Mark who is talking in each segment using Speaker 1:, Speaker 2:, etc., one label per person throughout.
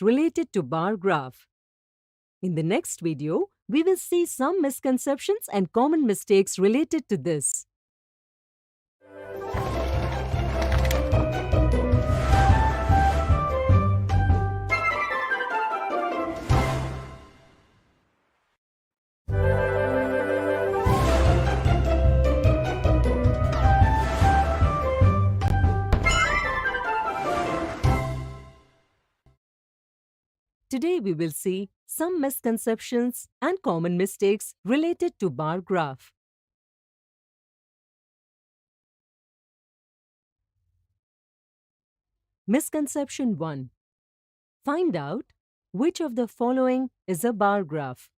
Speaker 1: related to bar graph. In the next video, we will see some misconceptions and common mistakes related to this. Today we will see some misconceptions and common mistakes related to bar graph. Misconception 1. Find out which of the following is a bar graph.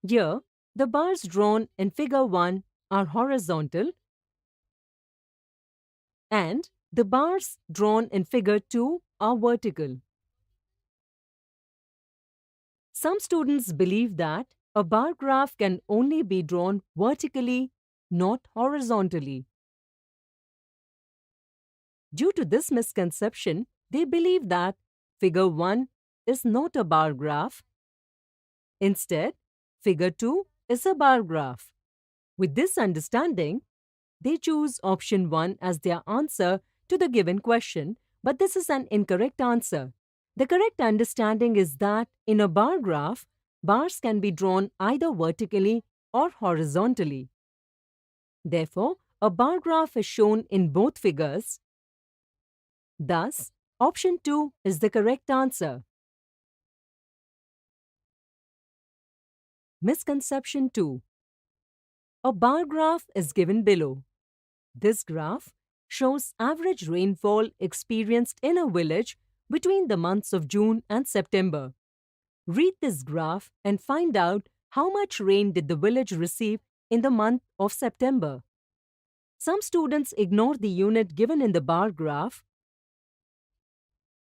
Speaker 1: Here, the bars drawn in figure 1 are horizontal and the bars drawn in figure 2 are vertical. Some students believe that a bar graph can only be drawn vertically, not horizontally. Due to this misconception, they believe that figure 1 is not a bar graph. Instead, figure 2 is a bar graph. With this understanding, they choose option 1 as their answer to the given question, but this is an incorrect answer. The correct understanding is that in a bar graph, bars can be drawn either vertically or horizontally. Therefore, a bar graph is shown in both figures. Thus, option 2 is the correct answer. Misconception 2. A bar graph is given below. This graph shows average rainfall experienced in a village between the months of June and September. Read this graph and find out how much rain did the village receive in the month of September. Some students ignore the unit given in the bar graph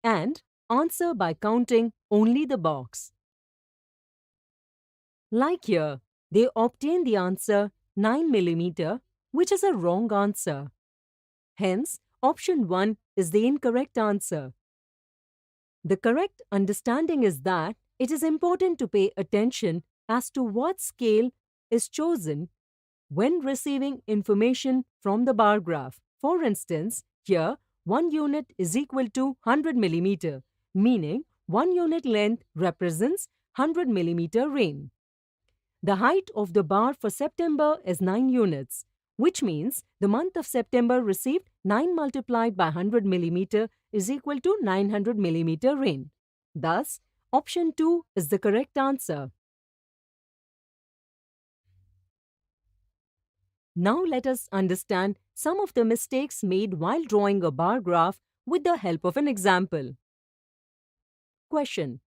Speaker 1: and answer by counting only the box. Like here, they obtain the answer 9 mm, which is a wrong answer. Hence, option 1 is the incorrect answer. The correct understanding is that it is important to pay attention as to what scale is chosen when receiving information from the bar graph. For instance, here 1 unit is equal to 100 mm, meaning 1 unit length represents 100 mm rain. The height of the bar for September is 9 units, which means the month of September received 9 multiplied by 100 mm is equal to 900 mm rain. Thus, option 2 is the correct answer. Now let us understand some of the mistakes made while drawing a bar graph with the help of an example. Question.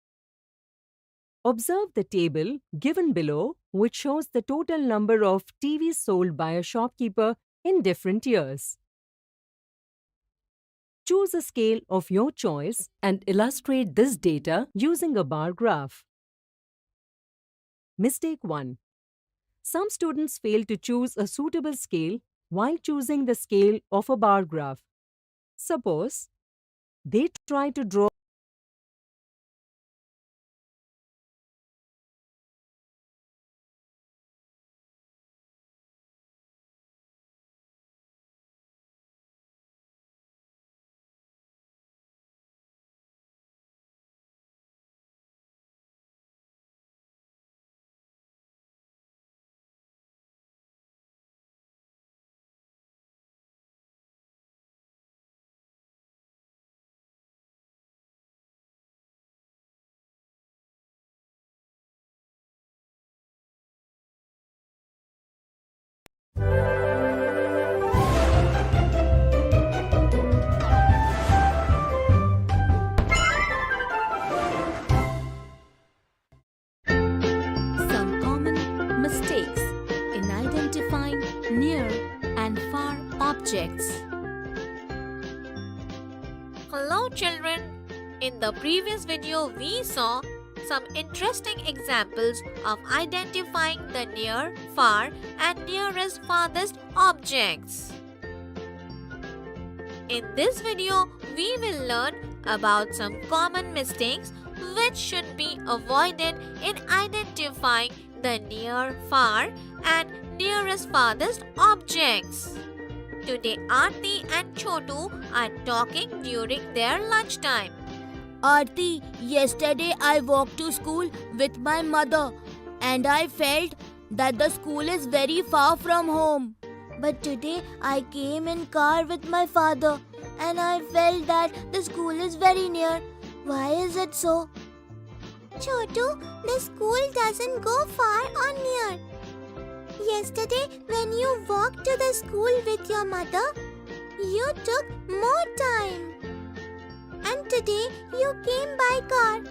Speaker 1: Observe the table given below, which shows the total number of TVs sold by a shopkeeper in different years. Choose a scale of your choice and illustrate this data using a bar graph. Mistake 1. Some students fail to choose a suitable scale while choosing the scale of a bar graph. Suppose they try to draw some common mistakes in identifying near and far objects.
Speaker 2: Hello children! In the previous video, we saw some interesting examples of identifying the near, far and nearest farthest objects. In this video, we will learn about some common mistakes which should be avoided in identifying the near, far and nearest farthest objects. Today, Aarti and Chotu are talking during their lunchtime.
Speaker 3: Aarti, yesterday I walked to school with my mother and I felt that the school is very far from home. But today I came in car with my father and I felt that the school is very near. Why is it so? Chotu, the school doesn't go far or near. Yesterday when you walked to the school with your mother, you took more time. And today you came by car.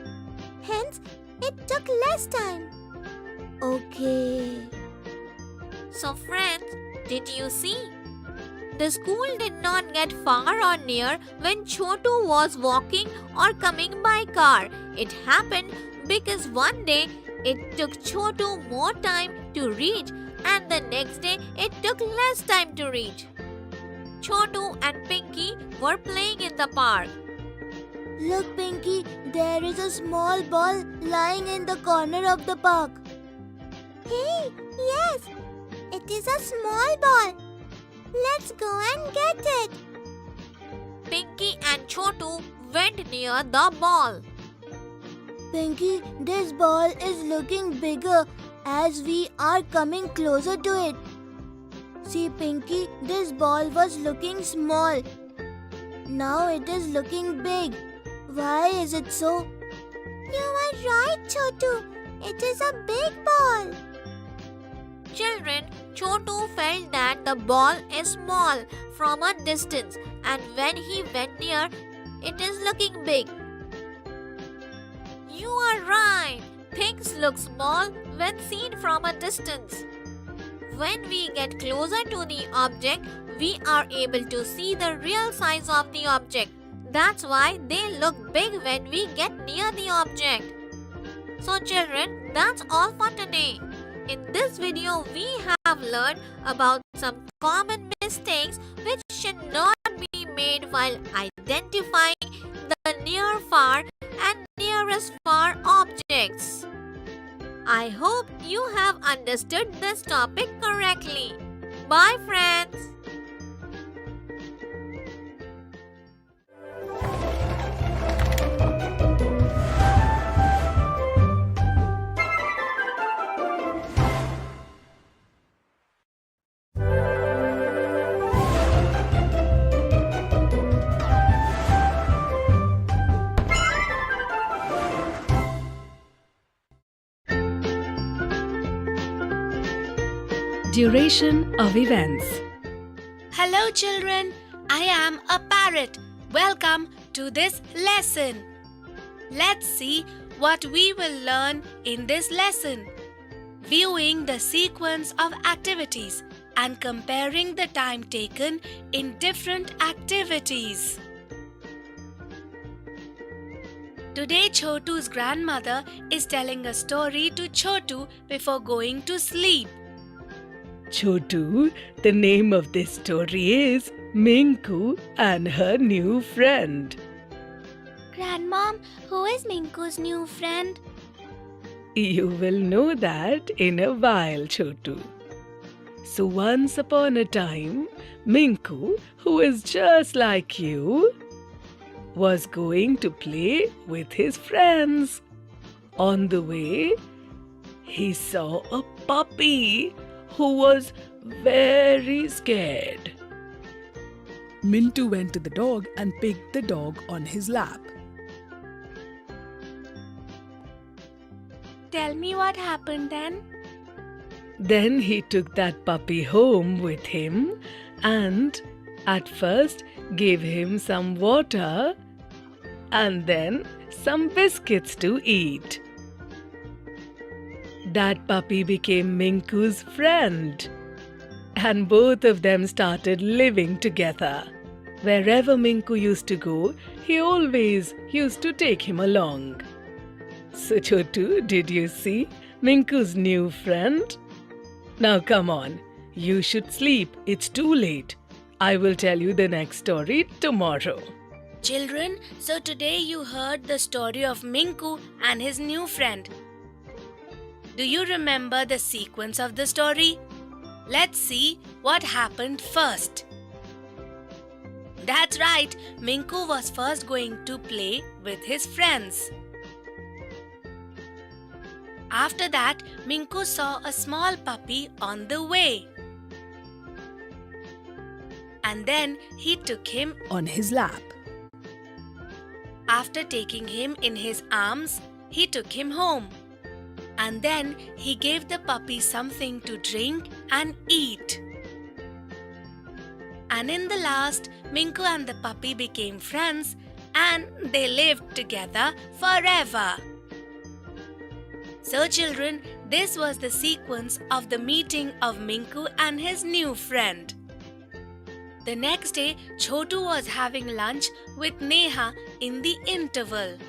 Speaker 3: Hence, it took less time. Okay.
Speaker 2: So friends, did you see? The school did not get far or near when Chotu was walking or coming by car. It happened because one day it took Chotu more time to reach and the next day it took less time to reach. Chotu and Pinky were playing in the park.
Speaker 3: Look, Pinky, there is a small ball lying in the corner of the park. Hey, yes, it is a small ball. Let's go and get it.
Speaker 2: Pinky and Chotu went near the ball.
Speaker 3: Pinky, this ball is looking bigger as we are coming closer to it. See, Pinky, this ball was looking small. Now it is looking big. Why is it so? You are right, Chotu. It is a big ball.
Speaker 2: Children, Chotu felt that the ball is small from a distance and when he went near, it is looking big. You are right. Things look small when seen from a distance. When we get closer to the object, we are able to see the real size of the object. That's why they look big when we get near the object. So children, that's all for today. In this video, we have learned about some common mistakes which should not be made while identifying the near far and nearest far objects. I hope you have understood this topic correctly. Bye friends.
Speaker 4: Duration of events.
Speaker 5: Hello children, I am a parrot. Welcome to this lesson. Let's see what we will learn in this lesson. Viewing the sequence of activities and comparing the time taken in different activities. Today Chotu's grandmother is telling a story to Chotu before going to sleep.
Speaker 4: Chotu, the name of this story is Minku and her new friend.
Speaker 3: Grandmom, who is Minku's new friend?
Speaker 4: You will know that in a while, Chotu. So once upon a time, Minku, who is just like you, was going to play with his friends. On the way, he saw a puppy who was very scared.
Speaker 6: Mintu went to the dog and picked the dog on his lap.
Speaker 5: Tell me what happened then.
Speaker 4: Then he took that puppy home with him and at first gave him some water and then some biscuits to eat. That puppy became Minku's friend and both of them started living together. Wherever Minku used to go, he always used to take him along. So Chotu, did you see Minku's new friend? Now come on, you should sleep. It's too late. I will tell you the next story tomorrow.
Speaker 5: Children, so today you heard the story of Minku and his new friend. Do you remember the sequence of the story? Let's see what happened first. That's right, Minku was first going to play with his friends. After that, Minku saw a small puppy on the way. And then he took him.
Speaker 6: On his lap.
Speaker 5: After taking him in his arms, he took him home. And then he gave the puppy something to drink and eat. And in the last, Minku and the puppy became friends and they lived together forever. So children, this was the sequence of the meeting of Minku and his new friend. The next day, Chotu was having lunch with Neha in the interval.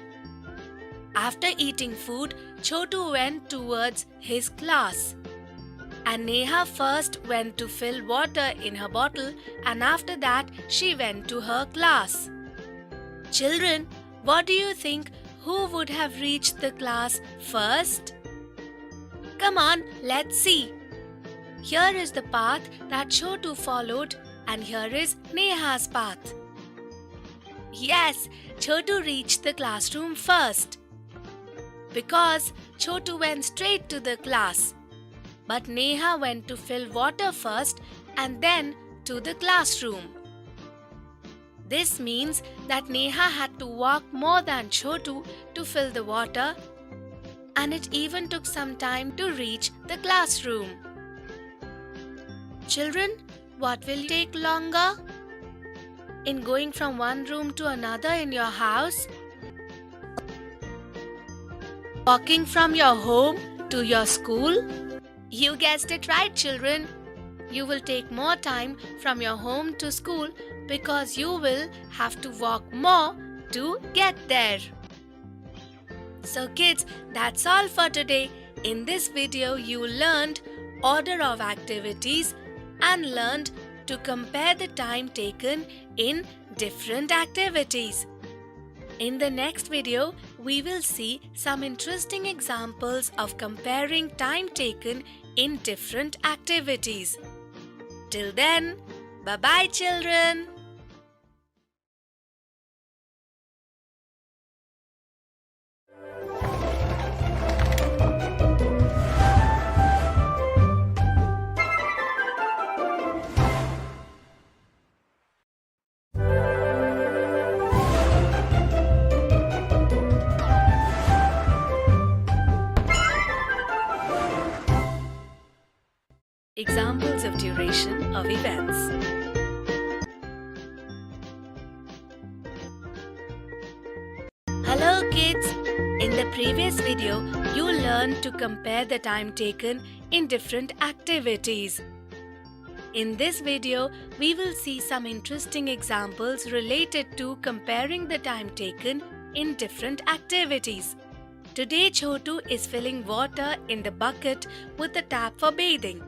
Speaker 5: After eating food, Chotu went towards his class. And Neha first went to fill water in her bottle and after that she went to her class. Children, what do you think? Who would have reached the class first? Come on, let's see. Here is the path that Chotu followed and here is Neha's path. Yes, Chotu reached the classroom first. Because Chotu went straight to the class. But Neha went to fill water first and then to the classroom. This means that Neha had to walk more than Chotu to fill the water, and it even took some time to reach the classroom. Children, what will take longer? In going from one room to another in your house? Walking from your home to your school? You guessed it right, children. You will take more time from your home to school because you will have to walk more to get there. So kids, that's all for today. In this video, you learned order of activities and learned to compare the time taken in different activities. In the next video, we will see some interesting examples of comparing time taken in different activities. Till then, bye-bye children. Examples of duration of events. Hello kids! In the previous video, you learned to compare the time taken in different activities. In this video, we will see some interesting examples related to comparing the time taken in different activities. Today, Chotu is filling water in the bucket with the tap for bathing.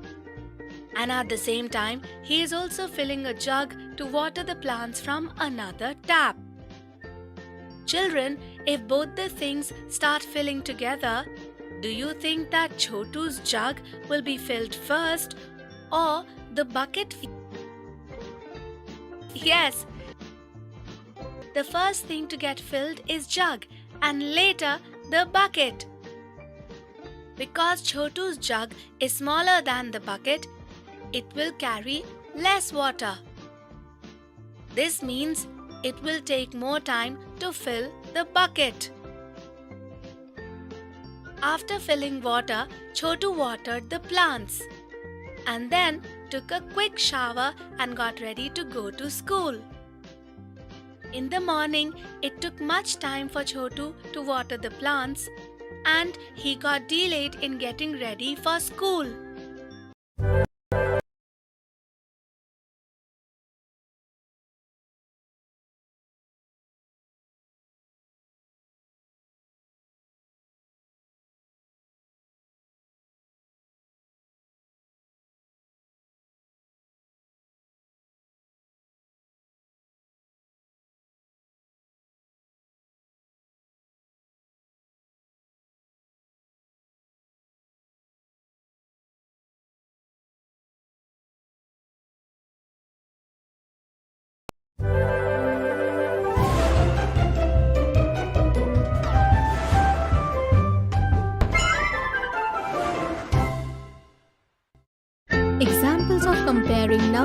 Speaker 5: And at the same time, he is also filling a jug to water the plants from another tap. Children, if both the things start filling together, do you think that Chotu's jug will be filled first or the bucket? Yes. The first thing to get filled is jug and later the bucket. Because Chotu's jug is smaller than the bucket, it will carry less water. This means it will take more time to fill the bucket. After filling water, Chotu watered the plants and then took a quick shower and got ready to go to school. In the morning, it took much time for Chotu to water the plants and he got delayed in getting ready for school.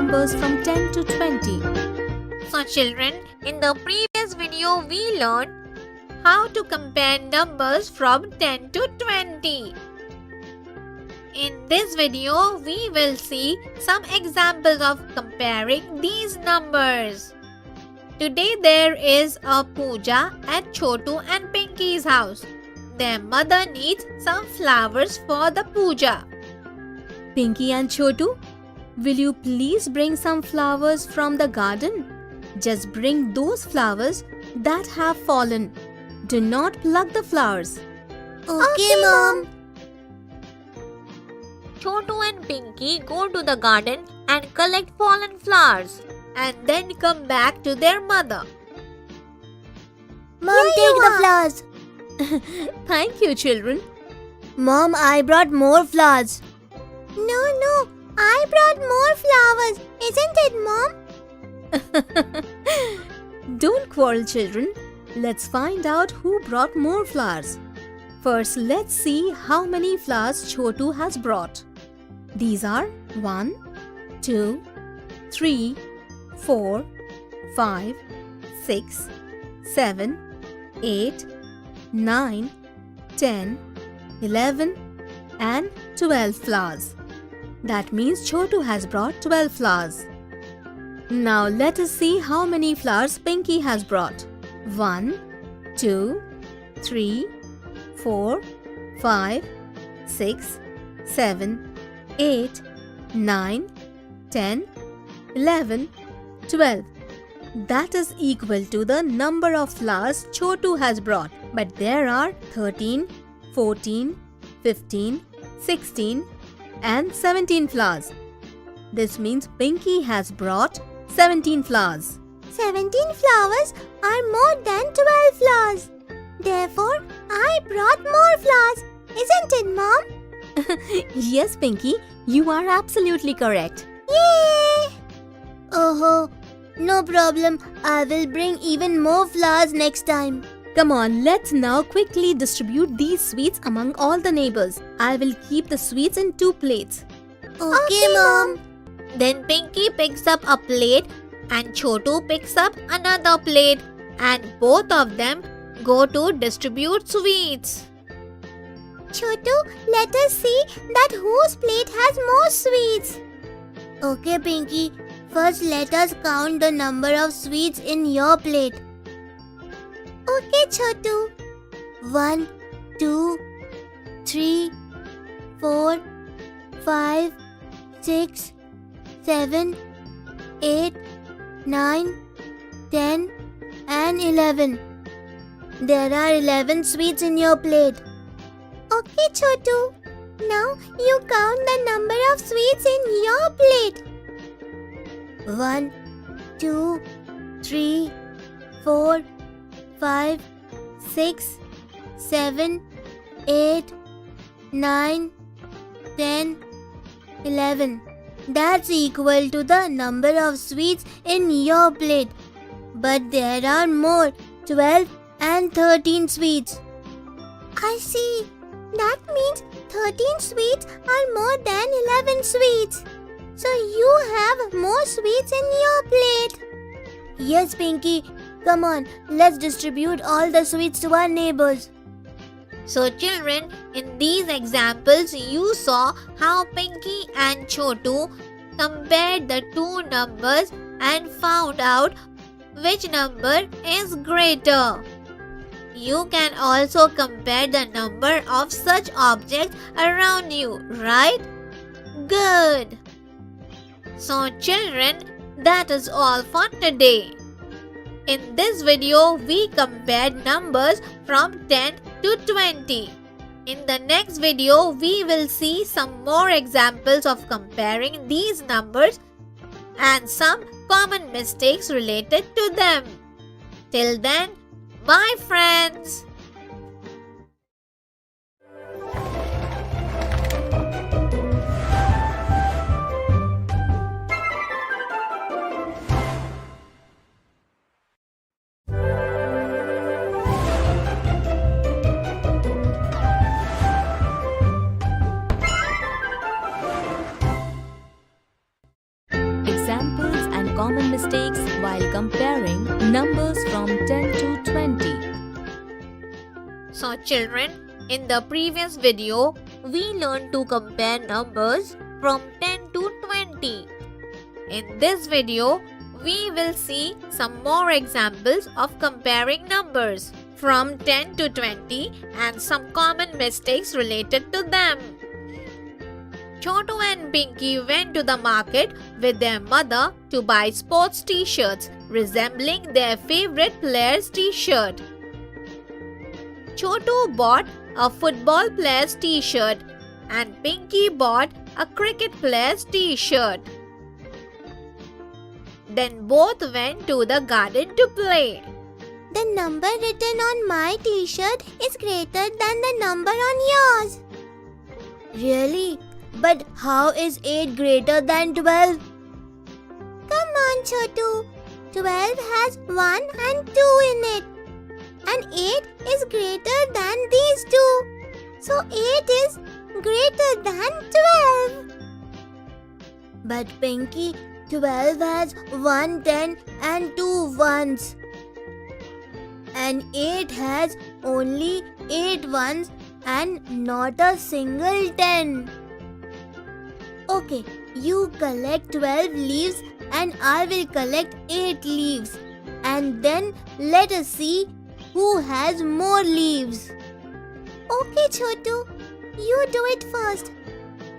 Speaker 1: numbers from 10 to 20.
Speaker 2: So children, in the previous video we learned how to compare numbers from 10 to 20. In this video, we will see some examples of comparing these numbers. Today there is a puja at Chotu and Pinky's house. Their mother needs some flowers for the puja.
Speaker 1: Pinky and Chotu, will you please bring some flowers from the garden? Just bring those flowers that have fallen. Do not pluck the flowers.
Speaker 3: Okay, Mom.
Speaker 2: Chotu and Pinky go to the garden and collect fallen flowers and then come back to their mother.
Speaker 3: Mom, take the flowers.
Speaker 1: Thank you, children.
Speaker 3: Mom, I brought more flowers. No, I brought more flowers. Isn't it, Mom?
Speaker 1: Don't quarrel, children. Let's find out who brought more flowers. First, let's see how many flowers Chotu has brought. These are 1, 2, 3, 4, 5, 6, 7, 8, 9, 10, 11 and 12 flowers. That means Chotu has brought 12 flowers. Now let us see how many flowers Pinky has brought. 1, 2, 3, 4, 5, 6, 7, 8, 9, 10, 11, 12. That is equal to the number of flowers Chotu has brought. But there are 13, 14, 15, 16 and 17 flowers. This means Pinky has brought 17 flowers.
Speaker 3: 17 flowers are more than 12 flowers. Therefore, I brought more flowers. Isn't it, Mom?
Speaker 1: Yes, Pinky, you are absolutely correct.
Speaker 3: Yay! Oh, no problem. I will bring even more flowers next time.
Speaker 1: Come on, let's now quickly distribute these sweets among all the neighbors. I will keep the sweets in 2 plates.
Speaker 3: Okay, Mom.
Speaker 2: Then Pinky picks up a plate and Chotu picks up another plate and both of them go to distribute sweets.
Speaker 3: Chotu, let us see that whose plate has more sweets. Okay, Pinky. First, let us count the number of sweets in your plate. Okay, Chotu. 1, 2, 3, 4, 5, 6, 7, 8, 9, 10 and 11. There are 11 sweets in your plate. Okay, Chotu. Now you count the number of sweets in your plate. 1, 2, 3, 4, 5, 6, 7, 8, 9, 10, 11. That's equal to the number of sweets in your plate. But there are more, 12 and 13 sweets. I see. That means 13 sweets are more than 11 sweets. So you have more sweets in your plate. Yes, Pinky. Come on, let's distribute all the sweets to our neighbors.
Speaker 2: So children, in these examples you saw how Pinky and Chotu compared the 2 numbers and found out which number is greater. You can also compare the number of such objects around you, right? Good! So children, that is all for today. In this video, we compared numbers from 10 to 20. In the next video, we will see some more examples of comparing these numbers and some common mistakes related to them. Till then, bye friends!
Speaker 1: Exam comparing numbers from 10 to 20.
Speaker 2: So children, in the previous video, we learned to compare numbers from 10 to 20. In this video, we will see some more examples of comparing numbers from 10 to 20 and some common mistakes related to them. Chotu and Pinky went to the market with their mother to buy sports t-shirts resembling their favorite player's t-shirt. Chotu bought a football player's t-shirt and Pinky bought a cricket player's t-shirt. Then both went to the garden to play.
Speaker 3: The number written on my t-shirt is greater than the number on yours. Really? But how is 8 greater than 12? Come on, Chotu. 12 has 1 and 2 in it. And 8 is greater than these two. So 8 is greater than 12. But Pinky, 12 has 1 10 and 2 ones. And 8 has only 8 ones and not a single 10. Okay, you collect 12 leaves and I will collect 8 leaves. And then let us see who has more leaves. Okay, Chotu, you do it first.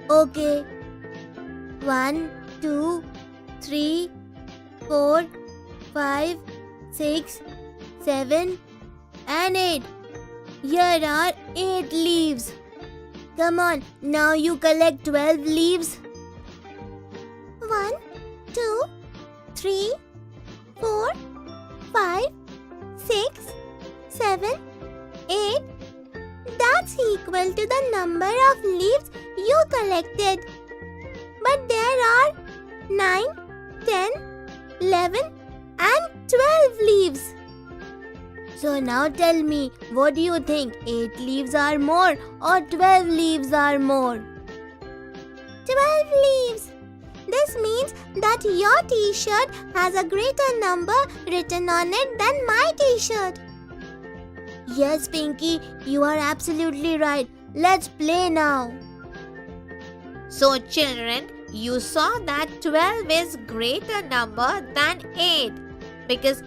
Speaker 3: Okay. 1, 2, 3, 4, 5, 6, 7 and 8. Here are 8 leaves. Come on, now you collect 12 leaves. 1, 2, 3, 4, 5, 6, 7, 8. That's equal to the number of leaves you collected. But there are 9, 10, 11 and 12 leaves. So now tell me, what do you think? 8 leaves are more or 12 leaves are more? 12 leaves. This means that your t-shirt has a greater number written on it than my t-shirt. Yes, Pinky, you are absolutely right. Let's play now.
Speaker 2: So children, you saw that 12 is greater number than 8 because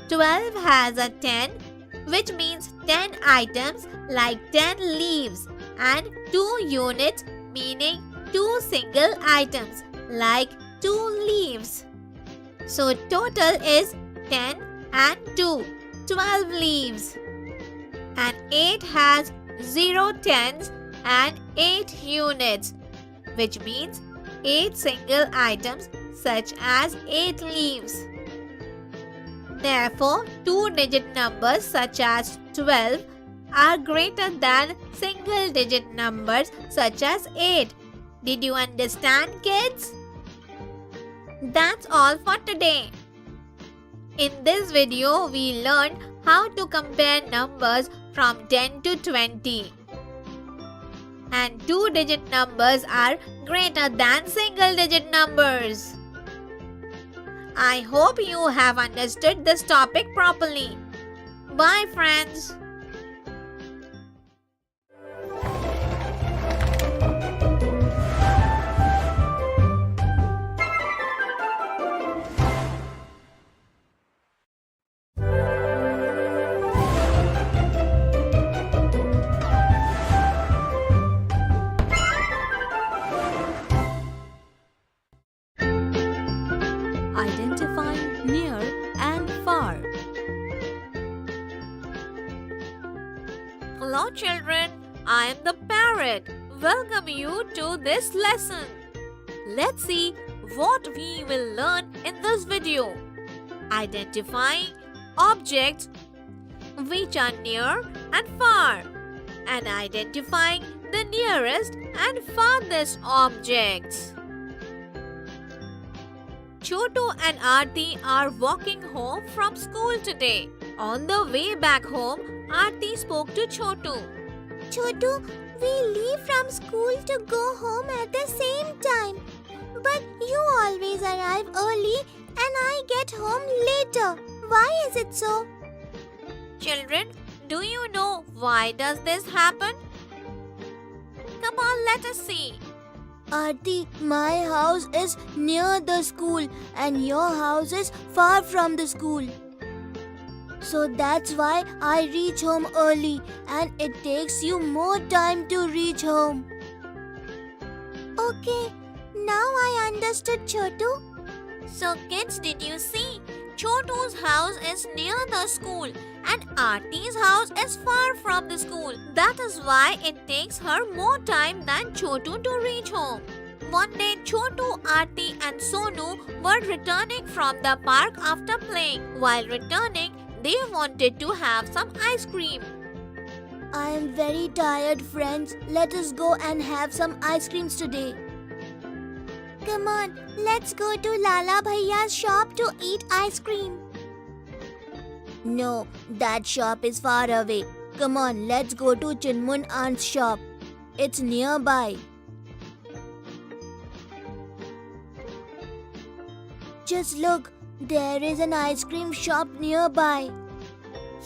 Speaker 2: 12 has a 10, which means 10 items like 10 leaves, and 2 units meaning 2 single items like 2 leaves. So total is 10 and 2, 12 leaves. And 8 has 0 tens and 8 units, which means 8 single items such as 8 leaves. Therefore, 2-digit numbers such as 12 are greater than single-digit numbers such as 8. Did you understand, kids? That's all for today. In this video, we learned how to compare numbers from 10 to 20. And 2-digit numbers are greater than single-digit numbers. I hope you have understood this topic properly. Bye, friends.
Speaker 1: Identifying near and far.
Speaker 2: Hello, children. I am the parrot. Welcome you to this lesson. Let's see what we will learn in this video. Identifying objects which are near and far, and identifying the nearest and farthest objects. Chotu and Aarti are walking home from school today. On the way back home, Aarti spoke to Chotu.
Speaker 3: Chotu, we leave from school to go home at the same time. But you always arrive early and I get home later. Why is it so?
Speaker 2: Children, do you know why does this happen? Come on, let us see.
Speaker 3: Aarti, my house is near the school and your house is far from the school. So that's why I reach home early and it takes you more time to reach home. Okay, now I understood, Chotu.
Speaker 2: So kids, did you see? Chotu's house is near the school and Aarti's house is far from the school. That is why it takes her more time than Chotu to reach home. One day, Chotu, Aarti and Sonu were returning from the park after playing. While returning, they wanted to have some ice cream.
Speaker 3: I am very tired, friends. Let us go and have some ice creams today. Come on, let's go to Lala Bhaiya's shop to eat ice cream. No, that shop is far away. Come on, let's go to Chinmun aunt's shop. It's nearby. Just look, there is an ice cream shop nearby.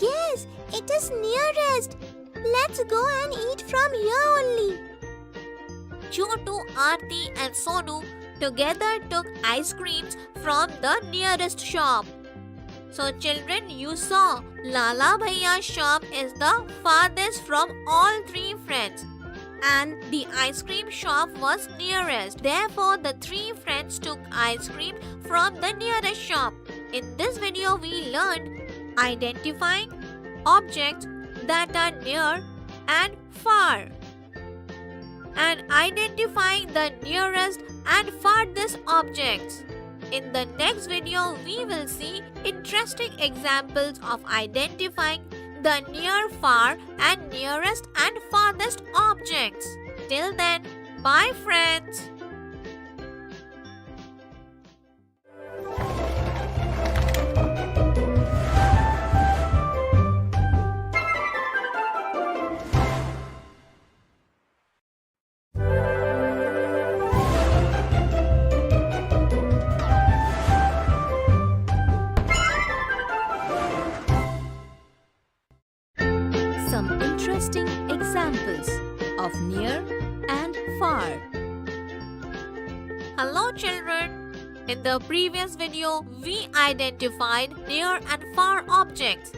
Speaker 3: Yes, it is nearest. Let's go and eat from here only.
Speaker 2: Chotu, Aarti and Sonu together took ice creams from the nearest shop. So children, you saw Lala Bhaiya's shop is the farthest from all three friends and the ice cream shop was nearest. Therefore, the three friends took ice cream from the nearest shop. In this video, we learned identifying objects that are near and far and identifying the nearest and farthest objects. In the next video, we will see interesting examples of identifying the near, far and nearest and farthest objects. Till then, bye friends.
Speaker 1: Some interesting examples of near and far.
Speaker 2: Hello children. In the previous video, we identified near and far objects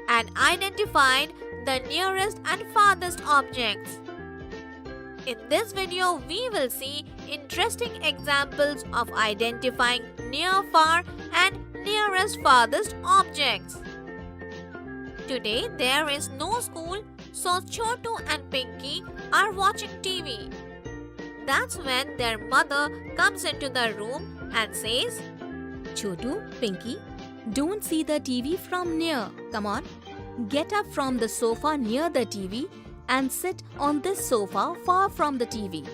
Speaker 2: and identified the nearest and farthest objects. In this video, we will see interesting examples of identifying near, far and nearest, farthest objects. Today, there is no school, so Chotu and Pinky are watching TV. That's when their mother comes into the room and says,
Speaker 1: Chotu, Pinky, don't see the TV from near. Come on, get up from the sofa near the TV and sit on this sofa far from the TV.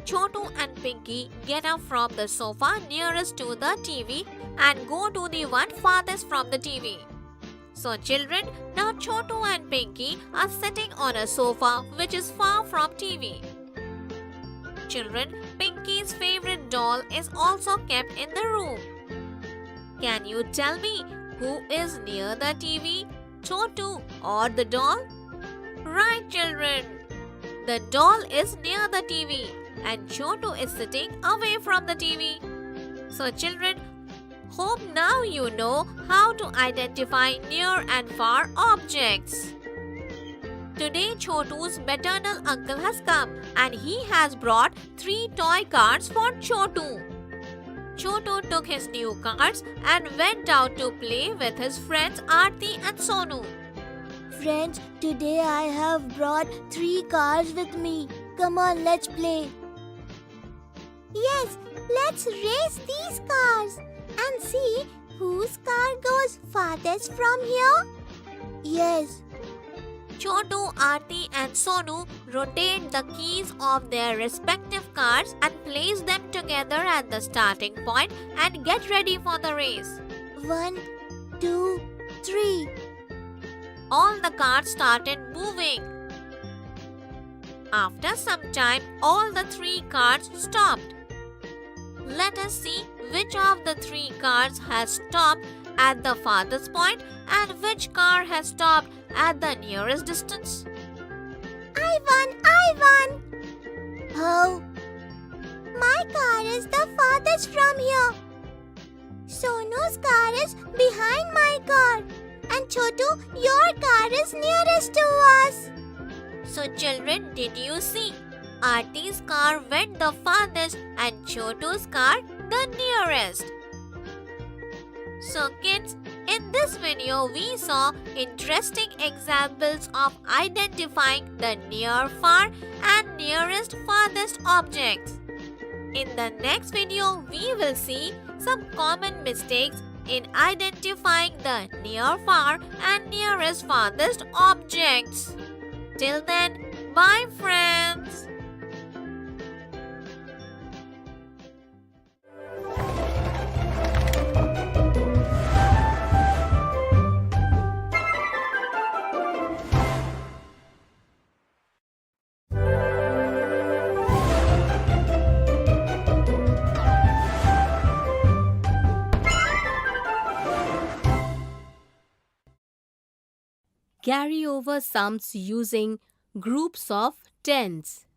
Speaker 2: Chotu and Pinky get up from the sofa nearest to the TV and go to the one farthest from the TV. So children, now Chotu and Pinky are sitting on a sofa which is far from TV. Children, Pinky's favorite doll is also kept in the room. Can you tell me who is near the TV, Chotu or the doll? Right children, the doll is near the TV and Chotu is sitting away from the TV. So children, hope now you know how to identify near and far objects. Today Chotu's maternal uncle has come and he has brought 3 toy cars for Chotu. Chotu took his new cards and went out to play with his friends Aarti and Sonu.
Speaker 3: Friends, today I have brought 3 cars with me. Come on, let's play. Yes, let's race these cars and see whose car goes farthest from here. Yes.
Speaker 2: Chotu, Aarti and Sonu rotate the keys of their respective cars and place them together at the starting point and get ready for the race.
Speaker 3: 1, 2, 3.
Speaker 2: All the cars started moving. After some time, all the 3 cars stopped. Let us see which of the 3 cars has stopped at the farthest point and which car has stopped at the nearest distance?
Speaker 3: I won! Oh, my car is the farthest from here. Sonu's car is behind my car. And Chotu, your car is nearest to us.
Speaker 2: So children, did you see? Aarti's car went the farthest and Chotu's car the nearest. So kids, in this video we saw interesting examples of identifying the near, far and nearest farthest objects. In the next video we will see some common mistakes in identifying the near, far and nearest farthest objects. Till then, bye friends.
Speaker 3: Carry over sums using groups of tens.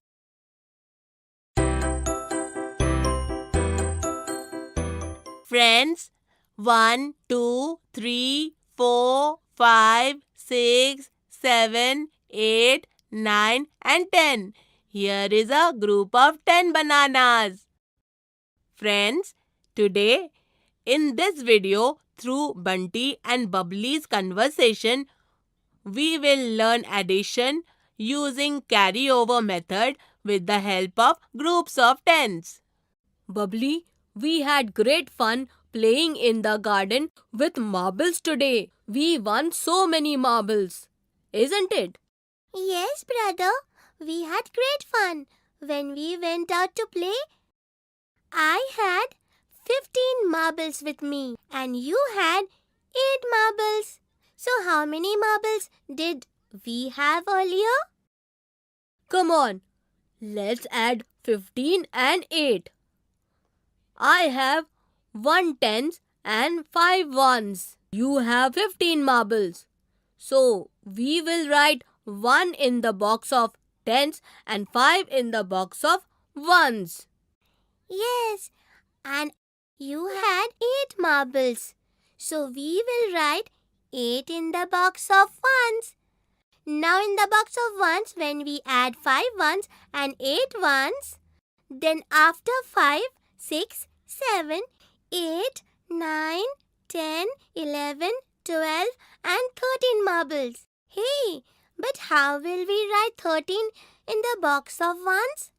Speaker 7: Friends, 1, 2, 3, 4, 5, 6, 7, 8, 9 and 10. Here is a group of 10 bananas. Friends, today in this video through Bunty and Bubbly's conversation, we will learn addition using carryover method with the help of groups of tens.
Speaker 3: Bubbly, we had great fun playing in the garden with marbles today. We won so many marbles, isn't it? Yes, brother. We had great fun. When we went out to play, I had 15 marbles with me and you had 8 marbles. So how many marbles did we have earlier? Come on, let's add 15 and 8. I have 1 tens and 5 ones. You have 15 marbles. So we will write 1 in the box of tens and 5 in the box of ones. Yes, and you had 8 marbles. So we will write 8 in the box of ones. Now in the box of ones, when we add 5 ones and 8 ones, then after 5, 6, 7, 8, 9, 10, 11, 12 and 13 marbles. Hey, but how will we write 13 in the box of ones?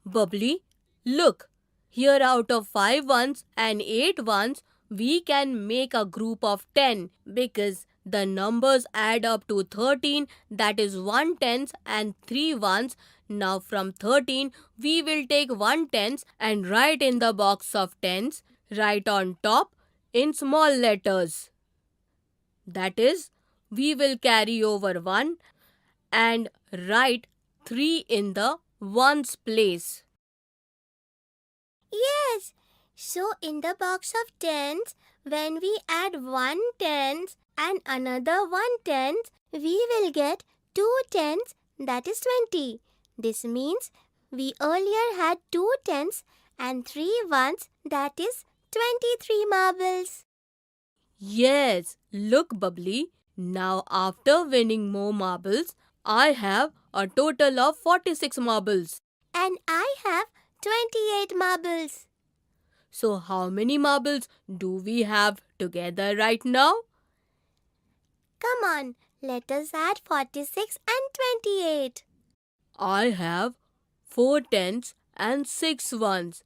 Speaker 3: Bubbly, look, here out of 5 ones and 8 ones, we can make a group of 10 because the numbers add up to 13, that is 1 tens and 3 ones. Now from 13, we will take 1 tens and write in the box of tens, right on top in small letters. That is, we will carry over 1 and write 3 in the ones place. Yes. So in the box of tens, when we add 1 tens and another 1 tens, we will get 2 tens, that is 20. This means we earlier had 2 tens and 3 ones, that is 23 marbles. Yes, look Bubbly, now after winning more marbles, I have a total of 46 marbles. And I have 28 marbles. So how many marbles do we have together right now? Come on, let us add 46 and 28. I have 4 tens and 6 ones,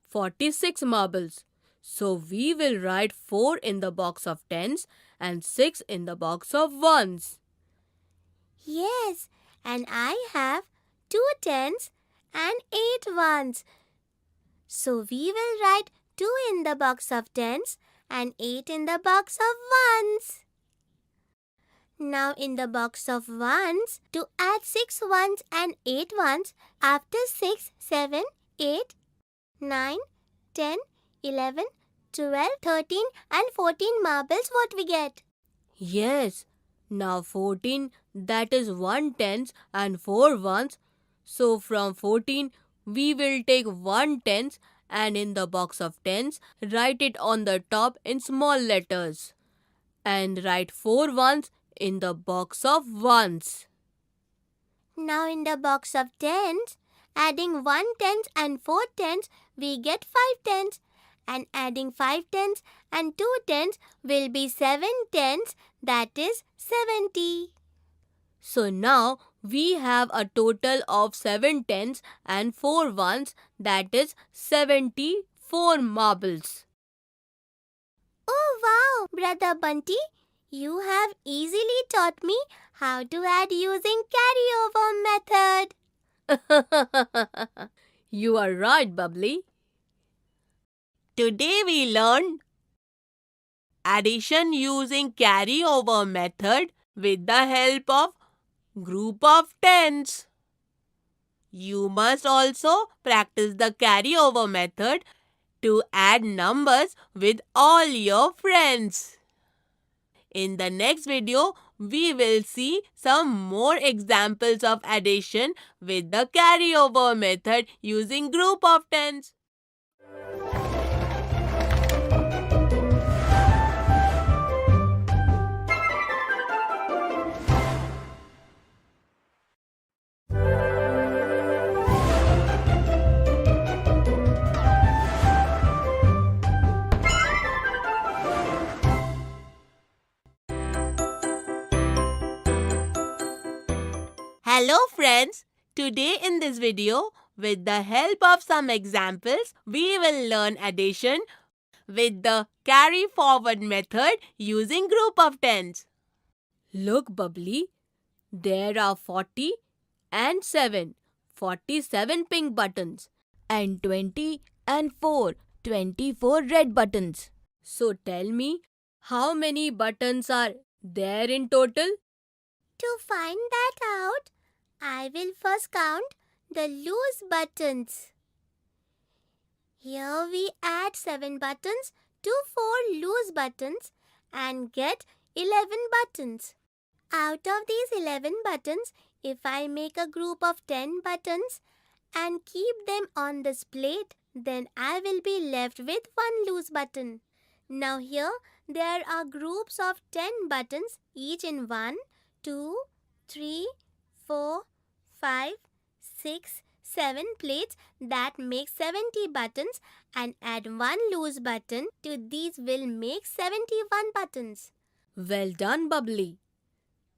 Speaker 3: 46 marbles. So we will write 4 in the box of tens and 6 in the box of ones. Yes, and I have 2 tens and 8 ones. So we will write 2 in the box of tens and 8 in the box of ones. Now in the box of ones, to add 6 ones and 8 ones, after 6, 7, 8, 9, 10, 11, 12, 13 and 14 marbles what we get?
Speaker 7: Yes. Now 14, that is 1 tens and 4 ones. So from 14, we will take 1 tens and in the box of tens, write it on the top in small letters. And write 4 ones in the box of ones.
Speaker 3: Now in the box of tens, adding 1 tens and 4 tens, we get 5 tens. And adding 5 tens and 2 tens will be 7 tens, that is 70.
Speaker 7: So now we have a total of 7 tens and 4 ones, that is 74 marbles.
Speaker 3: Oh wow, Brother Bunty, you have easily taught me how to add using carryover method.
Speaker 7: You are right, Bubbly. Today we learned addition using carryover method with the help of group of tens. You must also practice the carryover method to add numbers with all your friends. In the next video, we will see some more examples of addition with the carryover method using group of tens. Hello friends, today in this video, with the help of some examples, we will learn addition with the carry forward method using group of tens. Look Bubbly, there are 40 and 7, 47 pink buttons.
Speaker 3: And 20 and 4, 24 red buttons.
Speaker 7: So tell me, how many buttons are there in total?
Speaker 3: To find that out, I will first count the loose buttons. Here we add 7 buttons to 4 loose buttons and get 11 buttons. Out of these 11 buttons, if I make a group of 10 buttons and keep them on this plate, then I will be left with 1 loose button. Now here there are groups of 10 buttons each in 1, 2, 3, 4, 5, 6, 7 plates that make 70 buttons, and add 1 loose button to these will make 71 buttons.
Speaker 7: Well done, Bubbly.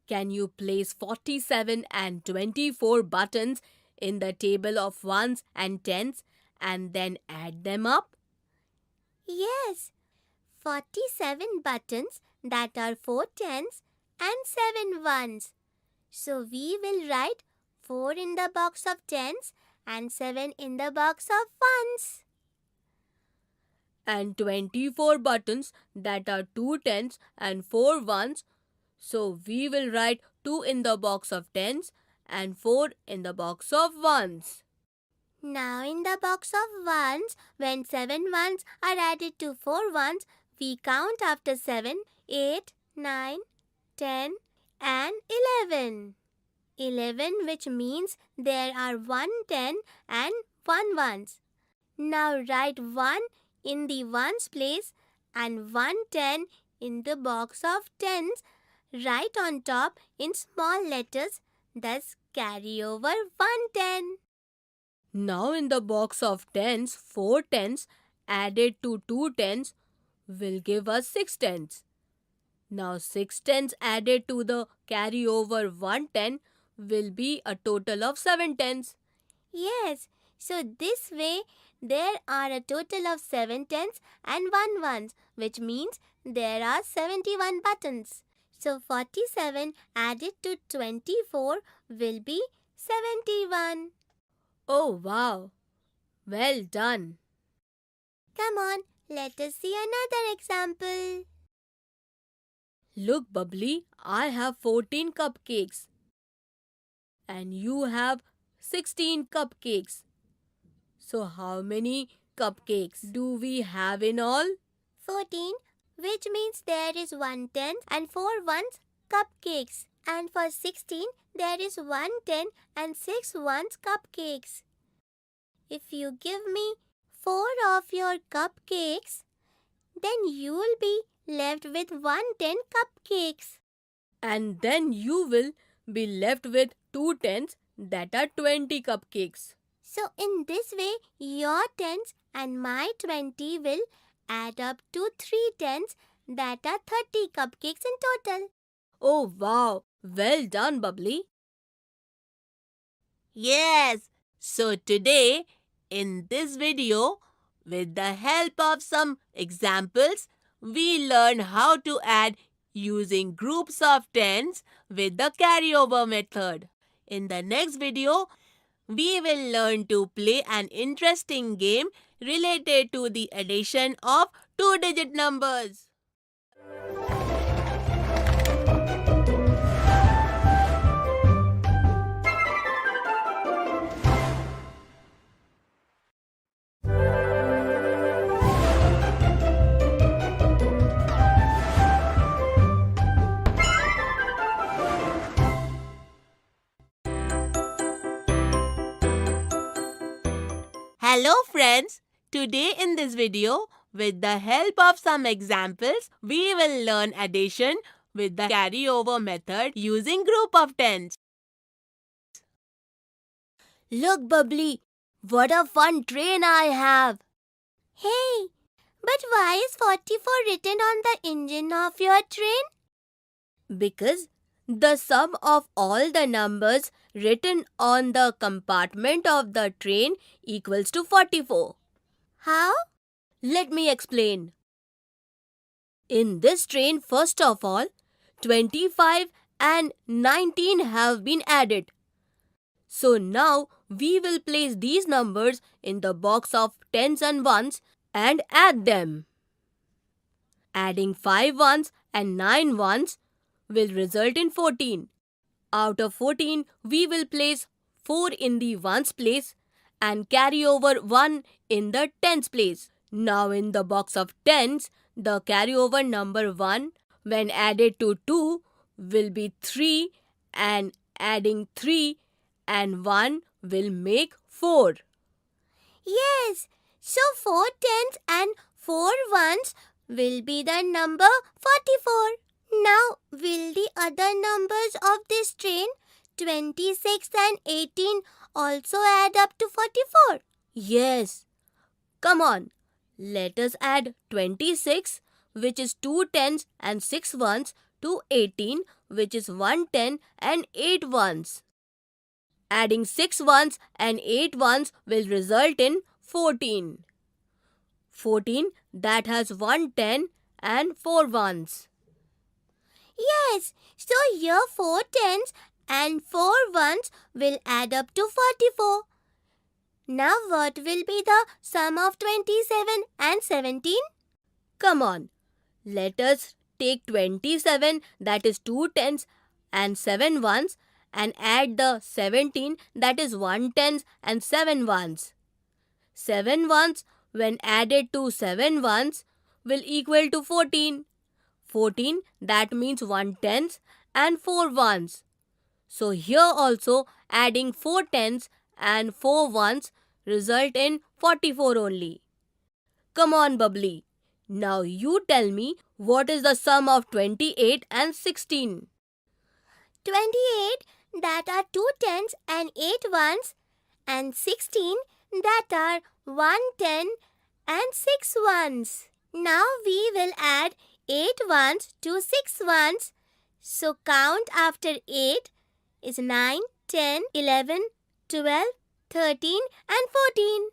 Speaker 7: Can you place 47 and 24 buttons in the table of ones and tens and then add them up?
Speaker 3: Yes, 47 buttons, that are 4 tens and 7 ones. So we will write 4 in the box of tens and 7 in the box of ones.
Speaker 7: And 24 buttons, that are 2 tens and 4 ones. So we will write 2 in the box of tens and 4 in the box of ones.
Speaker 3: Now in the box of ones, when 7 ones are added to 4 ones, we count after 7, 8, 9, 10 and 11. 11, which means there are 1 10 and 1 ones. Now write 1 in the ones place and 1 10 in the box of tens. Write on top in small letters, thus carry over 110.
Speaker 7: Now in the box of tens, 4 tens added to 2 tens will give us 6 tens. Now 6 tens added to the carryover 110 will be a total of 7 tens.
Speaker 3: Yes, so this way there are a total of 7 tens and 1 ones, which means there are 71 buttons. So 47 added to 24 will be 71.
Speaker 7: Oh wow! Well done!
Speaker 3: Come on, let us see another example.
Speaker 7: Look Bubbly, I have 14 cupcakes. And you have 16 cupcakes. So how many cupcakes do we have in all?
Speaker 3: 14, which means there is 1 tenth and 4 ones cupcakes. And for 16, there is 1 tenth and 6 ones cupcakes. If you give me 4 of your cupcakes, then you will be left with 1 tenth cupcakes.
Speaker 7: And then you will be left with 2 tenths, that are 20 cupcakes.
Speaker 3: So in this way, your tenths and my 20 will add up to 3 tenths, that are 30 cupcakes in total.
Speaker 7: Oh wow, well done, Bubbly. Yes, so today in this video, with the help of some examples, we learn how to add using groups of tens with the carryover method. In the next video, we will learn to play an interesting game related to the addition of two-digit numbers. Hello friends! Today in this video, with the help of some examples, we will learn addition with the carryover method using group of tens.
Speaker 3: Look, Bubbly, what a fun train I have. Hey, but why is 44 written on the engine of your train?
Speaker 7: Because the sum of all the numbers written on the compartment of the train equals to 44.
Speaker 3: How?
Speaker 7: Let me explain. In this train, first of all, 25 and 19 have been added. So now we will place these numbers in the box of tens and ones and add them. Adding 5 ones and 9 ones will result in 14. Out of 14, we will place 4 in the ones place and carry over 1 in the tens place. Now in the box of tens, the carryover number 1 when added to 2 will be 3, and adding 3 and 1 will make 4.
Speaker 3: Yes, so 4 tens and 4 ones will be the number 44. Now, will the other numbers of this train, 26 and 18, also add up to 44?
Speaker 7: Yes. Come on, let us add 26, which is 2 tens and 6 ones, to 18, which is 1 10 and 8 ones. Adding 6 ones and 8 ones will result in 14. 14 that has 1 10 and 4 ones.
Speaker 3: Yes, so here 4 tens and 4 ones will add up to 44. Now what will be the sum of 27 and 17?
Speaker 7: Come on, let us take 27, that is 2 tens and 7 ones, and add the 17, that is 1 tens and 7 ones. 7 ones when added to 7 ones will equal to 14. 14, that means 1 tens and 4 ones. So here also adding 4 tens and 4 ones result in 44 only. Come on, Bubbly. Now you tell me what is the sum of 28 and 16.
Speaker 3: 28, that are 2 tens and 8 ones, and 16, that are 1 10 and 6 ones. Now we will add 8 ones to 6 ones. So count after 8 is 9, 10, 11, 12, 13 and 14.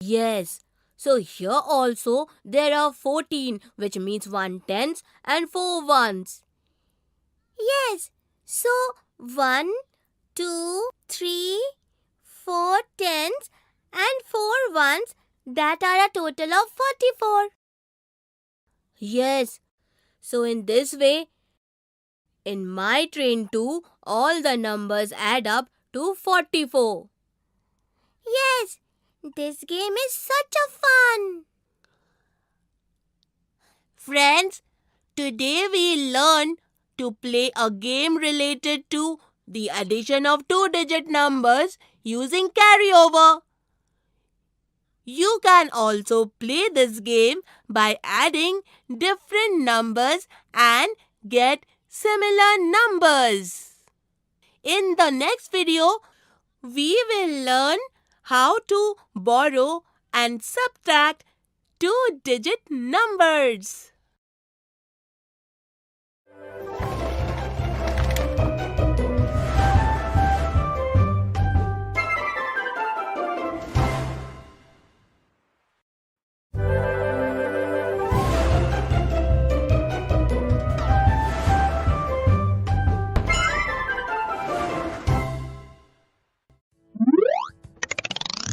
Speaker 7: Yes, so here also there are 14, which means 1 tens and 4 ones.
Speaker 3: Yes, so 1, 2, 3, 4 tens and 4 ones, that are a total of 44.
Speaker 7: Yes, so in this way, in my train too, all the numbers add up to 44.
Speaker 3: Yes, this game is such a fun.
Speaker 7: Friends, today we learn to play a game related to the addition of two-digit numbers using carryover. You can also play this game by adding different numbers and get similar numbers. In the next video, we will learn how to borrow and subtract two-digit numbers.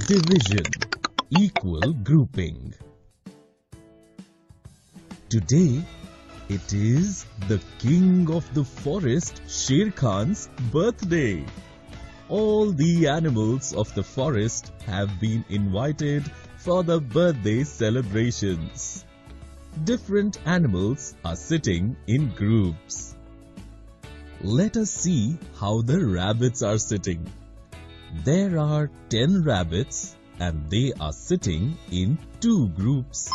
Speaker 8: Division, equal grouping. Today, it is the king of the forest, Sher Khan's birthday. All the animals of the forest have been invited for the birthday celebrations. Different animals are sitting in groups. Let us see how the rabbits are sitting. There are 10 rabbits and they are sitting in 2 groups.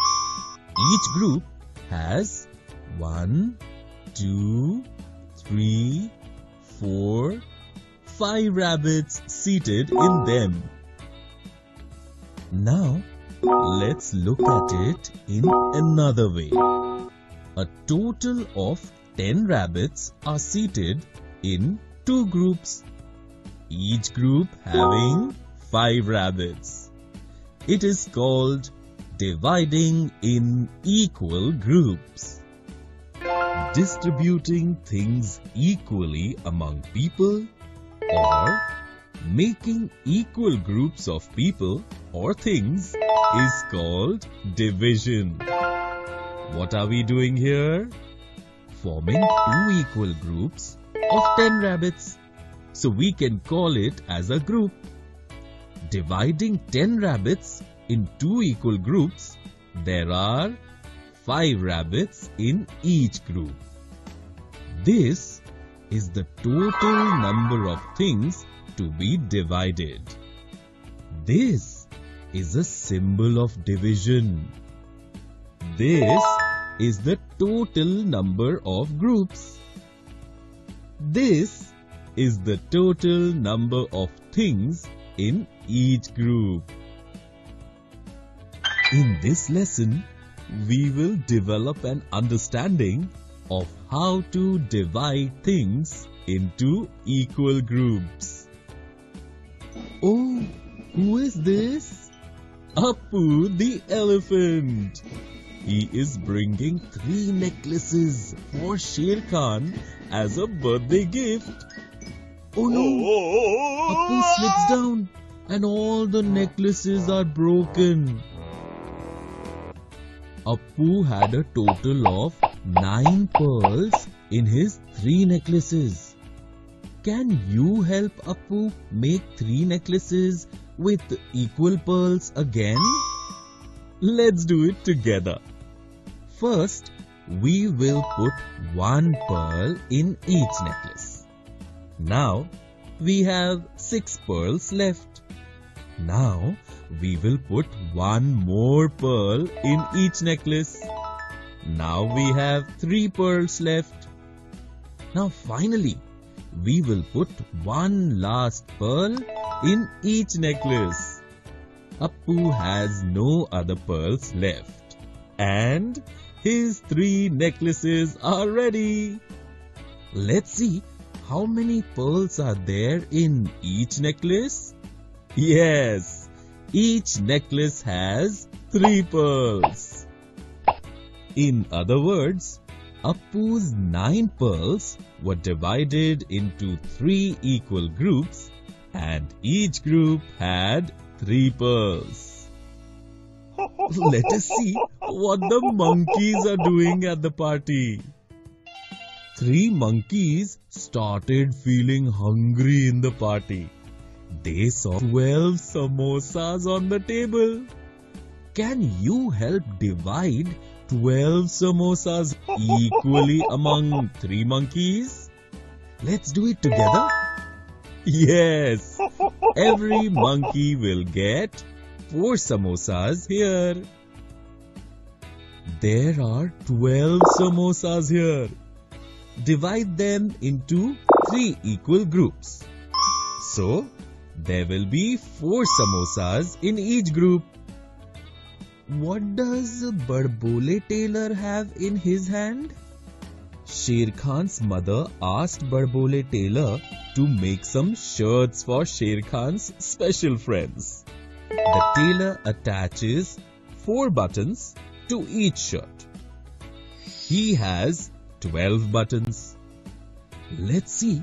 Speaker 8: Each group has 1, 2, 3, 4, 5 rabbits seated in them. Now, let's look at it in another way. A total of 10 rabbits are seated in 2 groups. Each group having 5 rabbits. It is called dividing in equal groups. Distributing things equally among people or making equal groups of people or things is called division. What are we doing here? Forming 2 equal groups of 10 rabbits. So we can call it as a group. Dividing 10 rabbits in 2 equal groups, there are 5 rabbits in each group. This is the total number of things to be divided. This is a symbol of division. This is the total number of groups. This is the total number of things in each group. In this lesson, we will develop an understanding of how to divide things into equal groups. Oh, who is this? Appu the elephant. He is bringing 3 necklaces for Sher Khan as a birthday gift. Oh no! Appu slips down and all the necklaces are broken. Appu had a total of 9 pearls in his 3 necklaces. Can you help Appu make 3 necklaces with equal pearls again? Let's do it together. First, we will put 1 pearl in each necklace. Now, we have 6 pearls left. Now, we will put 1 more pearl in each necklace. Now, we have 3 pearls left. Now, finally, we will put 1 last pearl in each necklace. Appu has no other pearls left. And his 3 necklaces are ready. Let's see how many pearls are there in each necklace. Yes, each necklace has 3 pearls. In other words, Appu's 9 pearls were divided into 3 equal groups and each group had 3 pearls. Let us see what the monkeys are doing at the party. 3 monkeys started feeling hungry in the party. They saw 12 samosas on the table. Can you help divide 12 samosas equally among 3 monkeys? Let's do it together. Yes, every monkey will get 4 samosas here. There are 12 samosas here. Divide them into 3 equal groups. So, there will be 4 samosas in each group. What does Badbole tailor have in his hand? Sher Khan's mother asked Badbole tailor to make some shirts for Sher Khan's special friends. The tailor attaches 4 buttons to each shirt. He has 12 buttons. Let's see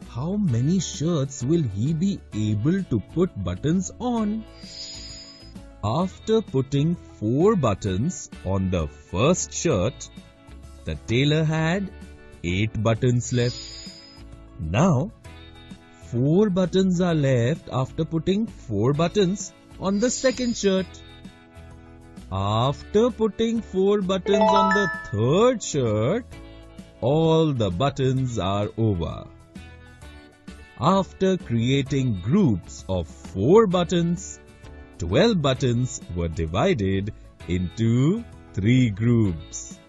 Speaker 8: how many shirts will he be able to put buttons on. After putting 4 buttons on the first shirt, the tailor had 8 buttons left. Now, 4 buttons are left after putting 4 buttons on the second shirt. After putting 4 buttons on the third shirt, all the buttons are over. After creating groups of 4 buttons, 12 buttons were divided into 3 groups.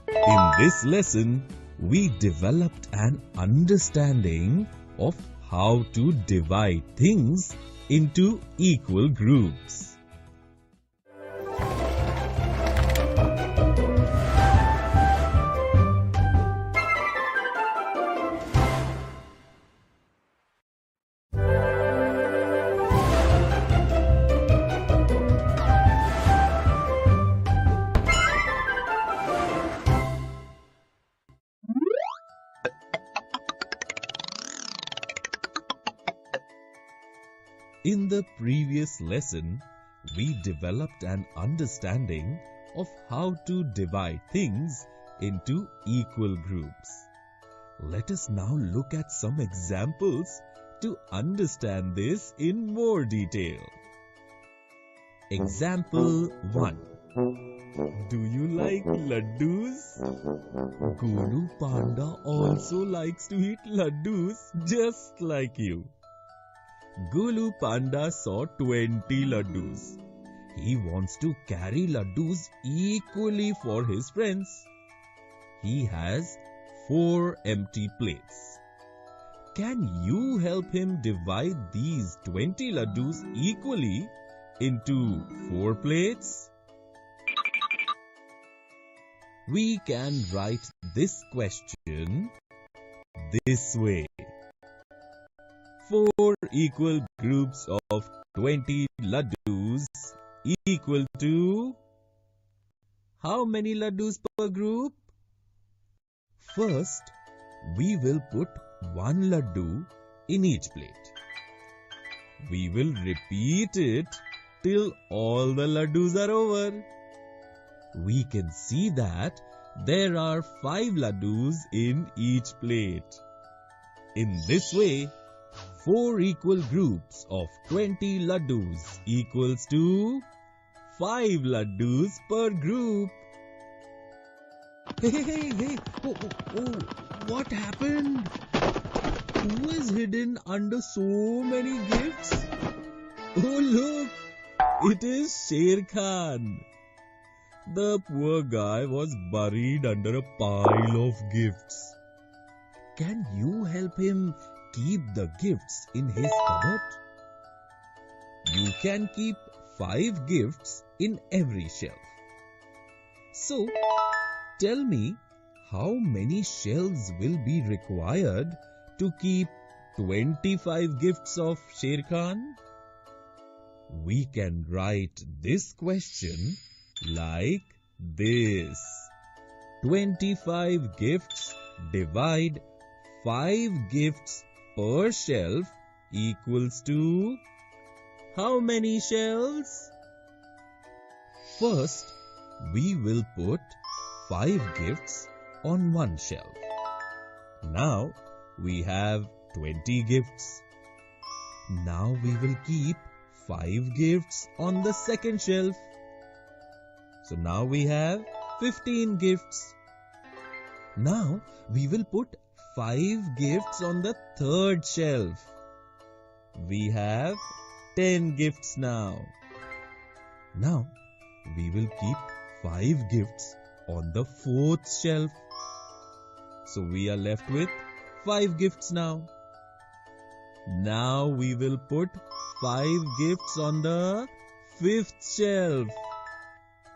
Speaker 8: In this lesson, we developed an understanding of how to divide things into equal groups. In the previous lesson, we developed an understanding of how to divide things into equal groups. Let us now look at some examples to understand this in more detail. Example 1. Do you like laddus? Golu Panda also likes to eat laddus just like you. Golu Panda saw 20 laddus. He wants to carry laddus equally for his friends. He has 4 empty plates. Can you help him divide these 20 laddus equally into 4 plates? We can write this question this way. 4 equal groups of 20 laddus equal to how many laddus per group? First, we will put 1 laddu in each plate. We will repeat it till all the laddus are over. We can see that there are 5 laddus in each plate. In this way, 4 equal groups of 20 laddus equals to 5 laddus per group. Hey, what happened? Who is hidden under so many gifts? Oh look, it is Sher Khan. The poor guy was buried under a pile of gifts. Can you help him keep the gifts in his cupboard? You can keep 5 gifts in every shelf. So, tell me how many shelves will be required to keep 25 gifts of Sher Khan? We can write this question like this. 25 gifts divide 5 gifts per shelf equals to how many shelves? First, we will put 5 gifts on one shelf. Now, we have 20 gifts. Now we will keep 5 gifts on the second shelf. So now we have 15 gifts. Now we will put 5 gifts on the third shelf. We have 10 gifts now. Now we will keep 5 gifts on the fourth shelf. So we are left with 5 gifts now. Now we will put 5 gifts on the fifth shelf.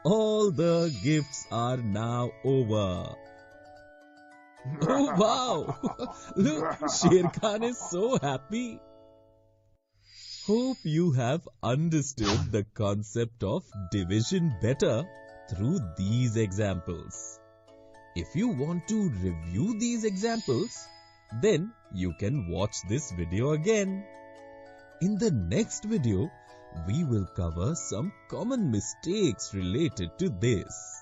Speaker 8: All the gifts are now over. Oh wow! Look, Sher Khan is so happy. Hope you have understood the concept of division better through these examples. If you want to review these examples, then you can watch this video again. In the next video, we will cover some common mistakes related to this.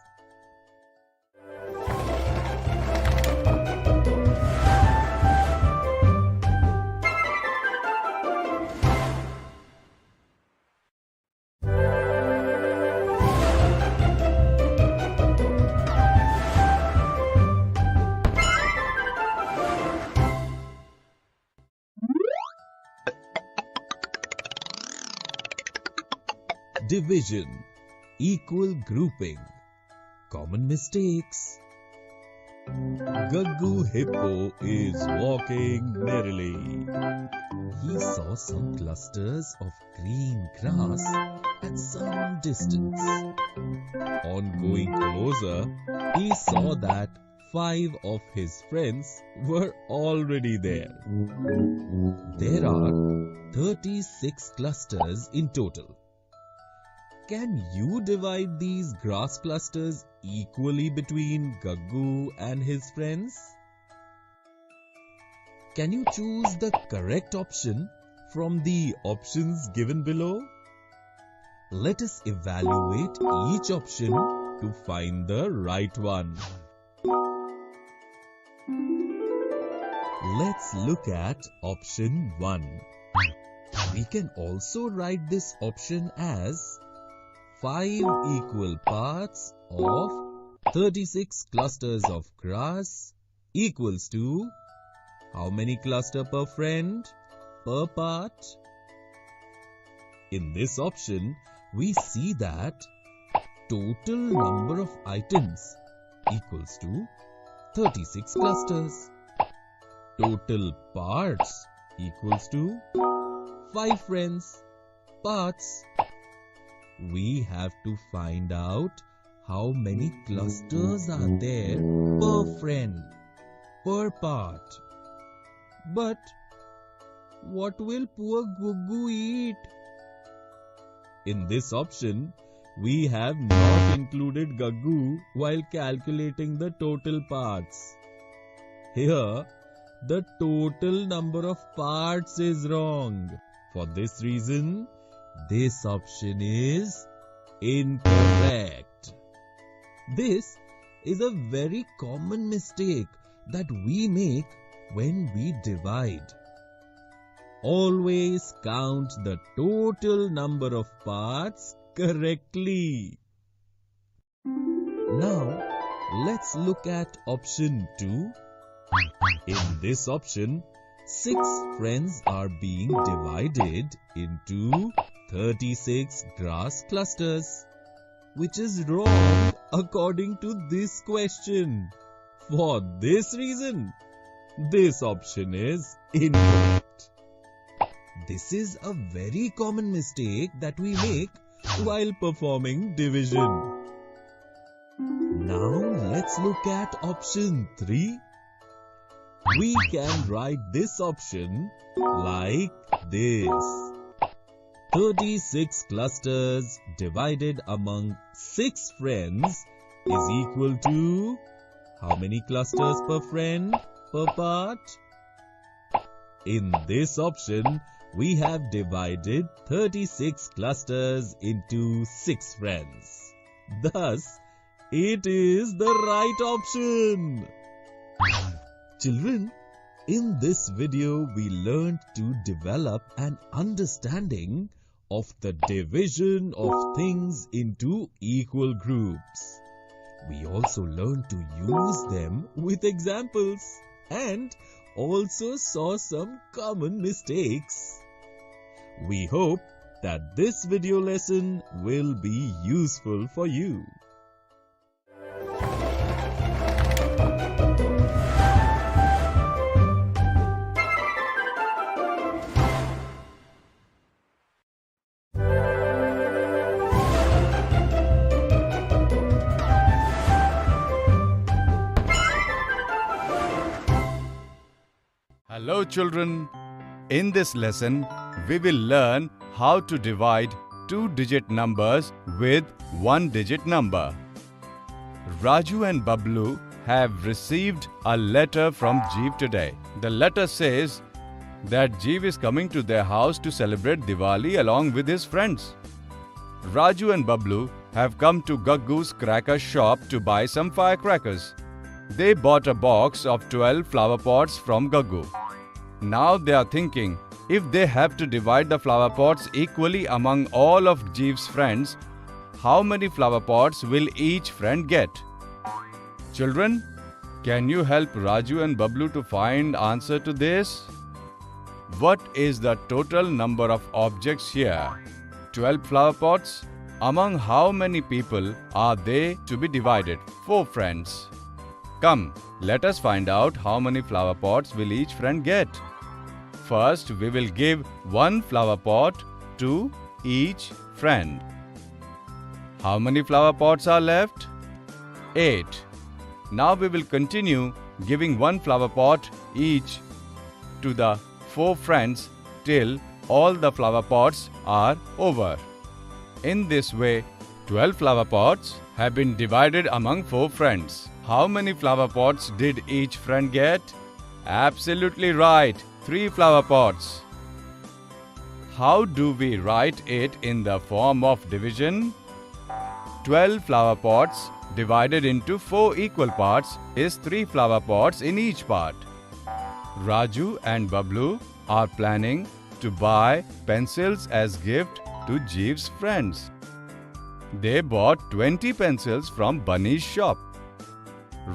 Speaker 8: Division, equal grouping, common mistakes. Gaggu Hippo is walking merrily. He saw some clusters of green grass at some distance. On going closer, he saw that 5 of his friends were already there. There are 36 clusters in total. Can you divide these grass clusters equally between Gaggu and his friends? Can you choose the correct option from the options given below? Let us evaluate each option to find the right one. Let's look at option 1. We can also write this option as 5 equal parts of 36 clusters of grass equals to how many cluster per friend per part? In this option, we see that total number of items equals to 36 clusters. Total parts equals to 5 friends, parts. We have to find out how many clusters are there per friend, per part. But what will poor Guggu eat? In this option, we have not included Gaggu while calculating the total parts. Here, the total number of parts is wrong. For this reason, this option is incorrect. This is a very common mistake that we make when we divide. Always count the total number of parts correctly. Now, let's look at option 2. In this option, 6 friends are being divided into 36 grass clusters, which is wrong according to this question. For this reason, this option is incorrect. This is a very common mistake that we make while performing division. Now let's look at option 3. We can write this option like this. 36 clusters divided among 6 friends is equal to how many clusters per friend per part? In this option, we have divided 36 clusters into 6 friends. Thus, it is the right option. Children, in this video, we learned to develop an understanding of the division of things into equal groups. We also learned to use them with examples and also saw some common mistakes. We hope that this video lesson will be useful for you.
Speaker 9: Hello children, in this lesson we will learn how to divide two-digit numbers with one-digit number. Raju and Bablu have received a letter from Jeev today. The letter says that Jeev is coming to their house to celebrate Diwali along with his friends. Raju and Bablu have come to Gaggu's cracker shop to buy some firecrackers. They bought a box of 12 flower pots from Gaggu. Now they are thinking, if they have to divide the flower pots equally among all of Jeev's friends, how many flower pots will each friend get? Children, can you help Raju and Bablu to find answer to this? What is the total number of objects here? 12 flower pots? Among how many people are they to be divided? 4 friends. Come, let us find out how many flower pots will each friend get. First, we will give one flower pot to each friend. How many flower pots are left? 8. Now we will continue giving one flower pot each to the 4 friends till all the flower pots are over. In this way, 12 flower pots have been divided among 4 friends. How many flower pots did each friend get? Absolutely right, 3 flower pots. How do we write it in the form of division? 12 flower pots divided into 4 equal parts is 3 flower pots in each part. Raju and Bablu are planning to buy pencils as gift to Jeev's friends. They bought 20 pencils from Bunny's shop.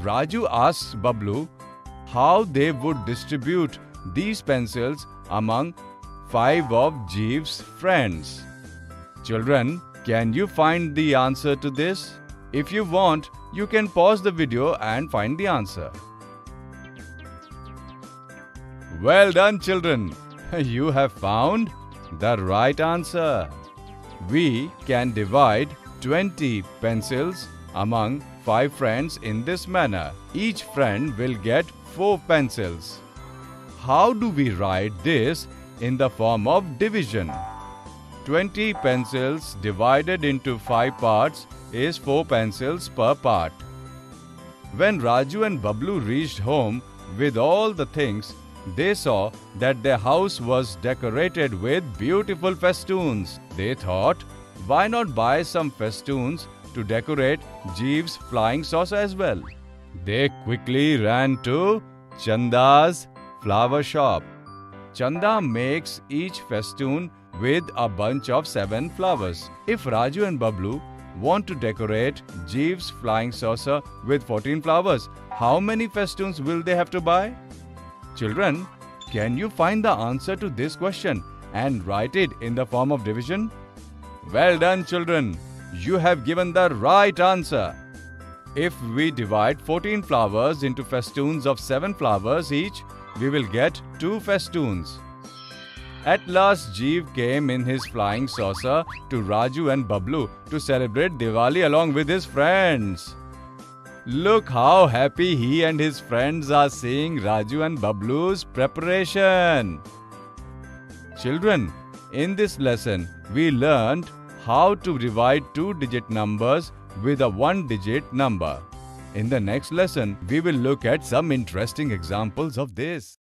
Speaker 9: Raju asks Bablu how they would distribute these pencils among 5 of Jeev's friends. Children, can you find the answer to this? If you want, you can pause the video and find the answer. Well done, children. You have found the right answer. We can divide 20 pencils among 5 friends in this manner. Each friend will get 4 pencils. How do we write this in the form of division? 20 pencils divided into 5 parts is 4 pencils per part. When Raju and Bablu reached home with all the things, they saw that their house was decorated with beautiful festoons. They thought, why not buy some festoons to decorate Jeev's flying saucer as well? They quickly ran to Chanda's flower shop. Chanda makes each festoon with a bunch of 7 flowers. If Raju and Bablu want to decorate Jeev's flying saucer with 14 flowers, how many festoons will they have to buy? Children, can you find the answer to this question and write it in the form of division? Well done, children. You have given the right answer. If we divide 14 flowers into festoons of 7 flowers each, we will get 2 festoons. At last, Jeev came in his flying saucer to Raju and Bablu to celebrate Diwali along with his friends. Look how happy he and his friends are seeing Raju and Bablu's preparation. Children, in this lesson, we learned how to divide 2-digit numbers with a 1-digit number. In the next lesson, we will look at some interesting examples of this.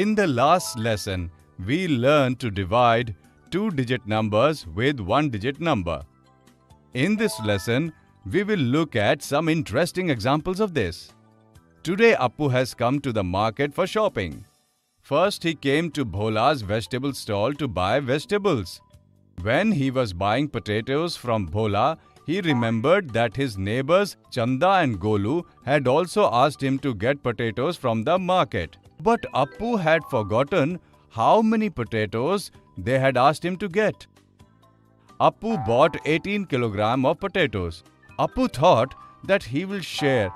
Speaker 9: In the last lesson, we learned to divide two-digit numbers with one-digit number. In this lesson, we will look at some interesting examples of this. Today, Appu has come to the market for shopping. First, he came to Bhola's vegetable stall to buy vegetables. When he was buying potatoes from Bhola, he remembered that his neighbors Chanda and Golu had also asked him to get potatoes from the market. But Appu had forgotten how many potatoes they had asked him to get. Appu bought 18 kilograms of potatoes. Appu thought that he will share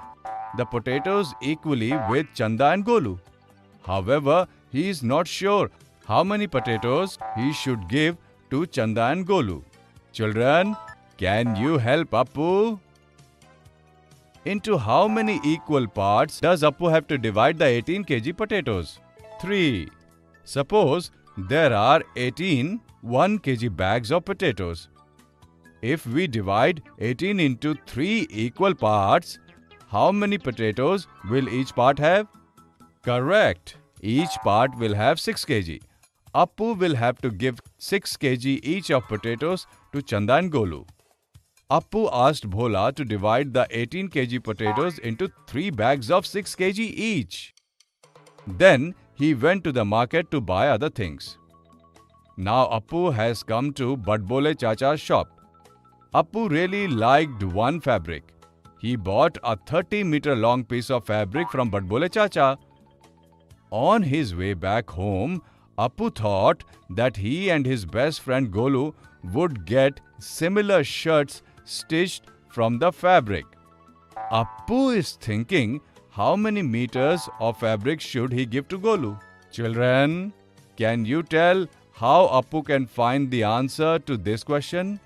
Speaker 9: the potatoes equally with Chanda and Golu. However, he is not sure how many potatoes he should give to Chanda and Golu. Children, can you help Appu? Into how many equal parts does Appu have to divide the 18 kg potatoes? 3. Suppose there are 18 1 kg bags of potatoes. If we divide 18 into 3 equal parts, how many potatoes will each part have? Correct. Each part will have 6 kg. Appu will have to give 6 kg each of potatoes to Chanda and Golu. Appu asked Bhola to divide the 18 kg potatoes into 3 bags of 6 kg each. Then he went to the market to buy other things. Now Appu has come to Badbole Chacha's shop. Appu really liked one fabric. He bought a 30-meter long piece of fabric from Badbole Chacha. On his way back home, Appu thought that he and his best friend Golu would get similar shirts stitched from the fabric. Appu is thinking how many meters of fabric should he give to Golu. Children, can you tell how Appu can find the answer to this question?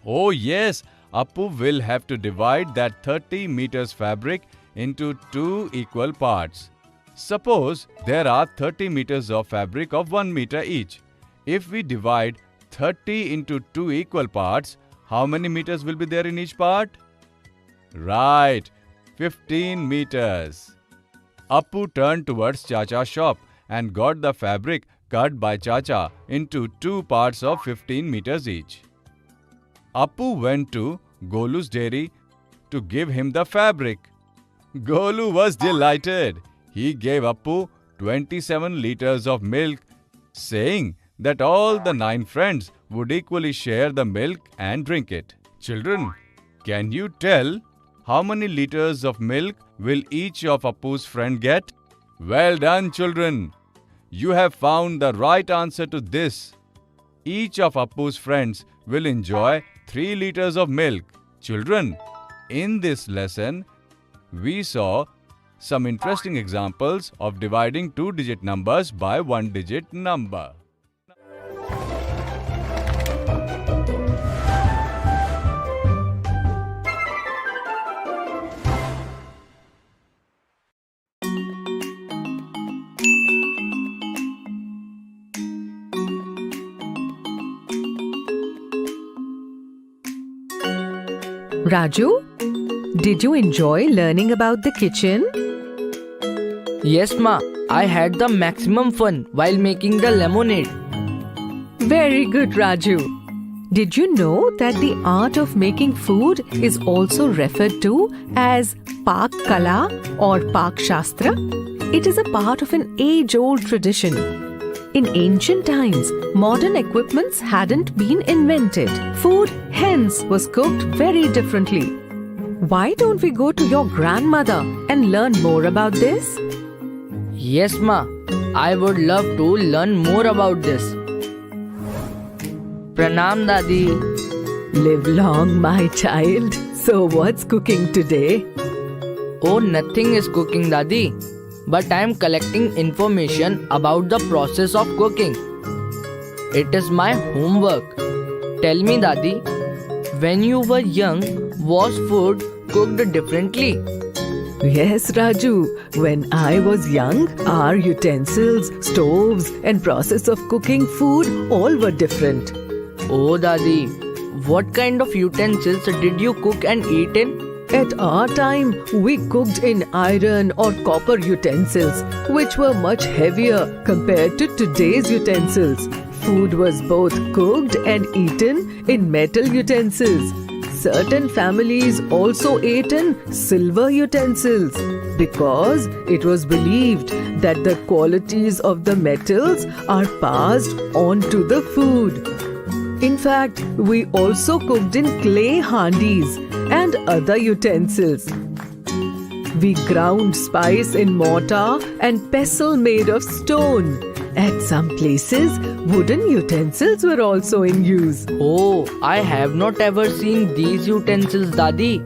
Speaker 9: Oh yes, Appu will have to divide that 30 meters fabric into 2 equal parts. Suppose there are 30 meters of fabric of 1 meter each. If we divide 30 into 2 equal parts, how many meters will be there in each part? Right, 15 meters. Appu turned towards Chacha's shop and got the fabric cut by Chacha into 2 parts of 15 meters each. Appu went to Golu's dairy to give him the fabric. Golu was delighted. He gave Appu 27 liters of milk, saying that all the 9 friends would equally share the milk and drink it. Children, can you tell how many liters of milk will each of Appu's friend get? Well done, children. You have found the right answer to this. Each of Appu's friends will enjoy 3 liters of milk. Children, in this lesson, we saw some interesting examples of dividing two-digit numbers by one-digit number.
Speaker 1: Raju, did you enjoy learning about the kitchen?
Speaker 10: Yes, Ma. I had the maximum fun while making the lemonade.
Speaker 1: Very good, Raju. Did you know that the art of making food is also referred to as Pak Kala or Pak Shastra? It is a part of an age-old tradition. In ancient times, modern equipments hadn't been invented. Food, hence, was cooked very differently. Why don't we go to your grandmother and learn more about this?
Speaker 10: Yes, Ma. I would love to learn more about this. Pranam, Dadi.
Speaker 1: Live long, my child. So what's cooking today?
Speaker 10: Oh, nothing is cooking, Dadi. But I am collecting information about the process of cooking. It is my homework. Tell me, Dadi, when you were young, was food cooked differently?
Speaker 1: Yes, Raju. When I was young, our utensils, stoves and process of cooking food all were different.
Speaker 10: Oh, Dadi, what kind of utensils did you cook and eat in?
Speaker 11: At our time, we cooked in iron or copper utensils, which were much heavier compared to today's utensils. Food was both cooked and eaten in metal utensils. Certain families also ate in silver utensils because it was believed that the qualities of the metals are passed on to the food. In fact, we also cooked in clay handis and other utensils. We ground spice in mortar and pestle made of stone. At some places, wooden utensils were also in use.
Speaker 10: Oh, I have not ever seen these utensils, Dadi.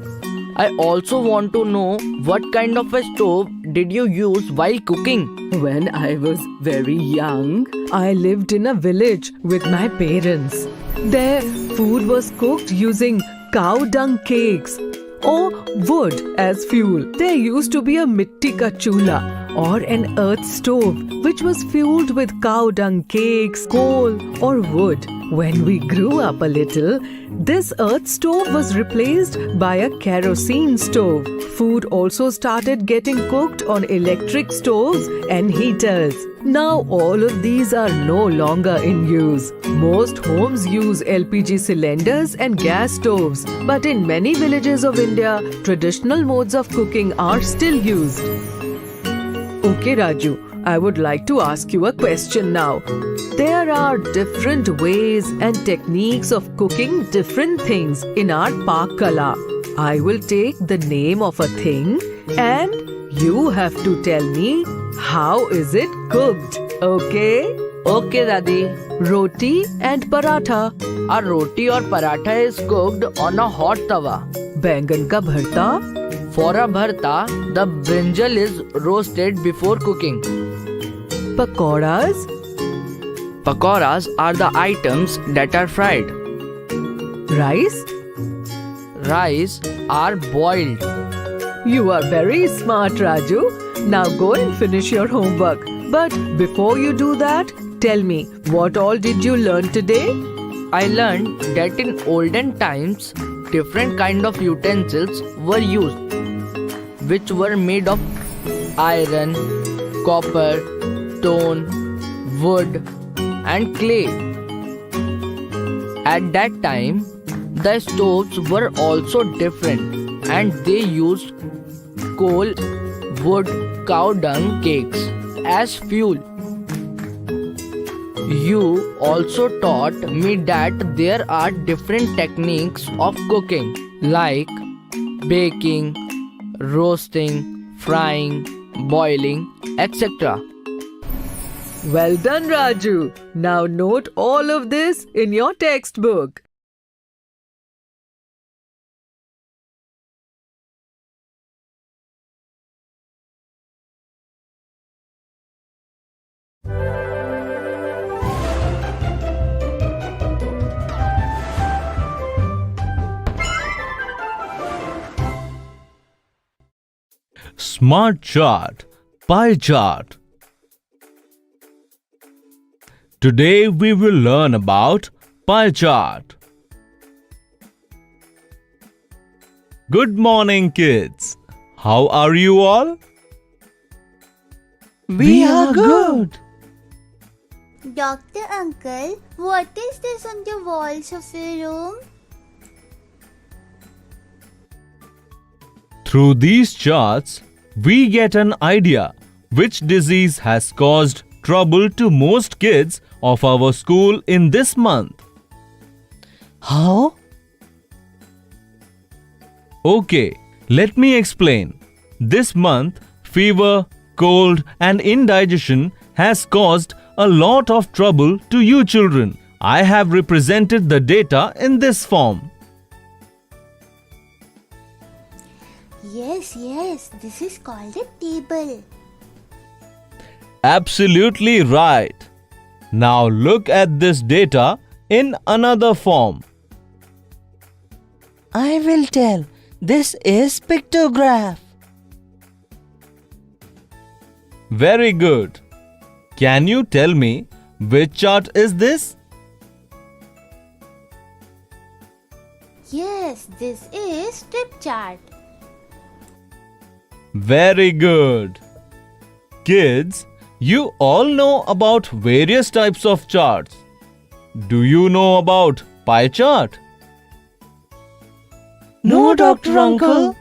Speaker 10: I also want to know what kind of a stove did you use while cooking?
Speaker 11: When I was very young, I lived in a village with my parents. There, food was cooked using cow dung cakes or wood as fuel. There used to be a mitti ka chula or an earth stove which was fueled with cow dung cakes, coal or wood. When we grew up a little, this earth stove was replaced by a kerosene stove. Food also started getting cooked on electric stoves and heaters. Now all of these are no longer in use. Most homes use LPG cylinders and gas stoves, but in many villages of India, traditional modes of cooking are still used. Okay, Raju, I would like to ask you a question now. There are different ways and techniques of cooking different things in our Pak Kala. I will take the name of a thing and you have to tell me how is it cooked, okay?
Speaker 10: Okay, Dadi.
Speaker 11: Roti and paratha.
Speaker 10: A roti or paratha is cooked on a hot tawa.
Speaker 11: Bangan ka bharta.
Speaker 10: For a bharta, the brinjal is roasted before cooking.
Speaker 11: Pakoras.
Speaker 10: Pakoras are the items that are fried.
Speaker 11: Rice.
Speaker 10: Rice are boiled.
Speaker 11: You are very smart, Raju. Now go and finish your homework. But before you do that, tell me, what all did you learn today?
Speaker 10: I learned that in olden times, different kind of utensils were used, which were made of iron, copper, stone, wood, and clay. At that time, the stoves were also different and they used coal, wood, cow dung cakes as fuel. You also taught me that there are different techniques of cooking like baking, roasting, frying, boiling, etc.
Speaker 11: Well done, Raju. Now note all of this in your textbook.
Speaker 9: Smart chart, pie chart. Today we will learn about pie chart. Good morning, kids. How are you all?
Speaker 11: We are good.
Speaker 3: Doctor Uncle, what is this on the walls of your room?
Speaker 9: Through these charts, we get an idea which disease has caused trouble to most kids of our school in this month.
Speaker 11: How?
Speaker 9: Okay, let me explain. This month, fever, cold and indigestion has caused a lot of trouble to you children. I have represented the data in this form.
Speaker 3: Yes, this is called a table.
Speaker 9: Absolutely right. Now look at this data in another form.
Speaker 12: I will tell. This is pictograph.
Speaker 9: Very good. Can you tell me which chart is this?
Speaker 3: Yes, this is strip chart.
Speaker 9: Very good. Kids, you all know about various types of charts. Do you know about pie chart?
Speaker 12: No, Dr. Uncle.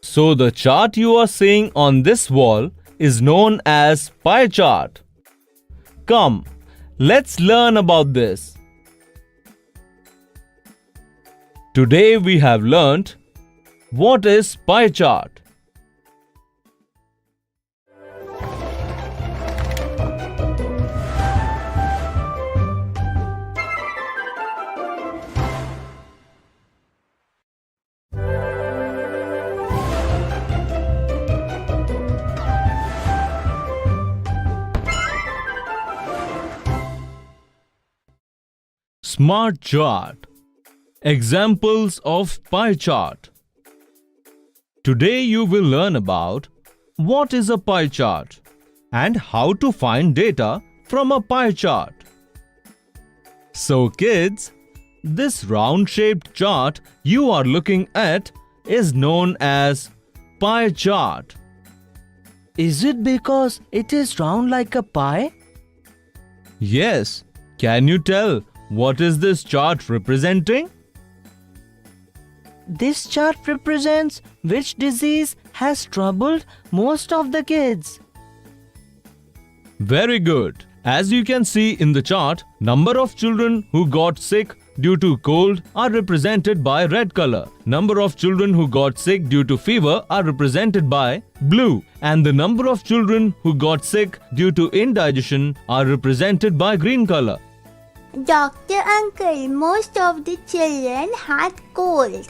Speaker 9: So the chart you are seeing on this wall is known as pie chart. Come, let's learn about this. Today we have learnt what is pie chart. Smart chart. Examples of pie chart. Today you will learn about what is a pie chart and how to find data from a pie chart. So kids, this round-shaped chart you are looking at is known as pie chart.
Speaker 12: Is it because it is round like a pie?
Speaker 9: Yes. Can you tell what is this chart representing?
Speaker 12: This chart represents which disease has troubled most of the kids.
Speaker 9: Very good. As you can see in the chart, number of children who got sick due to cold are represented by red color. Number of children who got sick due to fever are represented by blue. And the number of children who got sick due to indigestion are represented by green color.
Speaker 3: Dr. Uncle, most of the children had cold.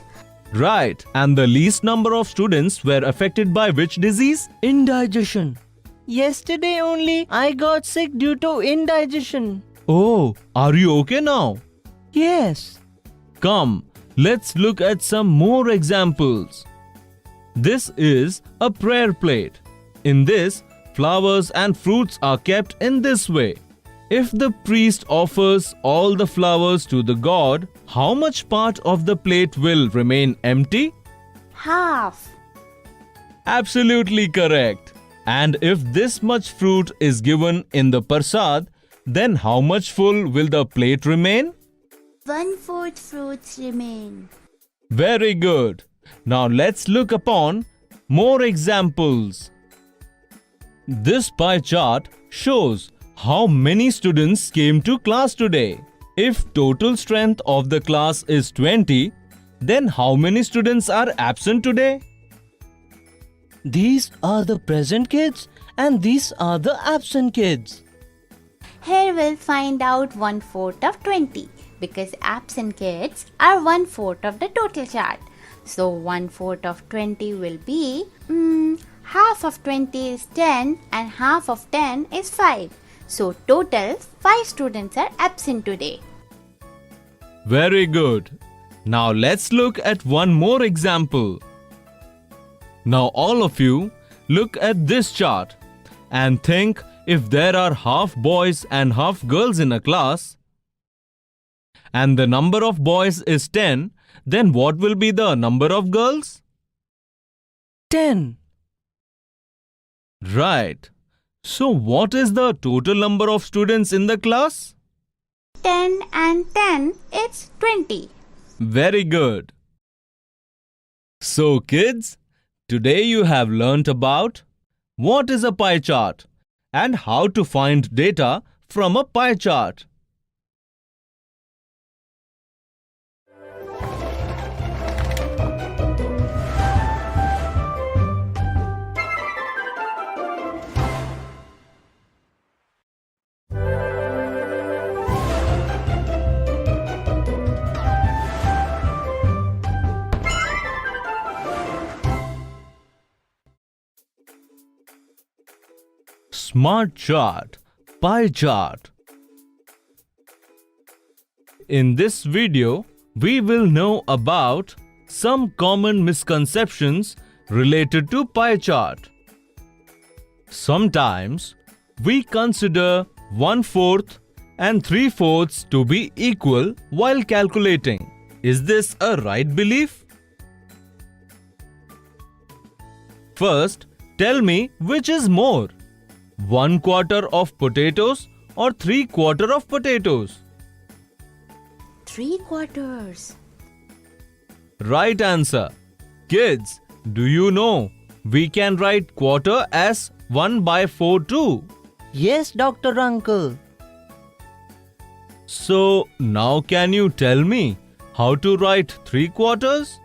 Speaker 9: Right. And the least number of students were affected by which disease?
Speaker 12: Indigestion. Yesterday only I got sick due to indigestion.
Speaker 9: Oh, are you okay now?
Speaker 12: Yes.
Speaker 9: Come, let's look at some more examples. This is a prayer plate. In this, flowers and fruits are kept in this way. If the priest offers all the flowers to the god, how much part of the plate will remain empty?
Speaker 3: Half.
Speaker 9: Absolutely correct. And if this much fruit is given in the prasad, then how much full will the plate remain?
Speaker 3: 1/4 fruits remain.
Speaker 9: Very good. Now let's look upon more examples. This pie chart shows how many students came to class today. If total strength of the class is 20, then how many students are absent today?
Speaker 12: These are the present kids and these are the absent kids.
Speaker 13: Here we'll find out 1/4 of 20 because absent kids are 1/4 of the total chart. So 1/4 of 20 will be half of 20 is 10 and half of 10 is 5. So total 5 students are absent today.
Speaker 9: Very good. Now let's look at one more example. Now all of you look at this chart and think if there are half boys and half girls in a class and the number of boys is 10, then what will be the number of girls?
Speaker 12: 10.
Speaker 9: Right. So what is the total number of students in the class?
Speaker 13: 10 and 10 is 20.
Speaker 9: Very good. So kids, today you have learnt about what is a pie chart and how to find data from a pie chart. Smart chart, pie chart. In this video, we will know about some common misconceptions related to pie chart. Sometimes, we consider 1/4 and 3/4 to be equal while calculating. Is this a right belief?
Speaker 8: First, tell me which is more, 1/4 of potatoes or 3/4 of potatoes?
Speaker 13: 3/4.
Speaker 8: Right answer. Kids, do you know we can write quarter as 1/4 too?
Speaker 12: Yes, Dr. Uncle.
Speaker 8: So now can you tell me how to write 3/4?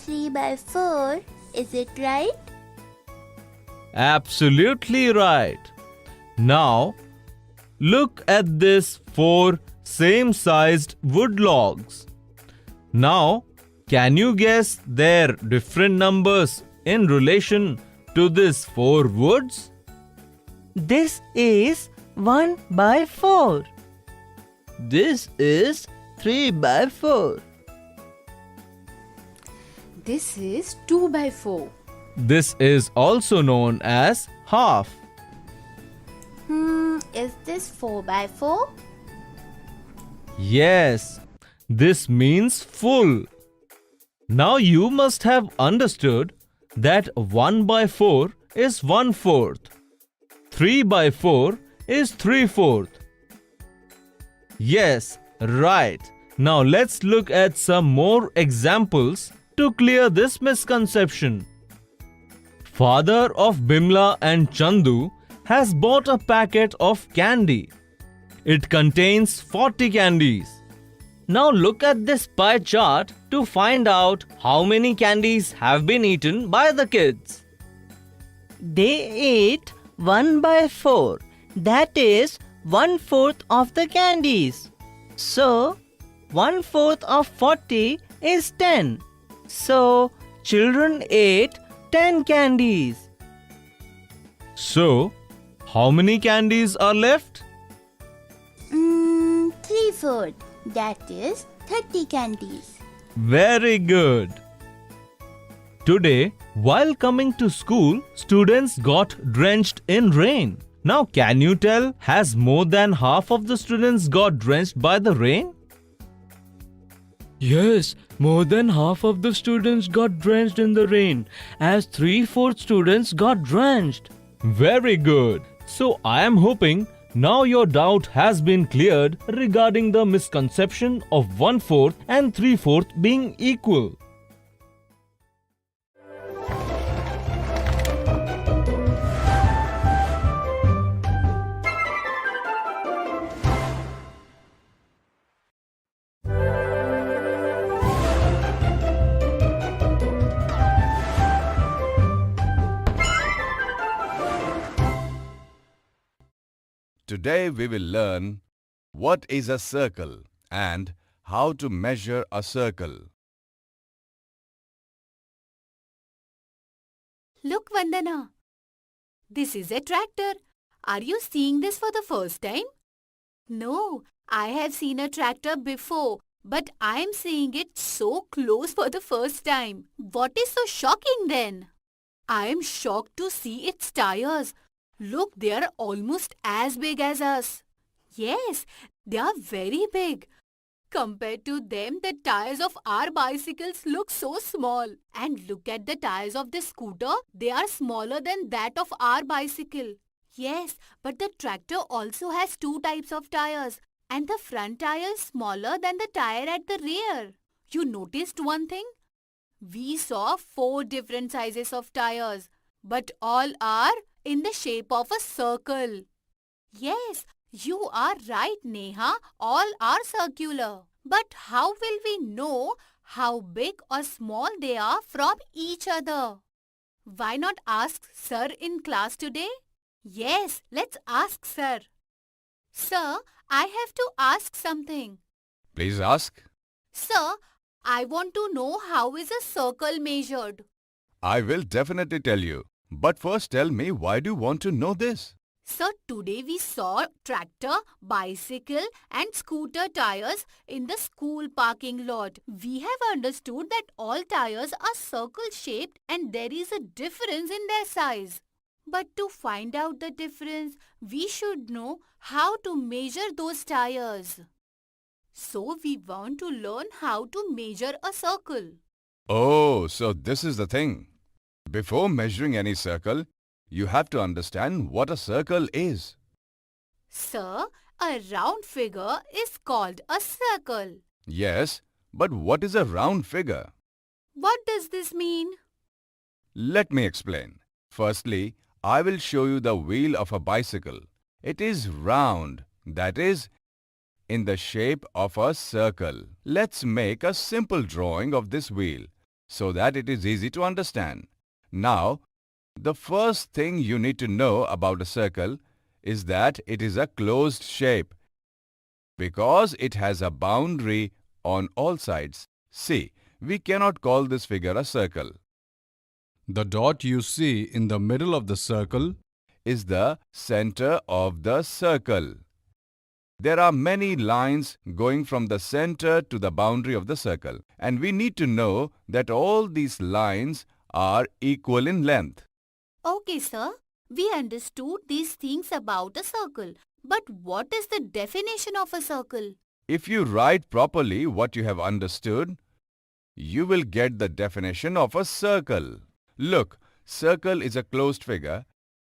Speaker 3: 3/4. Is it right?
Speaker 8: Absolutely right. Now look at this 4 same-sized wood logs. Now can you guess their different numbers in relation to these 4 woods?
Speaker 12: This is 1/4. This is 3/4.
Speaker 13: This is 2/4.
Speaker 8: This is also known as half.
Speaker 3: Is this 4/4?
Speaker 8: Yes, this means full. Now you must have understood that 1/4 is 1/4. 3/4 is 3/4. Yes, right. Now let's look at some more examples to clear this misconception. Father of Bimla and Chandu has bought a packet of candy. It contains 40 candies. Now look at this pie chart to find out how many candies have been eaten by the kids.
Speaker 12: They ate 1/4. That is 1/4 of the candies. So 1/4 of 40 is 10. So children ate 10 candies.
Speaker 8: So, how many candies are left?
Speaker 3: 3/4. That is 30 candies.
Speaker 8: Very good. Today, while coming to school, students got drenched in rain. Now, can you tell, has more than half of the students got drenched by the rain?
Speaker 10: Yes, more than half of the students got drenched in the rain, as 3/4 students got drenched.
Speaker 8: Very good. So, I am hoping now your doubt has been cleared regarding the misconception of 1/4 and 3/4 being equal.
Speaker 9: Today we will learn what is a circle and how to measure a circle.
Speaker 14: Look, Vandana. This is a tractor. Are you seeing this for the first time? No, I have seen a tractor before, but I am seeing it so close for the first time. What is so shocking then? I am shocked to see its tires. Look, they are almost as big as us. Yes, they are very big. Compared to them, the tires of our bicycles look so small. And look at the tires of the scooter. They are smaller than that of our bicycle. Yes, but the tractor also has 2 types of tires. And the front tire is smaller than the tire at the rear. You noticed one thing? We saw 4 different sizes of tires. But all are in the shape of a circle. Yes, you are right, Neha. All are circular. But how will we know how big or small they are from each other? Why not ask Sir in class today? Yes, let's ask Sir. Sir, I have to ask something.
Speaker 9: Please ask.
Speaker 14: Sir, I want to know how is a circle measured.
Speaker 9: I will definitely tell you. But first tell me, why do you want to know this?
Speaker 14: Sir, today we saw tractor, bicycle and scooter tires in the school parking lot. We have understood that all tires are circle-shaped and there is a difference in their size. But to find out the difference, we should know how to measure those tires. So we want to learn how to measure a circle.
Speaker 9: Oh, so this is the thing. Before measuring any circle, you have to understand what a circle is.
Speaker 14: Sir, a round figure is called a circle.
Speaker 9: Yes, but what is a round figure?
Speaker 14: What does this mean?
Speaker 9: Let me explain. Firstly, I will show you the wheel of a bicycle. It is round, that is, in the shape of a circle. Let's make a simple drawing of this wheel so that it is easy to understand. Now, the first thing you need to know about a circle is that it is a closed shape because it has a boundary on all sides. See, we cannot call this figure a circle. The dot you see in the middle of the circle is the center of the circle. There are many lines going from the center to the boundary of the circle, and we need to know that all these lines are equal in length.
Speaker 14: Okay, sir. We understood these things about a circle. But what is the definition of a circle?
Speaker 9: If you write properly what you have understood, you will get the definition of a circle. Look, circle is a closed figure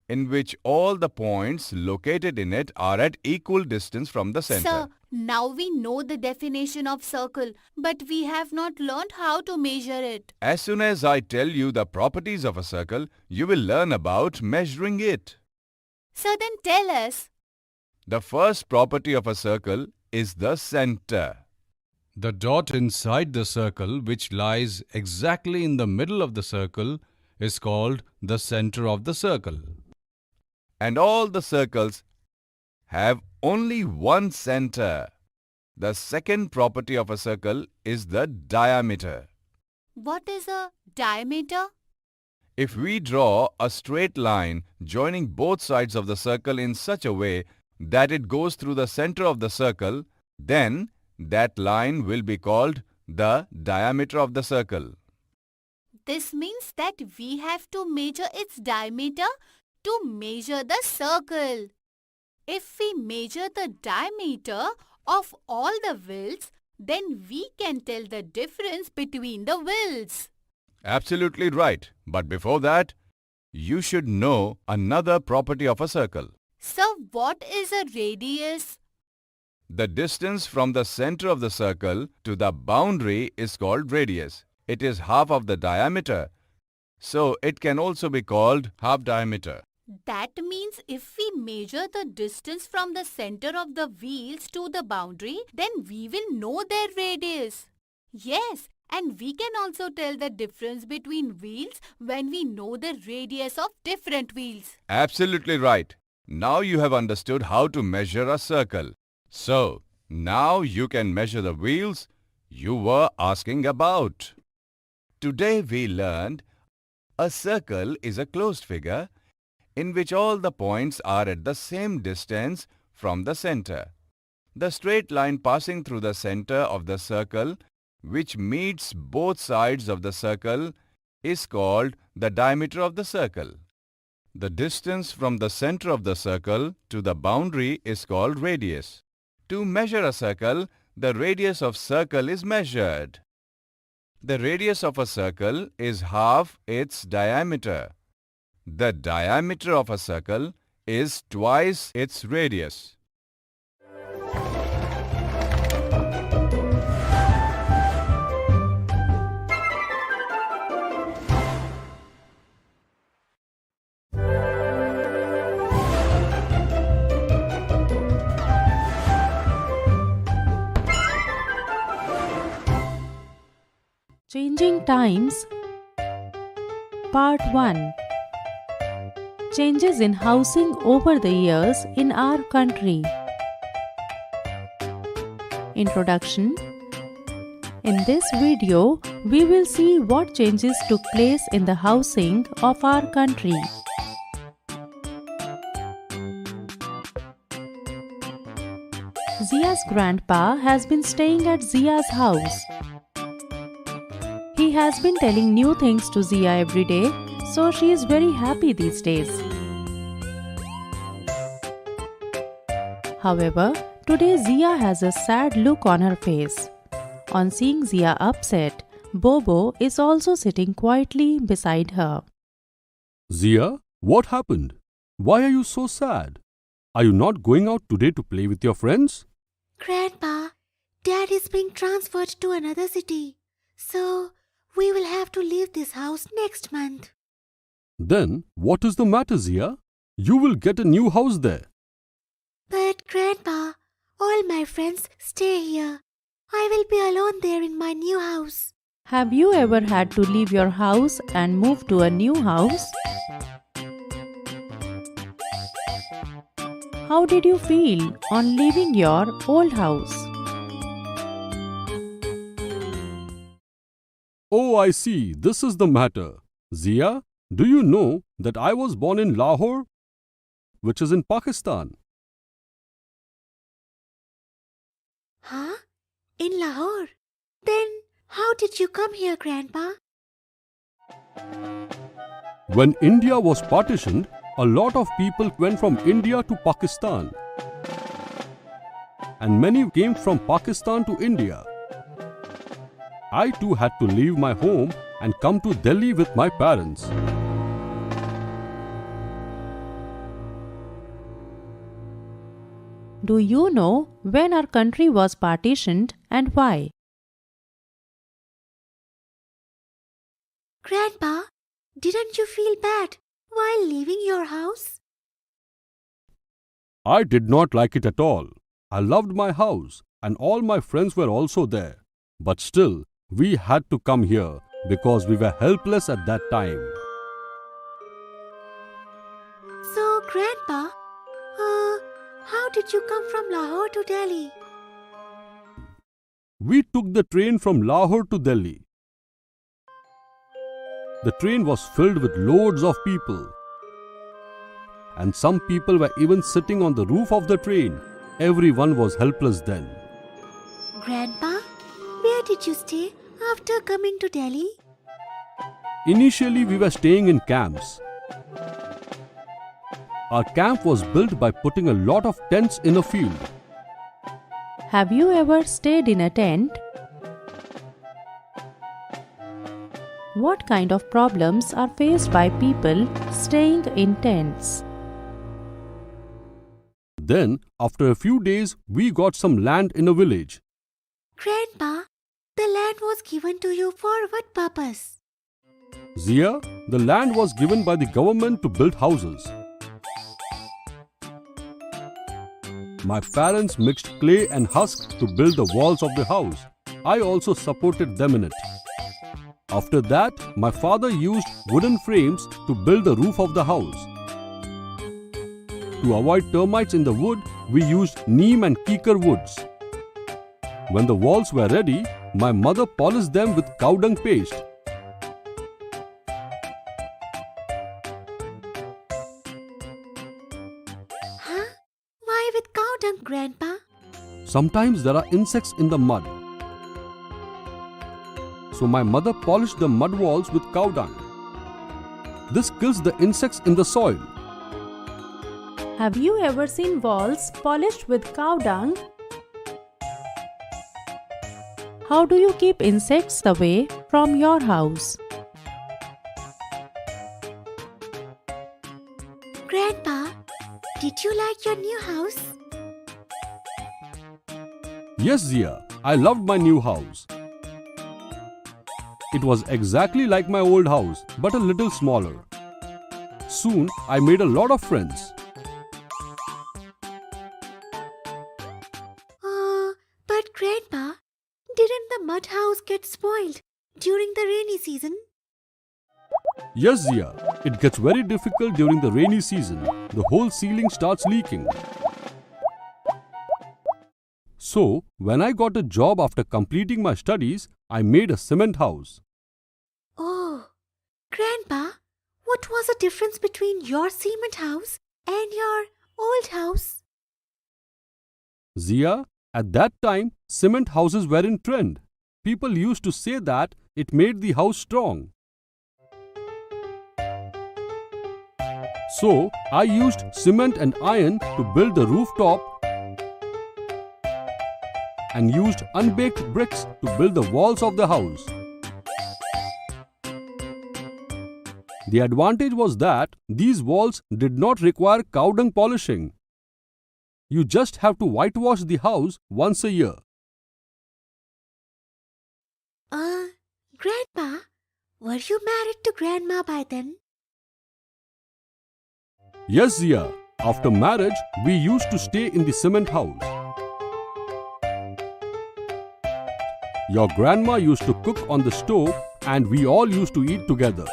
Speaker 9: in which all the points located in it are at equal distance from the center.
Speaker 14: Sir, now we know the definition of circle, but we have not learned how to measure it.
Speaker 9: As soon as I tell you the properties of a circle, you will learn about measuring it.
Speaker 14: So then tell us.
Speaker 9: The first property of a circle is the center. The dot inside the circle, which lies exactly in the middle of the circle, is called the center of the circle. And all the circles have only one center. The second property of a circle is the diameter.
Speaker 14: What is a diameter?
Speaker 9: If we draw a straight line joining both sides of the circle in such a way that it goes through the center of the circle, then that line will be called the diameter of the circle.
Speaker 14: This means that we have to measure its diameter to measure the circle. If we measure the diameter of all the wheels, then we can tell the difference between the wheels.
Speaker 9: Absolutely right. But before that, you should know another property of a circle.
Speaker 14: So what is a radius?
Speaker 9: The distance from the center of the circle to the boundary is called radius. It is half of the diameter, so it can also be called half diameter.
Speaker 14: That means if we measure the distance from the center of the wheels to the boundary, then we will know their radius. Yes, and we can also tell the difference between wheels when we know the radius of different wheels.
Speaker 9: Absolutely right. Now you have understood how to measure a circle. So, now you can measure the wheels you were asking about. Today we learned a circle is a closed figure in which all the points are at the same distance from the center. The straight line passing through the center of the circle, which meets both sides of the circle, is called the diameter of the circle. The distance from the center of the circle to the boundary is called radius. To measure a circle, the radius of circle is measured. The radius of a circle is half its diameter. The diameter of a circle is twice its radius.
Speaker 1: Changing Times Part 1. Changes in housing over the years in our country. Introduction. In this video, we will see what changes took place in the housing of our country. Zia's grandpa has been staying at Zia's house. He has been telling new things to Zia every day, so she is very happy these days. However,
Speaker 15: Today Zia has a sad look on her face. On seeing Zia upset, Bobo is also sitting quietly beside her.
Speaker 16: Zia, what happened? Why are you so sad? Are you not going out today to play with your friends?
Speaker 17: Grandpa, Dad is being transferred to another city. So, we will have to leave this house next month.
Speaker 16: Then, what is the matter, Zia? You will get a new house there.
Speaker 17: But Grandpa, all my friends stay here. I will be alone there in my new house.
Speaker 15: Have you ever had to leave your house and move to a new house? How did you feel on leaving your old house?
Speaker 16: Oh, I see. This is the matter. Zia, do you know that I was born in Lahore, which is in Pakistan?
Speaker 17: Huh? In Lahore? Then how did you come here, Grandpa?
Speaker 16: When India was partitioned, a lot of people went from India to Pakistan. And many came from Pakistan to India. I too had to leave my home and come to Delhi with my parents.
Speaker 15: Do you know when our country was partitioned and why?
Speaker 17: Grandpa, didn't you feel bad while leaving your house?
Speaker 16: I did not like it at all. I loved my house and all my friends were also there. But still, we had to come here because we were helpless at that time.
Speaker 17: So, Grandpa, how did you come from Lahore to Delhi?
Speaker 16: We took the train from Lahore to Delhi. The train was filled with loads of people. And some people were even sitting on the roof of the train. Everyone was helpless then.
Speaker 17: Grandpa, where did you stay after coming to Delhi?
Speaker 16: Initially, we were staying in camps. Our camp was built by putting a lot of tents in a field.
Speaker 15: Have you ever stayed in a tent? What kind of problems are faced by people staying in tents?
Speaker 16: Then, after a few days, we got some land in a village.
Speaker 17: Grandpa, the land was given to you for what purpose?
Speaker 16: Zia, the land was given by the government to build houses. My parents mixed clay and husk to build the walls of the house. I also supported them in it. After that, my father used wooden frames to build the roof of the house. To avoid termites in the wood, we used neem and kikar woods. When the walls were ready, my mother polished them with cow dung paste.
Speaker 17: Huh? Why with cow dung, Grandpa?
Speaker 16: Sometimes there are insects in the mud. So my mother polished the mud walls with cow dung. This kills the insects in the soil.
Speaker 15: Have you ever seen walls polished with cow dung? How do you keep insects away from your house?
Speaker 17: Grandpa, did you like your new house?
Speaker 16: Yes, Zia, I loved my new house. It was exactly like my old house, but a little smaller. Soon, I made a lot of friends.
Speaker 17: But Grandpa, didn't the mud house get spoiled during the rainy season?
Speaker 16: Yes, Zia, it gets very difficult during the rainy season. The whole ceiling starts leaking. So, when I got a job after completing my studies, I made a cement house.
Speaker 17: Oh, Grandpa, what was the difference between your cement house and your old house?
Speaker 16: Zia, at that time, cement houses were in trend. People used to say that it made the house strong. So, I used cement and iron to build the rooftop and used unbaked bricks to build the walls of the house. The advantage was that these walls did not require cow dung polishing. You just have to whitewash the house once a year.
Speaker 17: Grandpa, were you married to Grandma by then?
Speaker 16: Yes, Zia. After marriage, we used to stay in the cement house. Your grandma used to cook on the stove and we all used to eat together.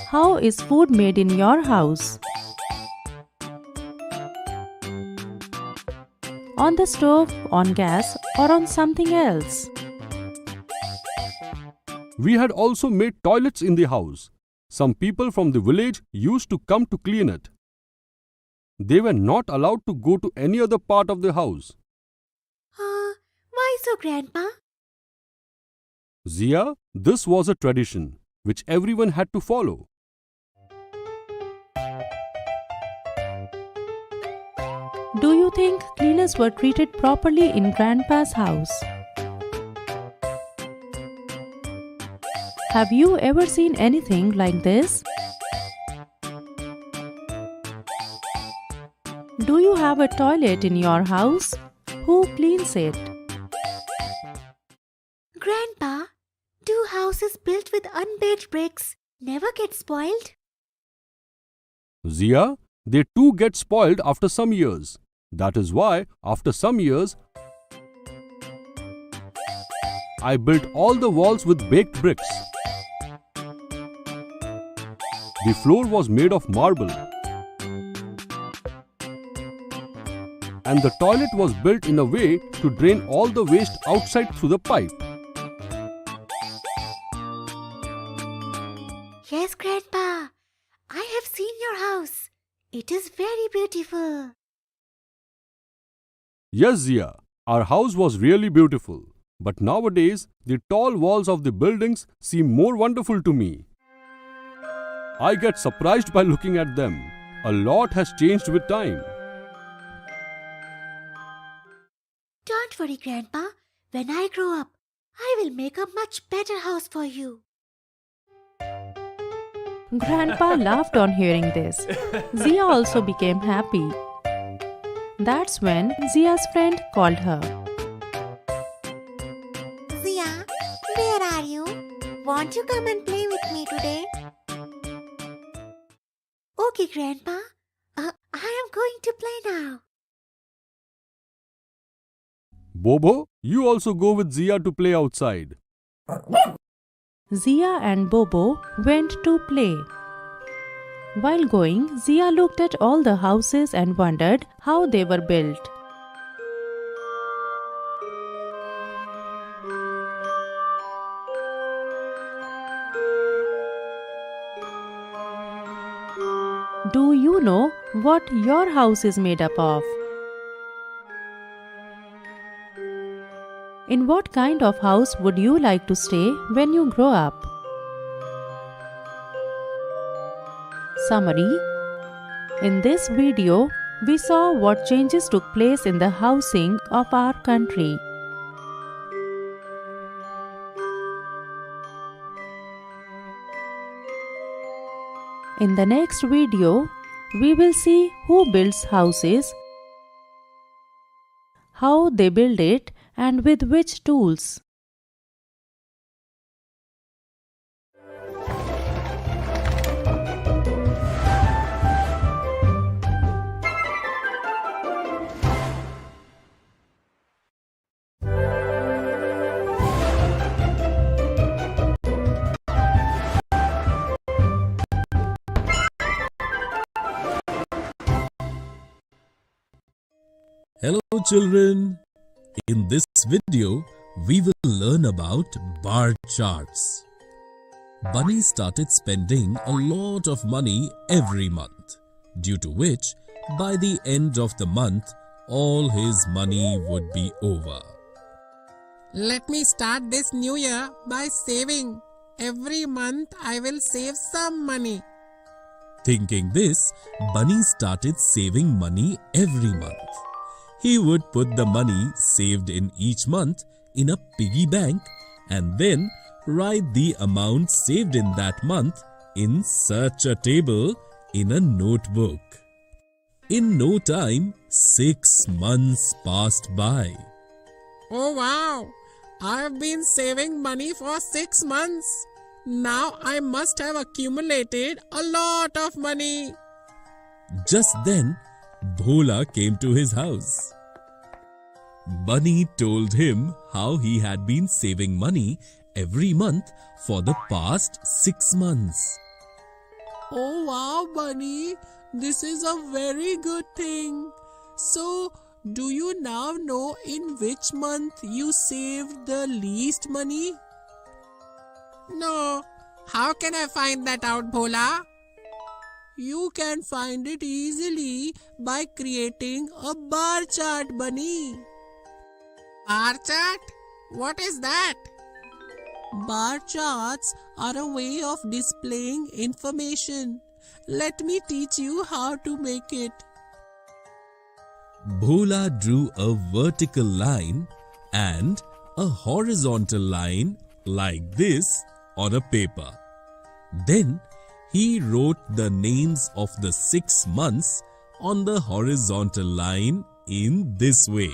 Speaker 15: How is food made in your house? On the stove, on gas, or on something else?
Speaker 16: We had also made toilets in the house. Some people from the village used to come to clean it. They were not allowed to go to any other part of the house.
Speaker 17: Why so, Grandpa?
Speaker 16: Zia, this was a tradition which everyone had to follow.
Speaker 15: Do you think cleaners were treated properly in Grandpa's house? Have you ever seen anything like this? Do you have a toilet in your house? Who cleans it?
Speaker 17: Grandpa, do houses built with unbaked bricks never get spoiled?
Speaker 16: Zia, they too get spoiled after some years. That is why, after some years, I built all the walls with baked bricks. The floor was made of marble. And the toilet was built in a way to drain all the waste outside through the pipe.
Speaker 17: Yes, Grandpa. I have seen your house. It is very beautiful.
Speaker 16: Yes, Zia, our house was really beautiful. But nowadays, the tall walls of the buildings seem more wonderful to me. I get surprised by looking at them. A lot has changed with time.
Speaker 17: Don't worry, Grandpa. When I grow up, I will make a much better house for you.
Speaker 15: Grandpa laughed on hearing this. Zia also became happy. That's when Zia's friend called her.
Speaker 17: Zia, where are you? Won't you come and play with me today? Okay, Grandpa. I am going to play now.
Speaker 16: Bobo, you also go with Zia to play outside.
Speaker 15: Zia and Bobo went to play. While going, Zia looked at all the houses and wondered how they were built. Do you know what your house is made up of? In what kind of house would you like to stay when you grow up? Summary. In this video, we saw what changes took place in the housing of our country. In the next video, we will see who builds houses, how they build it, and with which tools.
Speaker 8: Hello children! In this video, we will learn about bar charts. Bunny started spending a lot of money every month, due to which, by the end of the month, all his money would be over.
Speaker 18: Let me start this new year by saving. Every month I will save some money.
Speaker 8: Thinking this, Bunny started saving money every month. He would put the money saved in each month in a piggy bank and then write the amount saved in that month in such a table in a notebook. In no time, 6 months passed by.
Speaker 18: Oh wow! I've been saving money for 6 months. Now I must have accumulated a lot of money.
Speaker 8: Just then, Bhola came to his house. Bunny told him how he had been saving money every month for the past 6 months.
Speaker 18: Oh wow, Bunny! This is a very good thing. So, do you now know in which month you saved the least money? No. How can I find that out, Bhola? You can find it easily by creating a bar chart, Bunny. Bar chart? What is that? Bar charts are a way of displaying information. Let me teach you how to make it.
Speaker 8: Bhola drew a vertical line and a horizontal line like this on a paper. Then he wrote the names of the 6 months on the horizontal line in this way.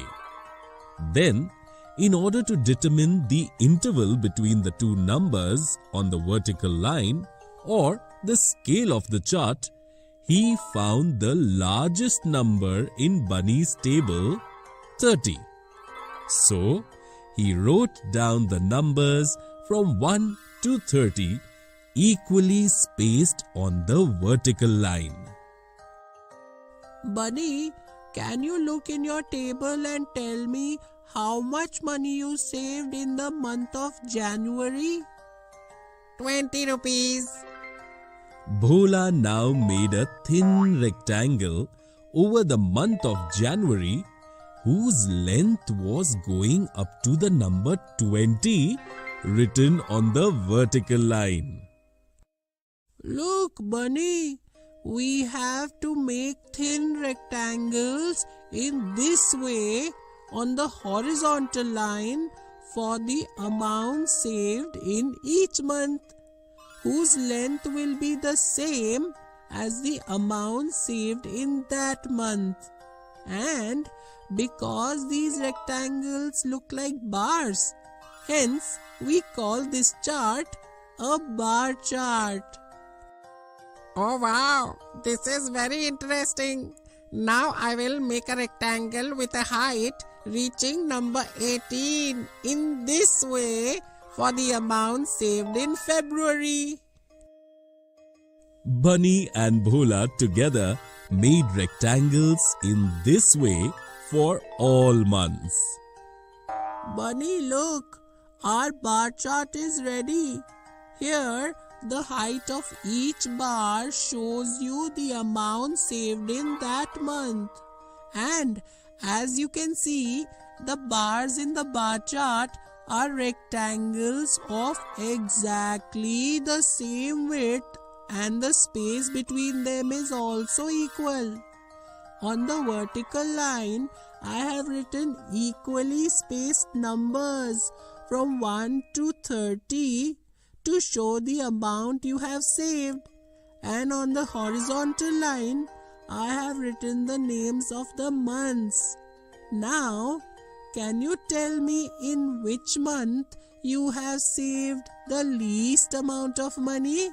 Speaker 8: Then, in order to determine the interval between the two numbers on the vertical line or the scale of the chart, he found the largest number in Bunny's table, 30. So, he wrote down the numbers from 1 to 30 equally spaced on the vertical line.
Speaker 18: Bunny, can you look in your table and tell me how much money you saved in the month of January? 20 rupees.
Speaker 8: Bhola now made a thin rectangle over the month of January whose length was going up to the number 20 written on the vertical line.
Speaker 18: Look, Bunny, we have to make thin rectangles in this way on the horizontal line for the amount saved in each month, whose length will be the same as the amount saved in that month. And because these rectangles look like bars, hence we call this chart a bar chart. Oh wow, this is very interesting. Now I will make a rectangle with a height reaching number 18 in this way for the amount saved in February.
Speaker 8: Bunny and Bhola together made rectangles in this way for all months.
Speaker 18: Bunny, look, our bar chart is ready. Here, the height of each bar shows you the amount saved in that month. And as you can see, the bars in the bar chart are rectangles of exactly the same width, and the space between them is also equal. On the vertical line, I have written equally spaced numbers from 1 to 30 to show the amount you have saved. And on the horizontal line, I have written the names of the months. Now, can you tell me in which month you have saved the least amount of money?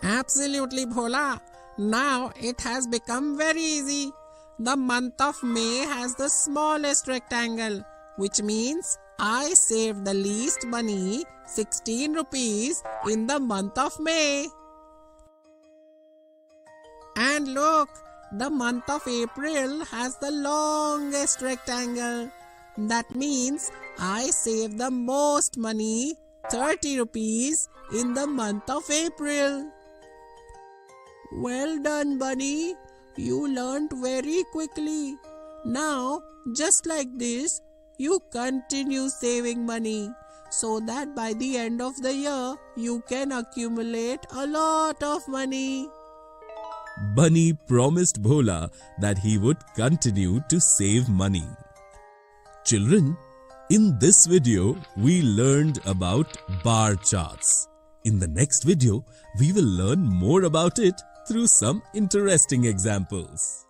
Speaker 18: Absolutely, Bhola. Now it has become very easy. The month of May has the smallest rectangle, which means I saved the least money, 16 rupees, in the month of May. And look, the month of April has the longest rectangle. That means I saved the most money, 30 rupees, in the month of April. Well done, Bunny. You learnt very quickly. Now, just like this, you continue saving money so that by the end of the year, you can accumulate a lot of money.
Speaker 8: Bunny promised Bhola that he would continue to save money. Children, in this video, we learned about bar charts. In the next video, we will learn more about it through some interesting examples.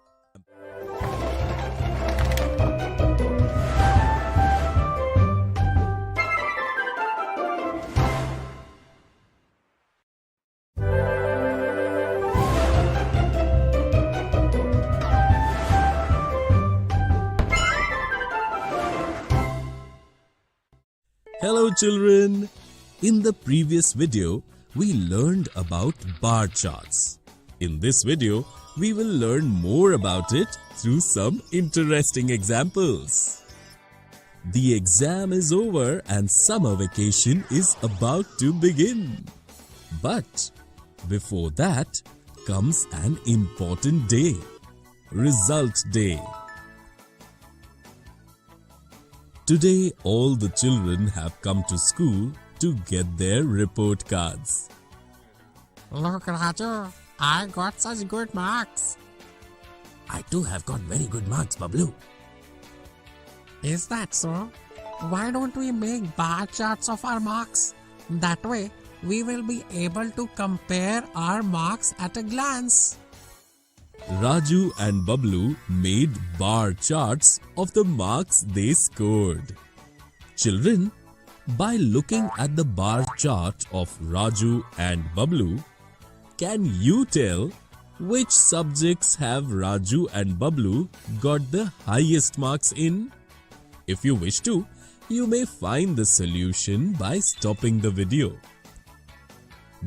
Speaker 8: Hello children! In the previous video, we learned about bar charts. In this video, we will learn more about it through some interesting examples. The exam is over and summer vacation is about to begin. But before that comes an important day, Result Day. Today, all the children have come to school to get their report cards.
Speaker 18: Look, Raju, I got such good marks.
Speaker 8: I too have got very good marks, Bablu.
Speaker 18: Is that so? Why don't we make bar charts of our marks? That way, we will be able to compare our marks at a glance.
Speaker 8: Raju and Bablu made bar charts of the marks they scored. Children, by looking at the bar chart of Raju and Bablu, can you tell which subjects have Raju and Bablu got the highest marks in? If you wish to, you may find the solution by stopping the video.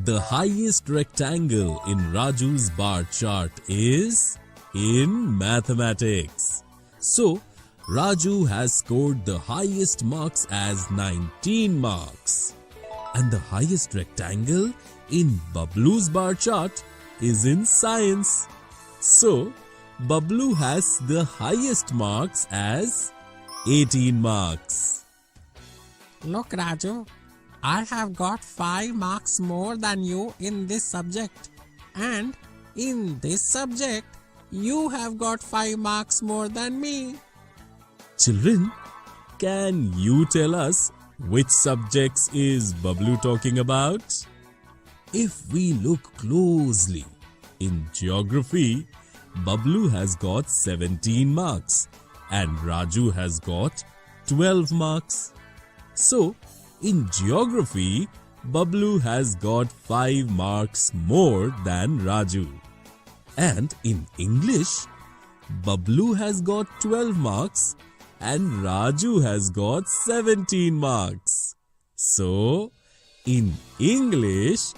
Speaker 8: The highest rectangle in Raju's bar chart is in mathematics. So, Raju has scored the highest marks as 19 marks. And the highest rectangle in Bablu's bar chart is in science. So, Bablu has the highest marks as 18 marks.
Speaker 18: Look, Raju, I have got 5 marks more than you in this subject. And in this subject, you have got 5 marks more than me.
Speaker 8: Children, can you tell us which subjects is Bablu talking about? If we look closely, in geography, Bablu has got 17 marks and Raju has got 12 marks. So, in geography, Bablu has got 5 marks more than Raju. And in English, Bablu has got 12 marks and Raju has got 17 marks. So, in English,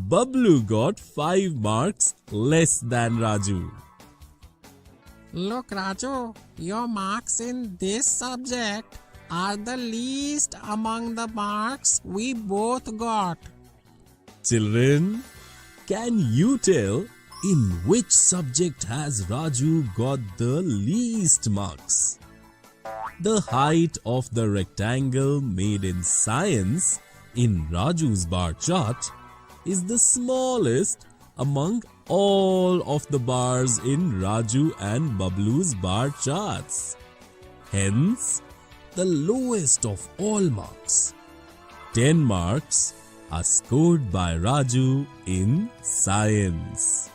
Speaker 8: Bablu got 5 marks less than Raju.
Speaker 18: Look, Raju, your marks in this subject are the least among the marks we both got.
Speaker 8: Children, can you tell in which subject has Raju got the least marks? The height of the rectangle made in science in Raju's bar chart is the smallest among all of the bars in Raju and Bablu's bar charts. Hence, the lowest of all marks, 10 marks, are scored by Raju in science.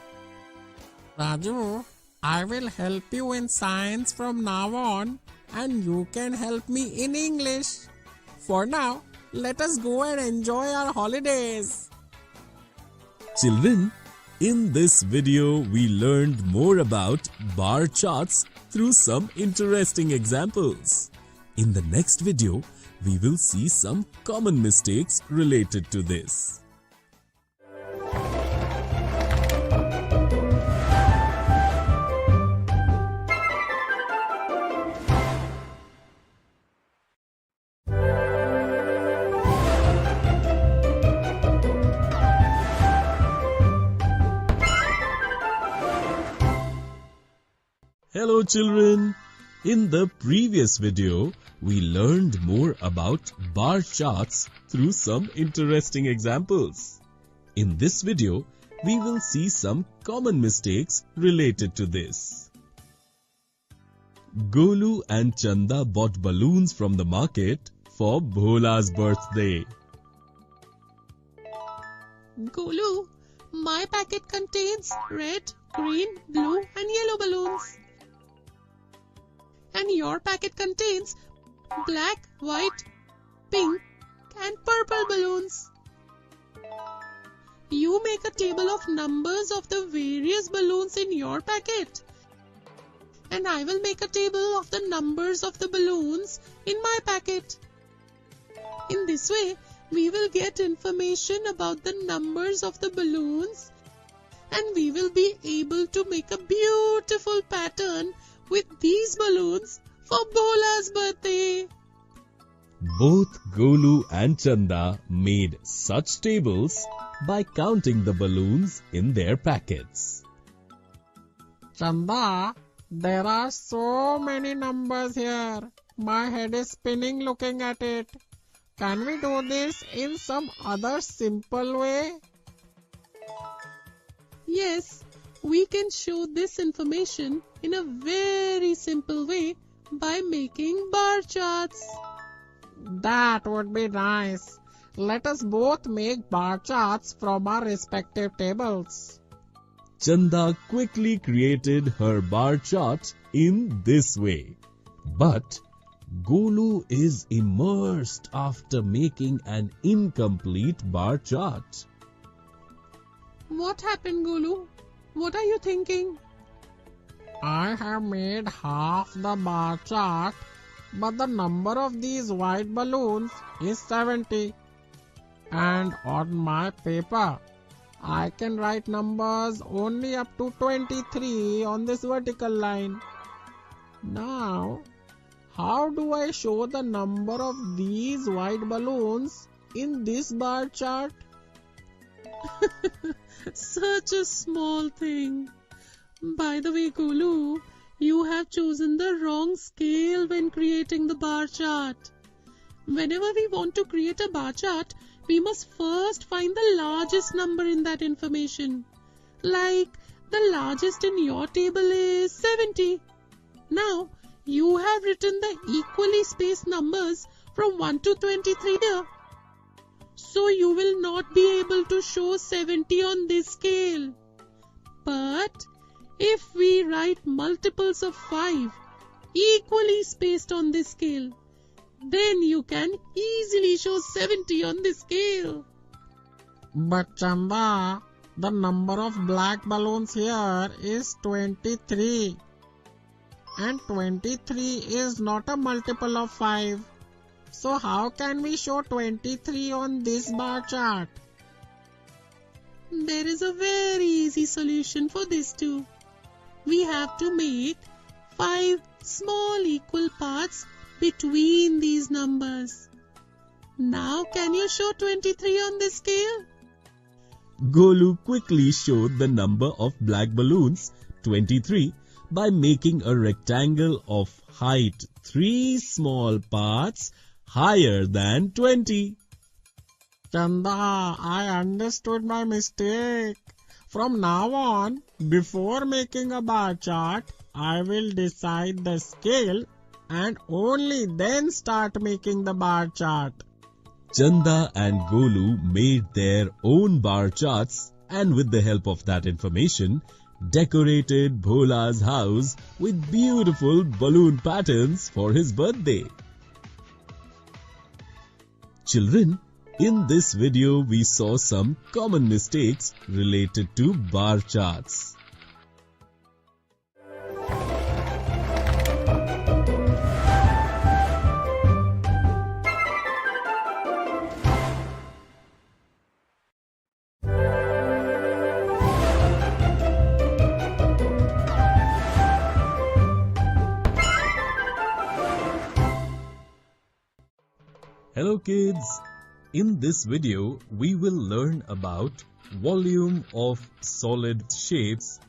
Speaker 18: Raju, I will help you in science from now on and you can help me in English. For now, let us go and enjoy our holidays.
Speaker 8: Children, in this video we learned more about bar charts through some interesting examples. In the next video, we will see some common mistakes related to this. Hello children! In the previous video, we learned more about bar charts through some interesting examples. In this video, we will see some common mistakes related to this. Golu and Chanda bought balloons from the market for Bhola's birthday.
Speaker 18: Golu, my packet contains red, green, blue and yellow balloons. And your packet contains black, white, pink and purple balloons. You make a table of numbers of the various balloons in your packet. And I will make a table of the numbers of the balloons in my packet. In this way, we will get information about the numbers of the balloons and we will be able to make a beautiful pattern with these balloons for Bhola's birthday.
Speaker 8: Both Golu and Chanda made such tables by counting the balloons in their packets.
Speaker 18: Chanda, there are so many numbers here. My head is spinning looking at it. Can we do this in some other simple way? Yes, we can show this information in a very simple way by making bar charts. That would be nice. Let us both make bar charts from our respective tables.
Speaker 8: Chanda quickly created her bar chart in this way. But Golu is immersed after making an incomplete bar chart.
Speaker 18: What happened, Golu? What are you thinking? I have made half the bar chart, but the number of these white balloons is 70. And on my paper, I can write numbers only up to 23 on this vertical line. Now, how do I show the number of these white balloons in this bar chart? Such a small thing. By the way, Golu, you have chosen the wrong scale when creating the bar chart. Whenever we want to create a bar chart, we must first find the largest number in that information. Like, the largest in your table is 70. Now, you have written the equally spaced numbers from 1 to 23 here. So you will not be able to show 70 on this scale. But if we write multiples of 5 equally spaced on this scale, then you can easily show 70 on this scale. But Chanda, the number of black balloons here is 23. And 23 is not a multiple of 5. So how can we show 23 on this bar chart? There is a very easy solution for this too. We have to make 5 small equal parts between these numbers. Now can you show 23 on this scale?
Speaker 8: Golu quickly showed the number of black balloons, 23, by making a rectangle of height 3 small parts higher than 20.
Speaker 18: Chanda, I understood my mistake. From now on, before making a bar chart, I will decide the scale and only then start making the bar chart.
Speaker 8: Chanda and Golu made their own bar charts and with the help of that information, decorated Bhola's house with beautiful balloon patterns for his birthday. Children, in this video we saw some common mistakes related to bar charts. Hello kids! In this video, we will learn about volume of solid shapes.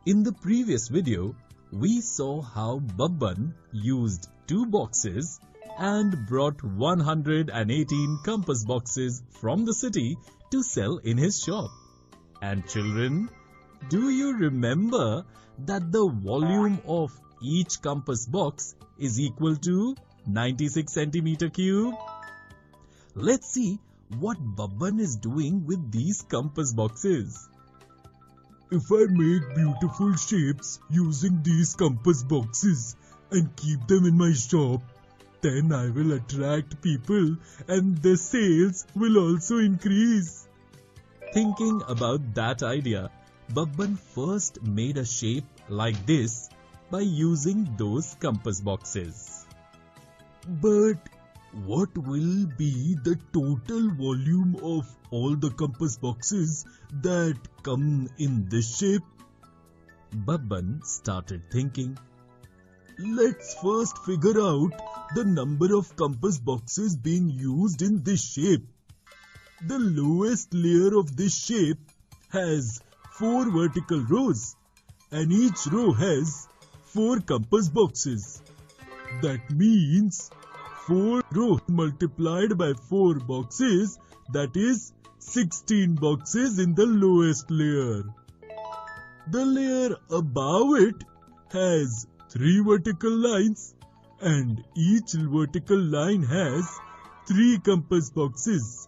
Speaker 8: In the previous video, we saw how Babban used 2 boxes and brought 118 compass boxes from the city to sell in his shop. And children, Do you remember that the volume of each compass box is equal to 96 centimeter cube? Let's see what Babban is doing with these compass boxes. If I make beautiful shapes using these compass boxes and keep them in my shop, then I will attract people and the sales will also increase. Thinking about that idea, Babban first made a shape like this by using those compass boxes. But what will be the total volume of all the compass boxes that come in this shape? Babban started thinking. Let's first figure out the number of compass boxes being used in this shape. The lowest layer of this shape has 4 vertical rows and each row has 4 compass boxes. That means 4 rows multiplied by 4 boxes, that is 16 boxes in the lowest layer. The layer above it has 3 vertical lines and each vertical line has 3 compass boxes.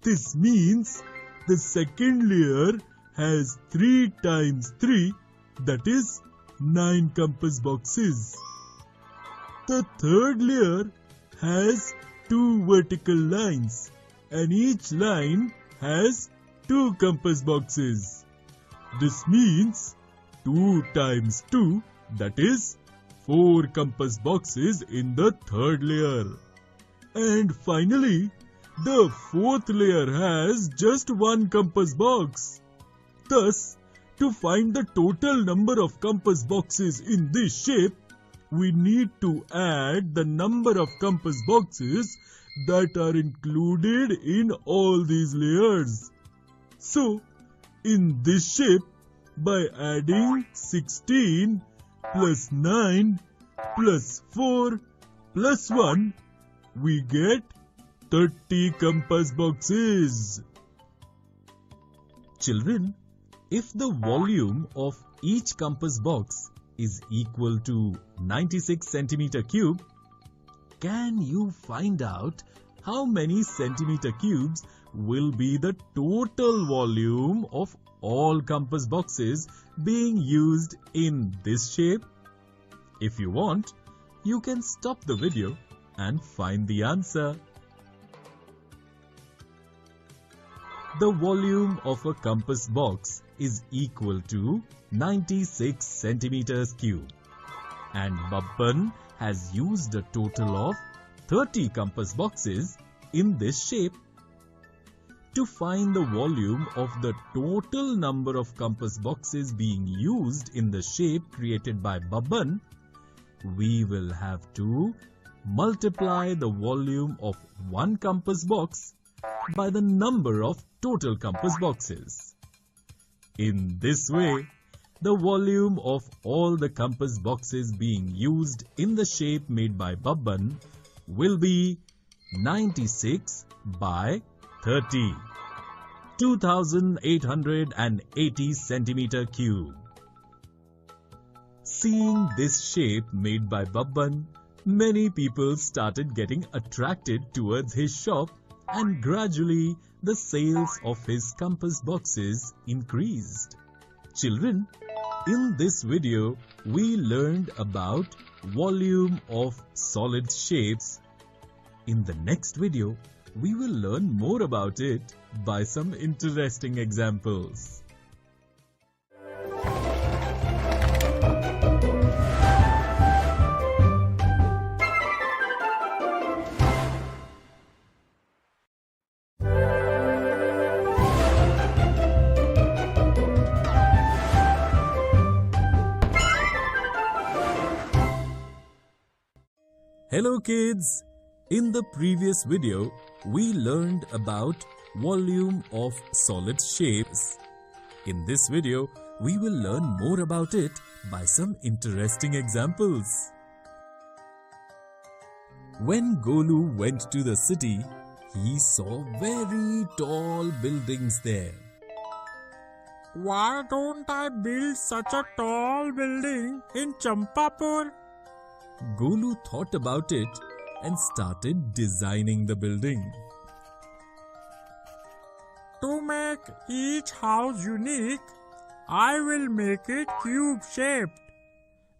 Speaker 8: This means the second layer has 3 times 3, that is 9 compass boxes. The third layer has 2 vertical lines and each line has 2 compass boxes. This means 2 times 2, that is 4 compass boxes in the third layer. And finally, the fourth layer has just 1 compass box. Thus, to find the total number of compass boxes in this shape, we need to add the number of compass boxes that are included in all these layers. So, in this shape, by adding 16 plus 9 plus 4 plus 1, we get 30 compass boxes. Children, if the volume of each compass box is equal to 96 centimeter cube, can you find out how many centimeter cubes will be the total volume of all compass boxes being used in this shape? If you want, you can stop the video and find the answer. The volume of a compass box is equal to 96 centimeters cube, and Babban has used a total of 30 compass boxes in this shape. To find the volume of the total number of compass boxes being used in the shape created by Babban, we will have to multiply the volume of one compass box by the number of total compass boxes. In this way, the volume of all the compass boxes being used in the shape made by Babban will be 96 by 30, 2880 centimeter cube. Seeing this shape made by Babban, many people started getting attracted towards his shop, and gradually the sales of his compass boxes increased. Children, in this video, we learned about volume of solid shapes. In the next video, we will learn more about it by some interesting examples. Hello kids! In the previous video, we learned about volume of solid shapes. In this video, we will learn more about it by some interesting examples. When Golu went to the city, he saw very tall buildings there.
Speaker 18: Why don't I build such a tall building in Champapur?
Speaker 8: Golu thought about it and started designing the building.
Speaker 18: To make each house unique, I will make it cube-shaped.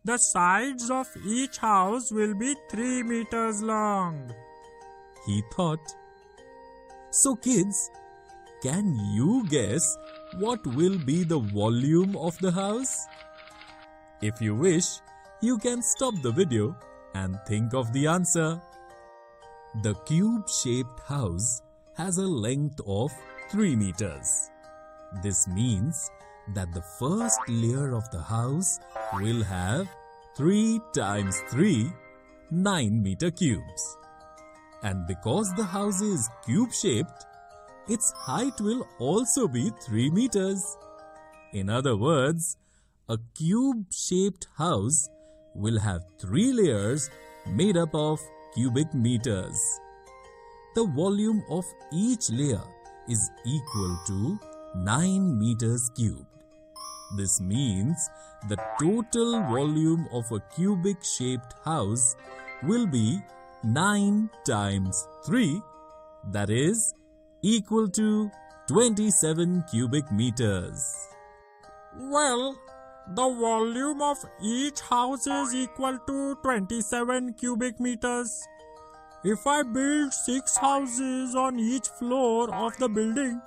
Speaker 18: The sides of each house will be 3 meters long.
Speaker 8: He thought. So kids, can you guess what will be the volume of the house? If you wish, you can stop the video and think of the answer. The cube-shaped house has a length of 3 meters. This means that the first layer of the house will have 3 times 3, 9-meter cubes. And because the house is cube-shaped, its height will also be 3 meters. In other words, a cube-shaped house will have 3 layers made up of cubic meters. The volume of each layer is equal to 9 meters cubed. This means the total volume of a cubic-shaped house will be 9 times 3, that is equal to 27 cubic meters.
Speaker 18: Well, the volume of each house is equal to 27 cubic meters. If I build 6 houses on each floor of the building,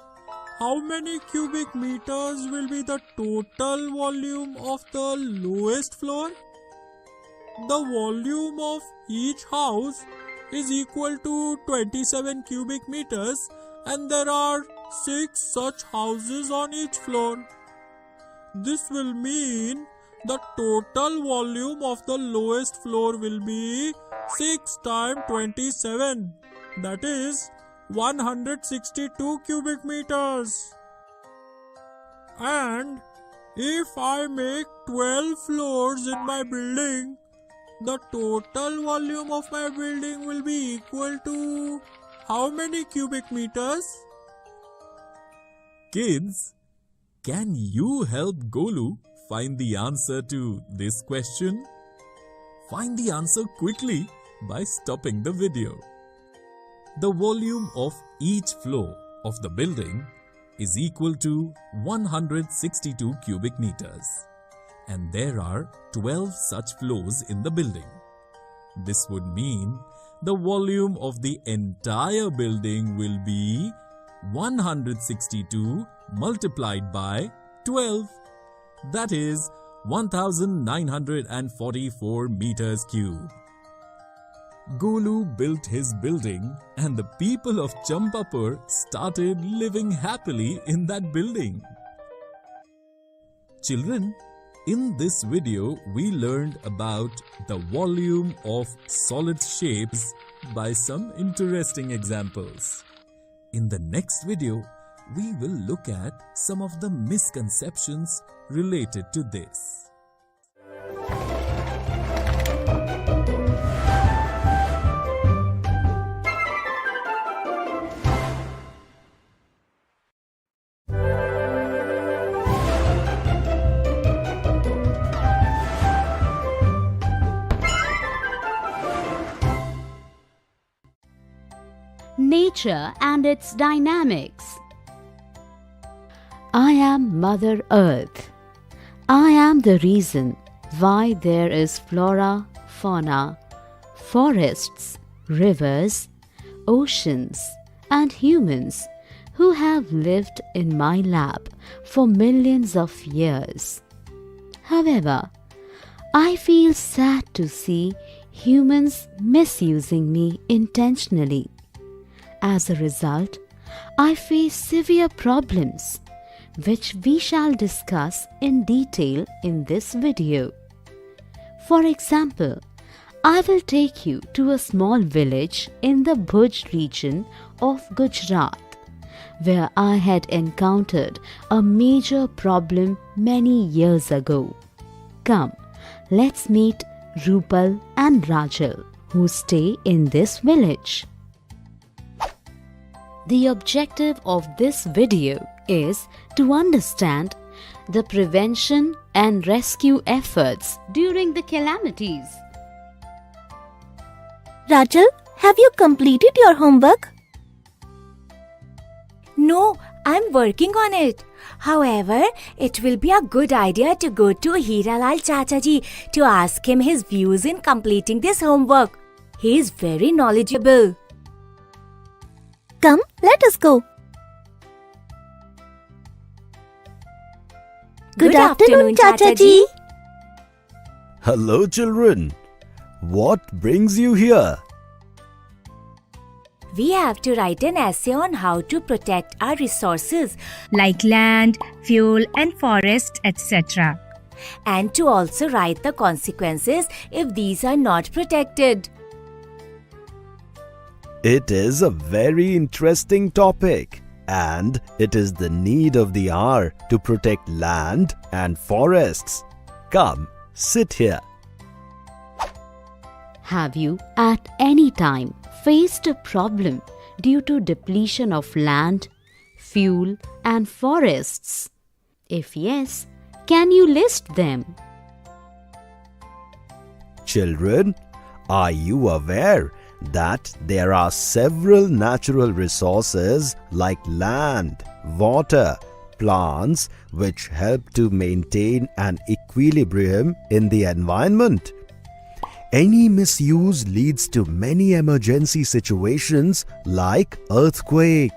Speaker 18: how many cubic meters will be the total volume of the lowest floor? The volume of each house is equal to 27 cubic meters, and there are 6 such houses on each floor. This will mean the total volume of the lowest floor will be 6 times 27, that is 162 cubic meters. And if I make 12 floors in my building, the total volume of my building will be equal to how many cubic meters?
Speaker 8: Kids, can you help Golu find the answer to this question? Find the answer quickly by stopping the video. The volume of each floor of the building is equal to 162 cubic meters, and there are 12 such floors in the building. This would mean the volume of the entire building will be 162 multiplied by 12, that is 1944 meters cube. Golu built his building and the people of Champapur started living happily in that building. Children, in this video we learned about the volume of solid shapes by some interesting examples. In the next video, we will look at some of the misconceptions related to this.
Speaker 19: Nature and its dynamics. I am Mother Earth. I am the reason why there is flora, fauna, forests, rivers, oceans, and humans who have lived in my lab for millions of years. However, I feel sad to see humans misusing me intentionally. As a result, I face severe problems, which we shall discuss in detail in this video. For example, I will take you to a small village in the Bhuj region of Gujarat, where I had encountered a major problem many years ago. Come, let's meet Rupal and Rajal, who stay in this village. The objective of this video is to understand the prevention and rescue efforts during the calamities.
Speaker 3: Rachel, have you completed your homework?
Speaker 20: No, I'm working on it. However, it will be a good idea to go to Hiralal Chachaji to ask him his views in completing this homework. He is very knowledgeable.
Speaker 3: Come, let us go. Good afternoon, Chachaji.
Speaker 21: Hello, children. What brings you here?
Speaker 20: We have to write an essay on how to protect our resources like land, fuel and forests, etc. And to also write the consequences if these are not protected.
Speaker 21: It is a very interesting topic, and it is the need of the hour to protect land and forests. Come, sit here.
Speaker 19: Have you at any time faced a problem due to depletion of land, fuel and forests? If yes, can you list them?
Speaker 21: Children, are you aware that there are several natural resources like land, water, plants which help to maintain an equilibrium in the environment? Any misuse leads to many emergency situations like earthquake.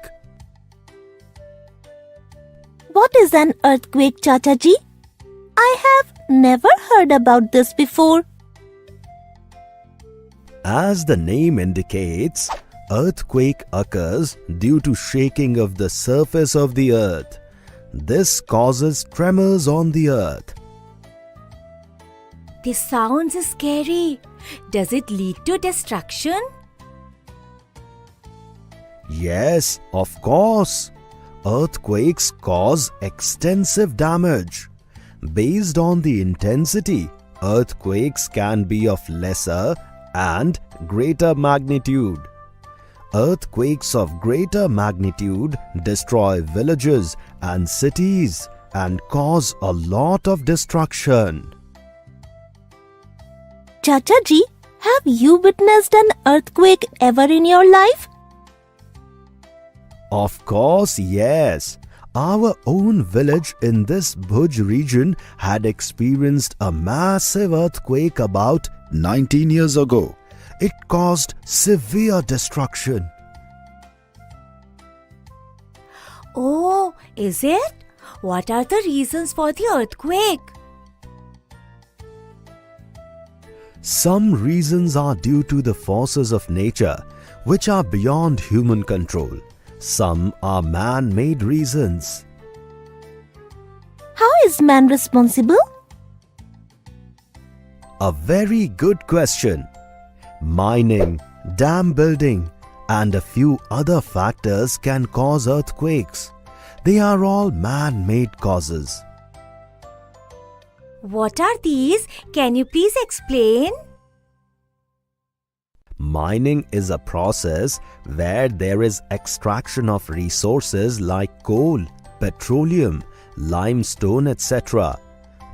Speaker 3: What is an earthquake, Chachaji? I have never heard about this before.
Speaker 21: As the name indicates, earthquake occurs due to shaking of the surface of the earth. This causes tremors on the earth.
Speaker 20: This sounds scary. Does it lead to destruction?
Speaker 21: Yes, of course. Earthquakes cause extensive damage. Based on the intensity, earthquakes can be of lesser and greater magnitude. Earthquakes of greater magnitude destroy villages and cities and cause a lot of destruction.
Speaker 3: Chachaji, have you witnessed an earthquake ever in your life?
Speaker 21: Of course, yes. Our own village in this Bhuj region had experienced a massive earthquake about 19 years ago. It caused severe destruction.
Speaker 20: Oh, is it? What are the reasons for the earthquake?
Speaker 21: Some reasons are due to the forces of nature, which are beyond human control. Some are man-made reasons.
Speaker 3: How is man responsible?
Speaker 21: A very good question. Mining, dam building, and a few other factors can cause earthquakes. They are all man-made causes.
Speaker 20: What are these? Can you please explain?
Speaker 21: Mining is a process where there is extraction of resources like coal, petroleum, limestone, etc.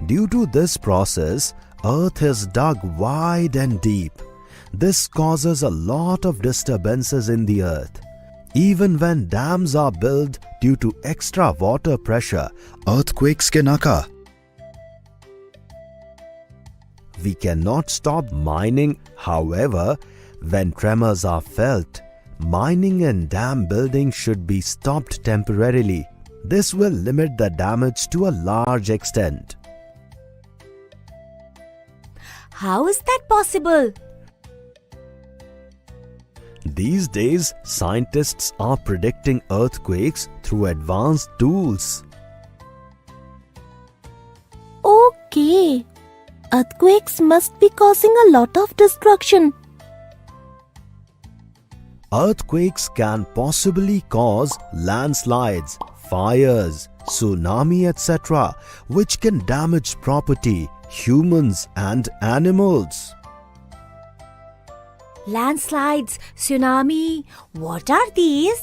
Speaker 21: Due to this process, earth is dug wide and deep. This causes a lot of disturbances in the earth. Even when dams are built due to extra water pressure, earthquakes can occur. We cannot stop mining, however, when tremors are felt, mining and dam building should be stopped temporarily. This will limit the damage to a large extent.
Speaker 20: How is that possible?
Speaker 21: These days, scientists are predicting earthquakes through advanced tools.
Speaker 3: Okay. Earthquakes must be causing a lot of destruction.
Speaker 21: Earthquakes can possibly cause landslides, fires, tsunami, etc., which can damage property, humans, and animals.
Speaker 20: Landslides, tsunami, what are these?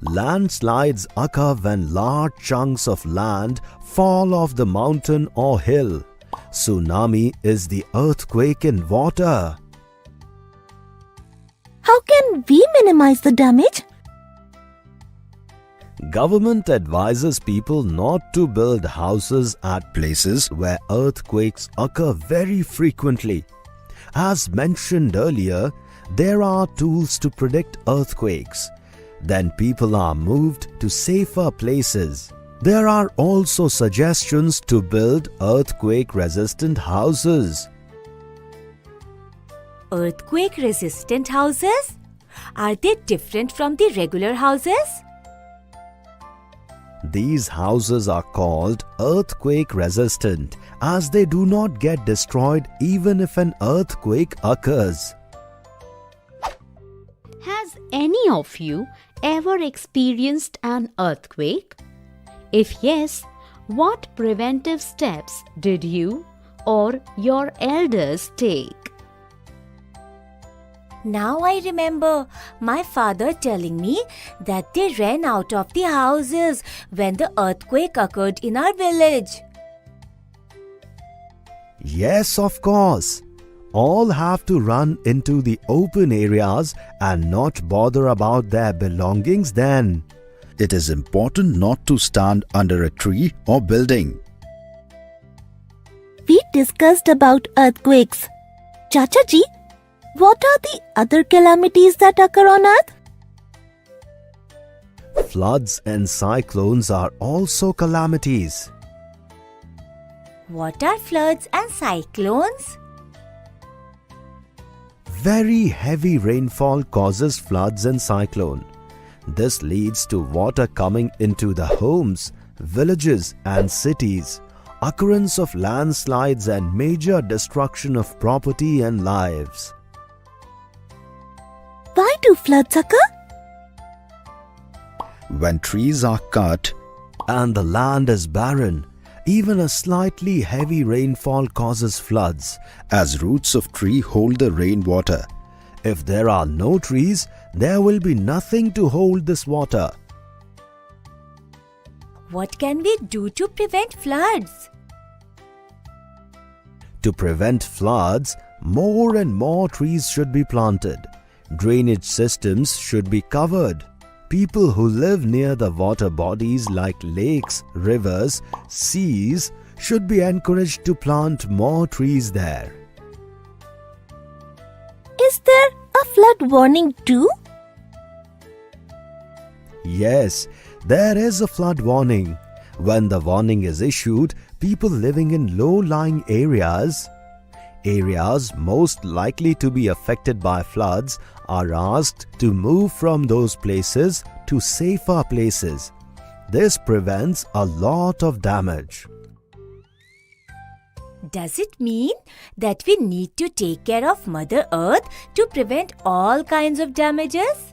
Speaker 21: Landslides occur when large chunks of land fall off the mountain or hill. Tsunami is the earthquake in water.
Speaker 17: How can we minimize the damage?
Speaker 21: Government advises people not to build houses at places where earthquakes occur very frequently. As mentioned earlier, there are tools to predict earthquakes. Then people are moved to safer places. There are also suggestions to build earthquake-resistant houses.
Speaker 20: Earthquake-resistant houses? Are they different from the regular houses?
Speaker 21: These houses are called earthquake-resistant as they do not get destroyed even if an earthquake occurs.
Speaker 19: Has any of you ever experienced an earthquake? If yes, what preventive steps did you or your elders take?
Speaker 20: Now I remember my father telling me that they ran out of the houses when the earthquake occurred in our village.
Speaker 21: Yes, of course. All have to run into the open areas and not bother about their belongings then.
Speaker 4: It is important not to stand under a tree or building.
Speaker 17: We discussed about earthquakes. Chacha ji, what are the other calamities that occur on earth?
Speaker 21: Floods and cyclones are also calamities.
Speaker 20: What are floods and cyclones?
Speaker 21: Very heavy rainfall causes floods and cyclone. This leads to water coming into the homes, villages and cities, occurrence of landslides and major destruction of property and lives.
Speaker 17: Why do floods occur?
Speaker 4: When trees are cut
Speaker 21: and the land is barren, even a slightly heavy rainfall causes floods,
Speaker 4: as roots of tree hold the rainwater.
Speaker 21: If there are no trees, there will be nothing to hold this water.
Speaker 20: What can we do to prevent floods?
Speaker 21: To prevent floods, more and more trees should be planted. Drainage systems should be covered. People who live near the water bodies like lakes, rivers, seas should be encouraged to plant more trees there.
Speaker 17: Is there a flood warning too?
Speaker 21: Yes, there is a flood warning. When the warning is issued, people living in low-lying areas most likely to be affected by floods are asked to move from those places to safer places. This prevents a lot of damage.
Speaker 20: Does it mean that we need to take care of Mother Earth to prevent all kinds of damages?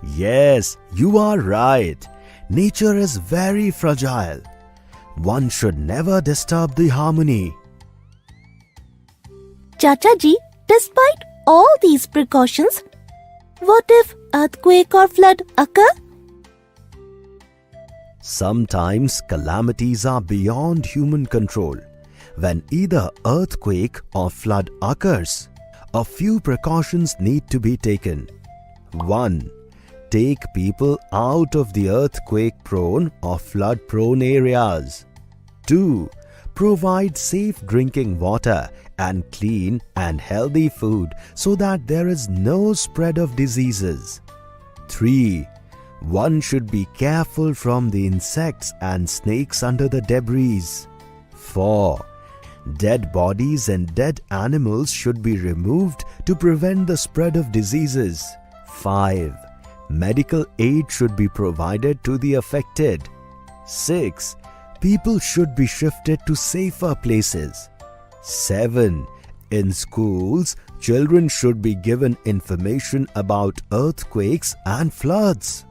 Speaker 21: Yes, you are right. Nature is very fragile. One should never disturb the harmony.
Speaker 17: Chacha ji, despite all these precautions, what if earthquake or flood occur?
Speaker 21: Sometimes calamities are beyond human control. When either earthquake or flood occurs, a few precautions need to be taken. 1. Take people out of the earthquake-prone or flood-prone areas. 2. Provide safe drinking water and clean and healthy food so that there is no spread of diseases. 3. One should be careful from the insects and snakes under the debris. 4. Dead bodies and dead animals should be removed to prevent the spread of diseases. 5. Medical aid should be provided to the affected. 6. People should be shifted to safer places. 7. In schools, children should be given information about earthquakes and floods.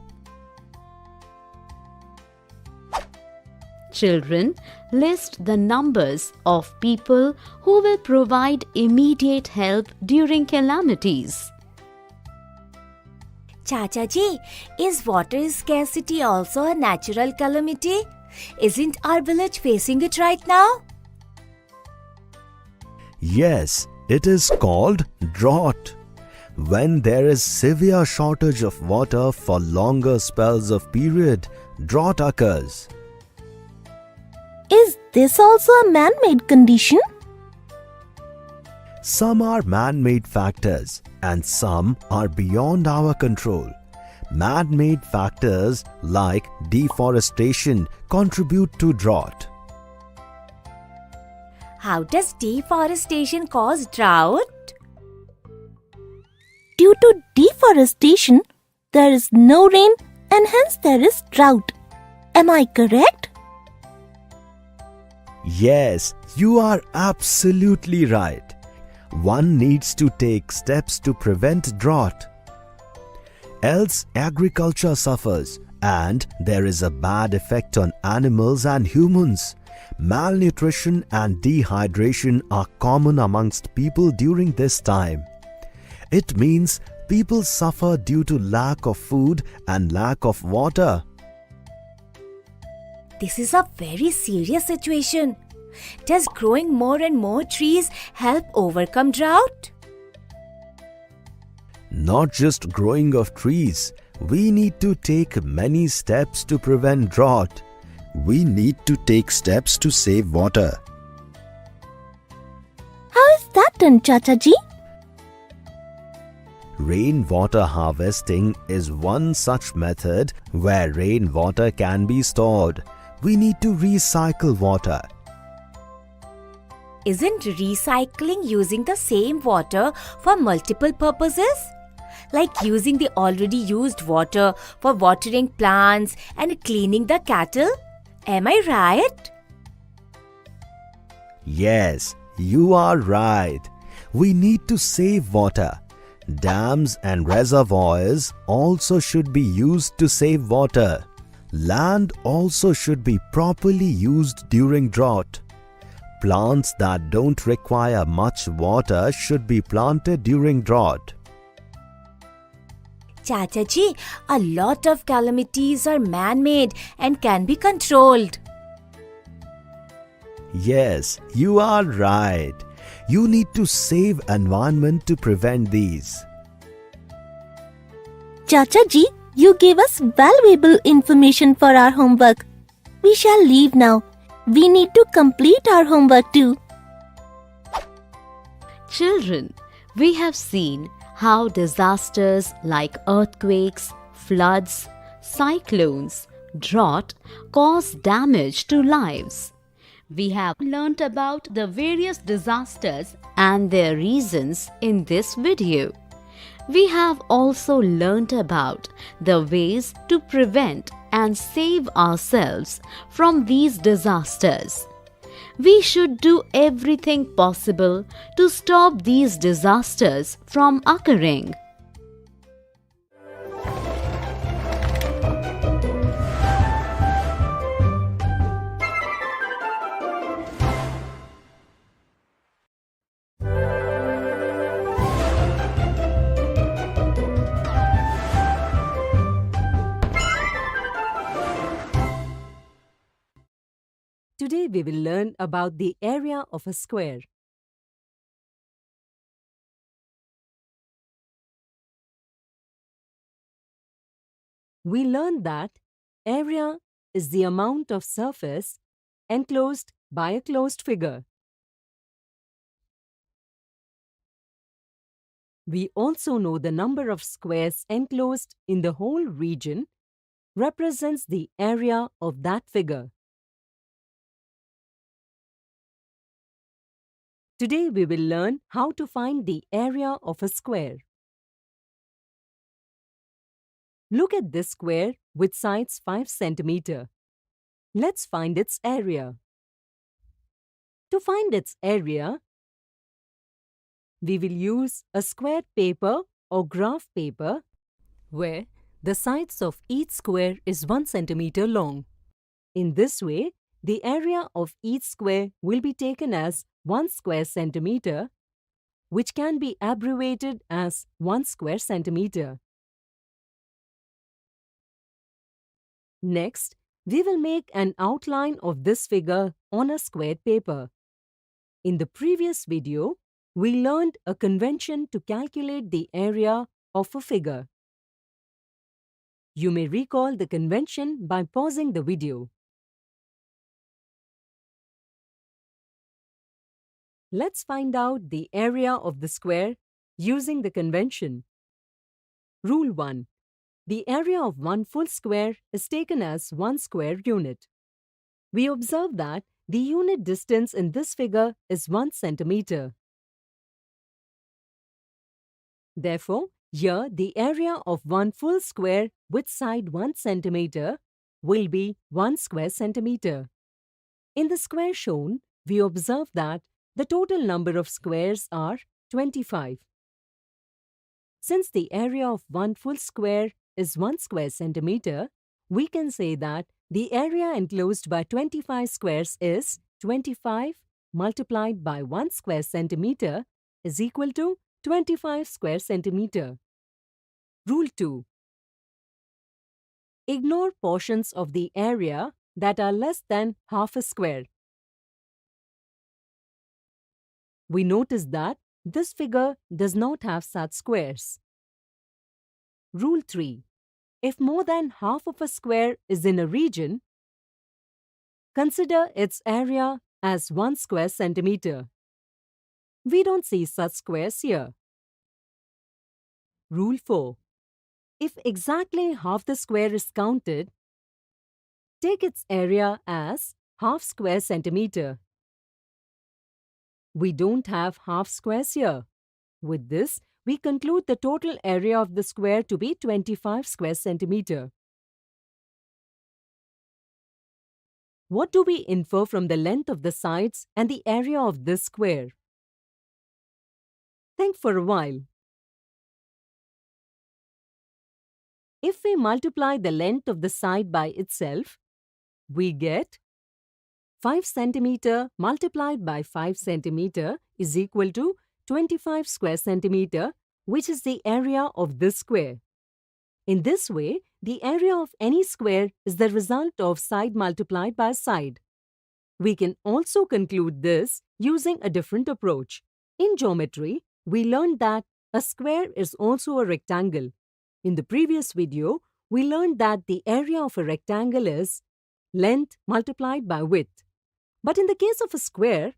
Speaker 19: Children, list the numbers of people who will provide immediate help during calamities.
Speaker 20: Chacha ji, is water scarcity also a natural calamity? Isn't our village facing it right now?
Speaker 21: Yes, it is called drought. When there is severe shortage of water for longer spells of period, drought occurs.
Speaker 17: Is this also a man-made condition?
Speaker 21: Some are man-made factors and some are beyond our control. Man-made factors like deforestation contribute to drought.
Speaker 20: How does deforestation cause drought?
Speaker 17: Due to deforestation, there is no rain and hence there is drought. Am I correct?
Speaker 21: Yes, you are absolutely right. One needs to take steps to prevent drought. Else agriculture suffers and there is a bad effect on animals and humans. Malnutrition and dehydration are common amongst people during this time. It means people suffer due to lack of food and lack of water.
Speaker 20: This is a very serious situation. Does growing more and more trees help overcome drought?
Speaker 21: Not just growing of trees, we need to take many steps to prevent drought.
Speaker 4: We need to take steps to save water.
Speaker 17: How is that done, Chacha ji?
Speaker 21: Rainwater harvesting is one such method where rainwater can be stored. We need to recycle water.
Speaker 20: Isn't recycling using the same water for multiple purposes? Like using the already used water for watering plants and cleaning the cattle? Am I right?
Speaker 21: Yes, you are right. We need to save water. Dams and reservoirs also should be used to save water. Land also should be properly used during drought. Plants that don't require much water should be planted during drought.
Speaker 20: Chacha ji, a lot of calamities are man-made and can be controlled.
Speaker 21: Yes, you are right. You need to save environment to prevent these.
Speaker 17: Chacha ji, you gave us valuable information for our homework. We shall leave now. We need to complete our homework too.
Speaker 19: Children, we have seen how disasters like earthquakes, floods, cyclones, drought cause damage to lives. We have learnt about the various disasters and their reasons in this video. We have also learnt about the ways to prevent and save ourselves from these disasters. We should do everything possible to stop these disasters from occurring.
Speaker 1: Today we will learn about the area of a square. We learned that area is the amount of surface enclosed by a closed figure. We also know the number of squares enclosed in the whole region represents the area of that figure. Today we will learn how to find the area of a square. Look at this square with sides 5 cm. Let's find its area. To find its area, we will use a square paper or graph paper where the sides of each square is 1 cm long. In this way, the area of each square will be taken as 1 square centimeter, which can be abbreviated as 1 square centimeter. Next, we will make an outline of this figure on a squared paper. In the previous video, we learned a convention to calculate the area of a figure. You may recall the convention by pausing the video. Let's find out the area of the square using the convention. Rule 1. The area of one full square is taken as 1 square unit. We observe that the unit distance in this figure is 1 centimeter. Therefore, here the area of one full square with side 1 centimeter will be 1 square centimeter. In the square shown, we observe that the total number of squares are 25. Since the area of one full square is 1 square centimeter, we can say that the area enclosed by 25 squares is 25 multiplied by 1 square centimeter is equal to 25 square centimeter. Rule 2. Ignore portions of the area that are less than half a square. We notice that this figure does not have such squares. Rule 3. If more than half of a square is in a region, consider its area as 1 square centimeter. We don't see such squares here. Rule 4. If exactly half the square is counted, take its area as half square centimeter. We don't have half squares here. With this, we conclude the total area of the square to be 25 square centimeter. What do we infer from the length of the sides and the area of this square? Think for a while. If we multiply the length of the side by itself, we get 5 centimeter multiplied by 5 centimeter is equal to 25 square centimeter, which is the area of this square. In this way, the area of any square is the result of side multiplied by side. We can also conclude this using a different approach. In geometry, we learned that a square is also a rectangle. In the previous video, we learned that the area of a rectangle is length multiplied by width. But in the case of a square,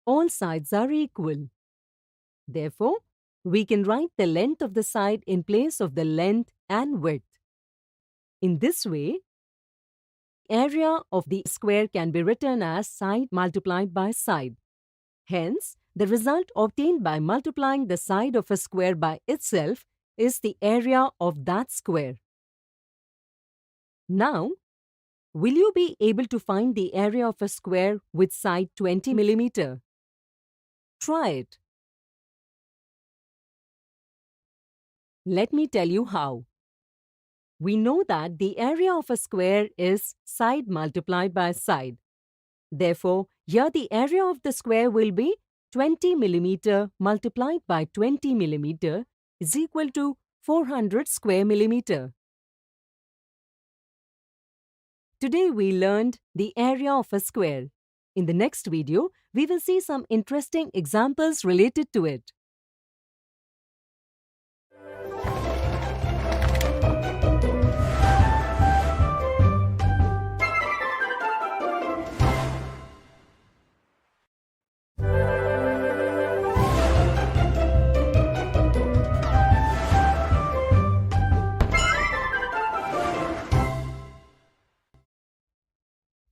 Speaker 1: all sides are equal. Therefore, we can write the length of the side in place of the length and width. In this way, area of the square can be written as side multiplied by side. Hence, the result obtained by multiplying the side of a square by itself is the area of that square. Now, will you be able to find the area of a square with side 20 mm? Try it. Let me tell you how. We know that the area of a square is side multiplied by side. Therefore, here the area of the square will be 20 mm multiplied by 20 mm is equal to 400 square millimeter. Today we learned the area of a square. In the next video, we will see some interesting examples related to it.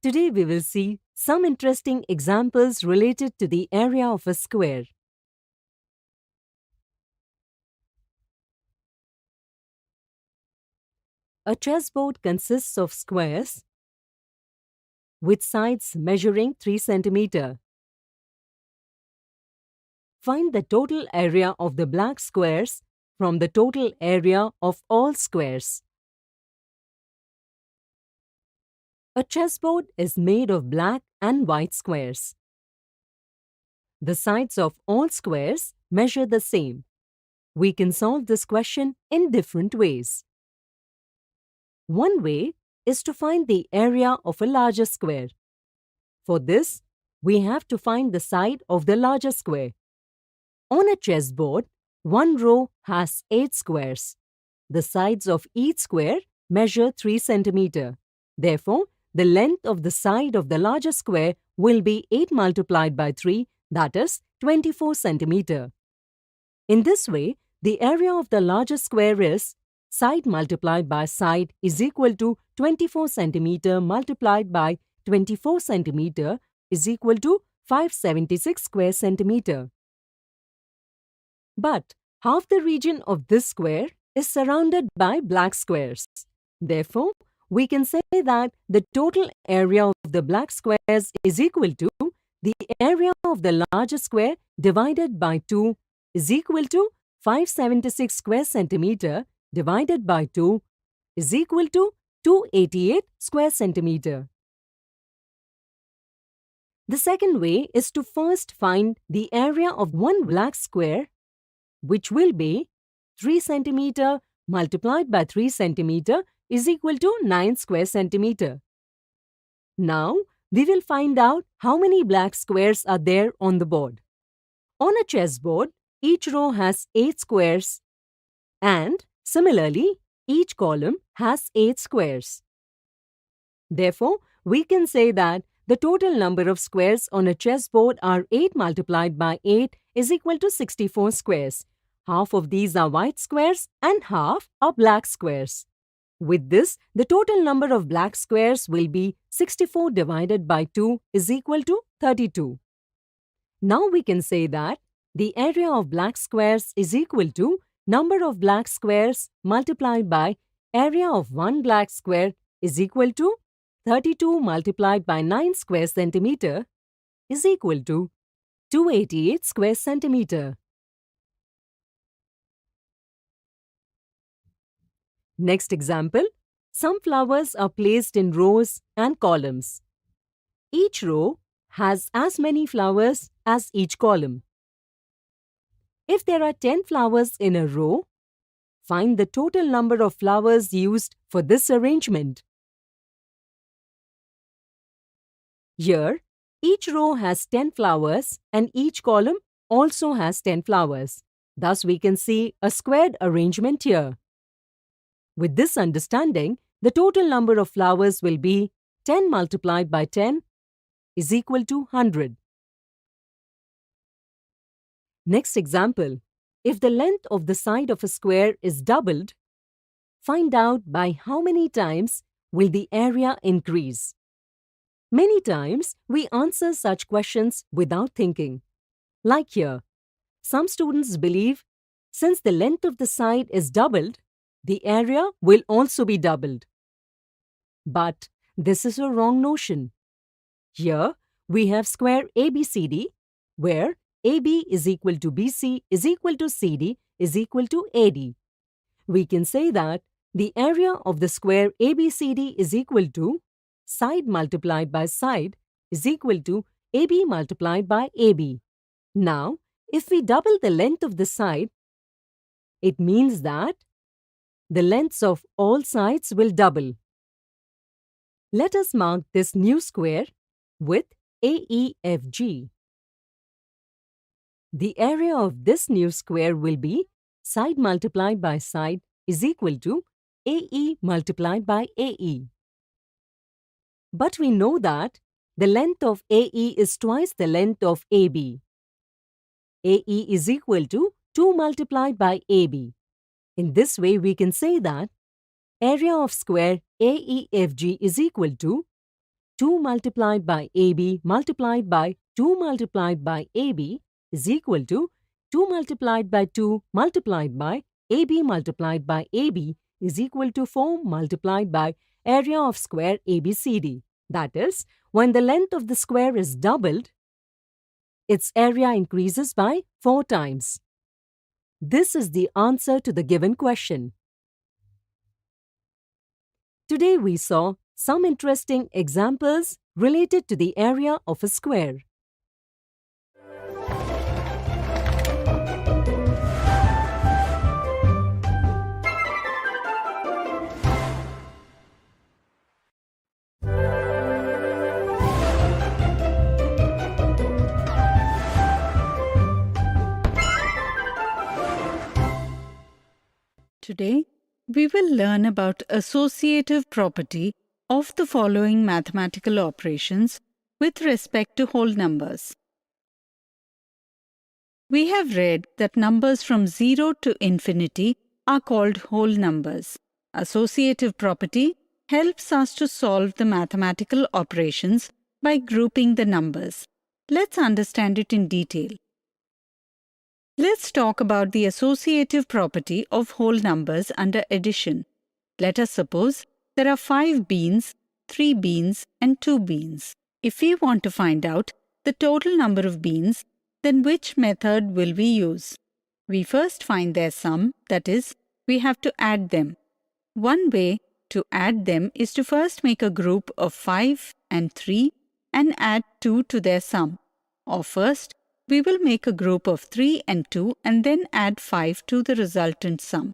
Speaker 1: Today we will see some interesting examples related to the area of a square. A chessboard consists of squares with sides measuring 3 cm. Find the total area of the black squares from the total area of all squares. A chessboard is made of black and white squares. The sides of all squares measure the same. We can solve this question in different ways. One way is to find the area of a larger square. For this, we have to find the side of the larger square. On a chessboard, one row has 8 squares. The sides of each square measure 3 cm. Therefore, the length of the side of the larger square will be 8 multiplied by 3, that is 24 cm. In this way, the area of the larger square is side multiplied by side is equal to 24 cm multiplied by 24 cm is equal to 576 square centimeter. But half the region of this square is surrounded by black squares. Therefore, we can say that the total area of the black squares is equal to the area of the larger square divided by 2 is equal to 576 square centimeter divided by 2 is equal to 288 square centimeter. The second way is to first find the area of one black square, which will be 3 cm multiplied by 3 cm is equal to 9 square centimeter. Now, we will find out how many black squares are there on the board. On a chessboard, each row has 8 squares, and similarly, each column has 8 squares. Therefore, we can say that the total number of squares on a chessboard are 8 multiplied by 8 is equal to 64 squares. Half of these are white squares and half are black squares. With this, the total number of black squares will be 64 divided by 2 is equal to 32. Now we can say that the area of black squares is equal to number of black squares multiplied by area of one black square is equal to 32 multiplied by 9 square centimeter is equal to 288 square centimeter. Next example, some flowers are placed in rows and columns. Each row has as many flowers as each column. If there are 10 flowers in a row, find the total number of flowers used for this arrangement. Here, each row has 10 flowers and each column also has 10 flowers. Thus, we can see a squared arrangement here. With this understanding, the total number of flowers will be 10 multiplied by 10 is equal to 100. Next example, if the length of the side of a square is doubled, find out by how many times will the area increase. Many times, we answer such questions without thinking. Like here, some students believe since the length of the side is doubled, the area will also be doubled. But this is a wrong notion. Here, we have square ABCD, where AB is equal to BC is equal to CD is equal to AD. We can say that the area of the square ABCD is equal to side multiplied by side is equal to AB multiplied by AB. Now, if we double the length of the side, it means that the lengths of all sides will double. Let us mark this new square with AEFG. The area of this new square will be side multiplied by side is equal to AE multiplied by AE. But we know that the length of AE is twice the length of AB. AE is equal to 2 multiplied by AB. In this way, we can say that area of square AEFG is equal to 2 multiplied by AB multiplied by 2 multiplied by AB is equal to 2 multiplied by 2 multiplied by AB multiplied by AB is equal to 4 multiplied by area of square ABCD. That is, when the length of the square is doubled, its area increases by 4 times. This is the answer to the given question. Today we saw some interesting examples related to the area of a square.
Speaker 6: Today, we will learn about associative property of the following mathematical operations with respect to whole numbers. We have read that numbers from 0 to infinity are called whole numbers. Associative property helps us to solve the mathematical operations by grouping the numbers. Let's understand it in detail. Let's talk about the associative property of whole numbers under addition. Let us suppose there are 5 beans, 3 beans, and 2 beans. If we want to find out the total number of beans, then which method will we use? We first find their sum, that is, we have to add them. One way to add them is to first make a group of 5 and 3 and add 2 to their sum. Or first, we will make a group of 3 and 2 and then add 5 to the resultant sum.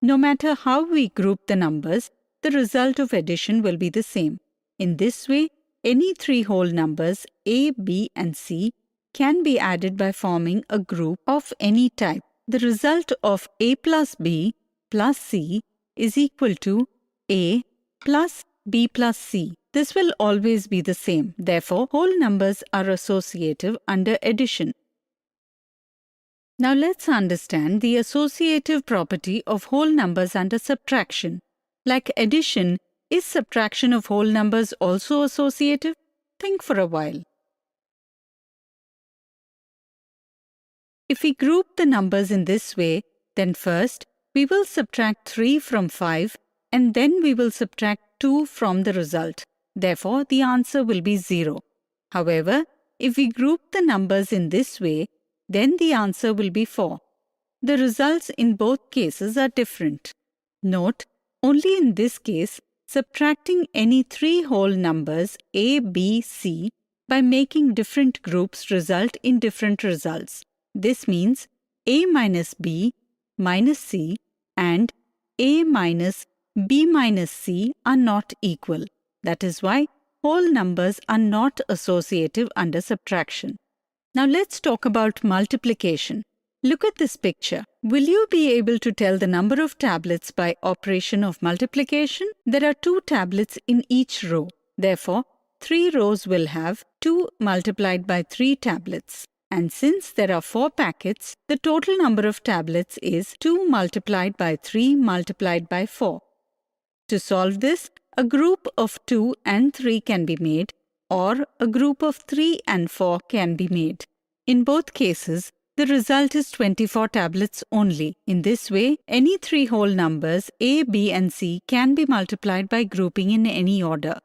Speaker 6: No matter how we group the numbers, the result of addition will be the same. In this way, any 3 whole numbers A, B, and C can be added by forming a group of any type. The result of A plus B plus C is equal to A plus B plus C. This will always be the same. Therefore, whole numbers are associative under addition. Now let's understand the associative property of whole numbers under subtraction. Like addition, is subtraction of whole numbers also associative? Think for a while. If we group the numbers in this way, then first we will subtract 3 from 5 and then we will subtract 2 from the result. Therefore, the answer will be 0. However, if we group the numbers in this way, then the answer will be 4. The results in both cases are different. Note, only in this case, subtracting any 3 whole numbers A, B, C by making different groups result in different results. This means A minus B minus C and A minus B minus C are not equal. That is why whole numbers are not associative under subtraction. Now let's talk about multiplication. Look at this picture. Will you be able to tell the number of tablets by operation of multiplication? There are 2 tablets in each row. Therefore, 3 rows will have 2 multiplied by 3 tablets. And since there are 4 packets, the total number of tablets is 2 multiplied by 3 multiplied by 4. To solve this, a group of 2 and 3 can be made, or a group of 3 and 4 can be made. In both cases, the result is 24 tablets only. In this way, any 3 whole numbers A, B, and C can be multiplied by grouping in any order.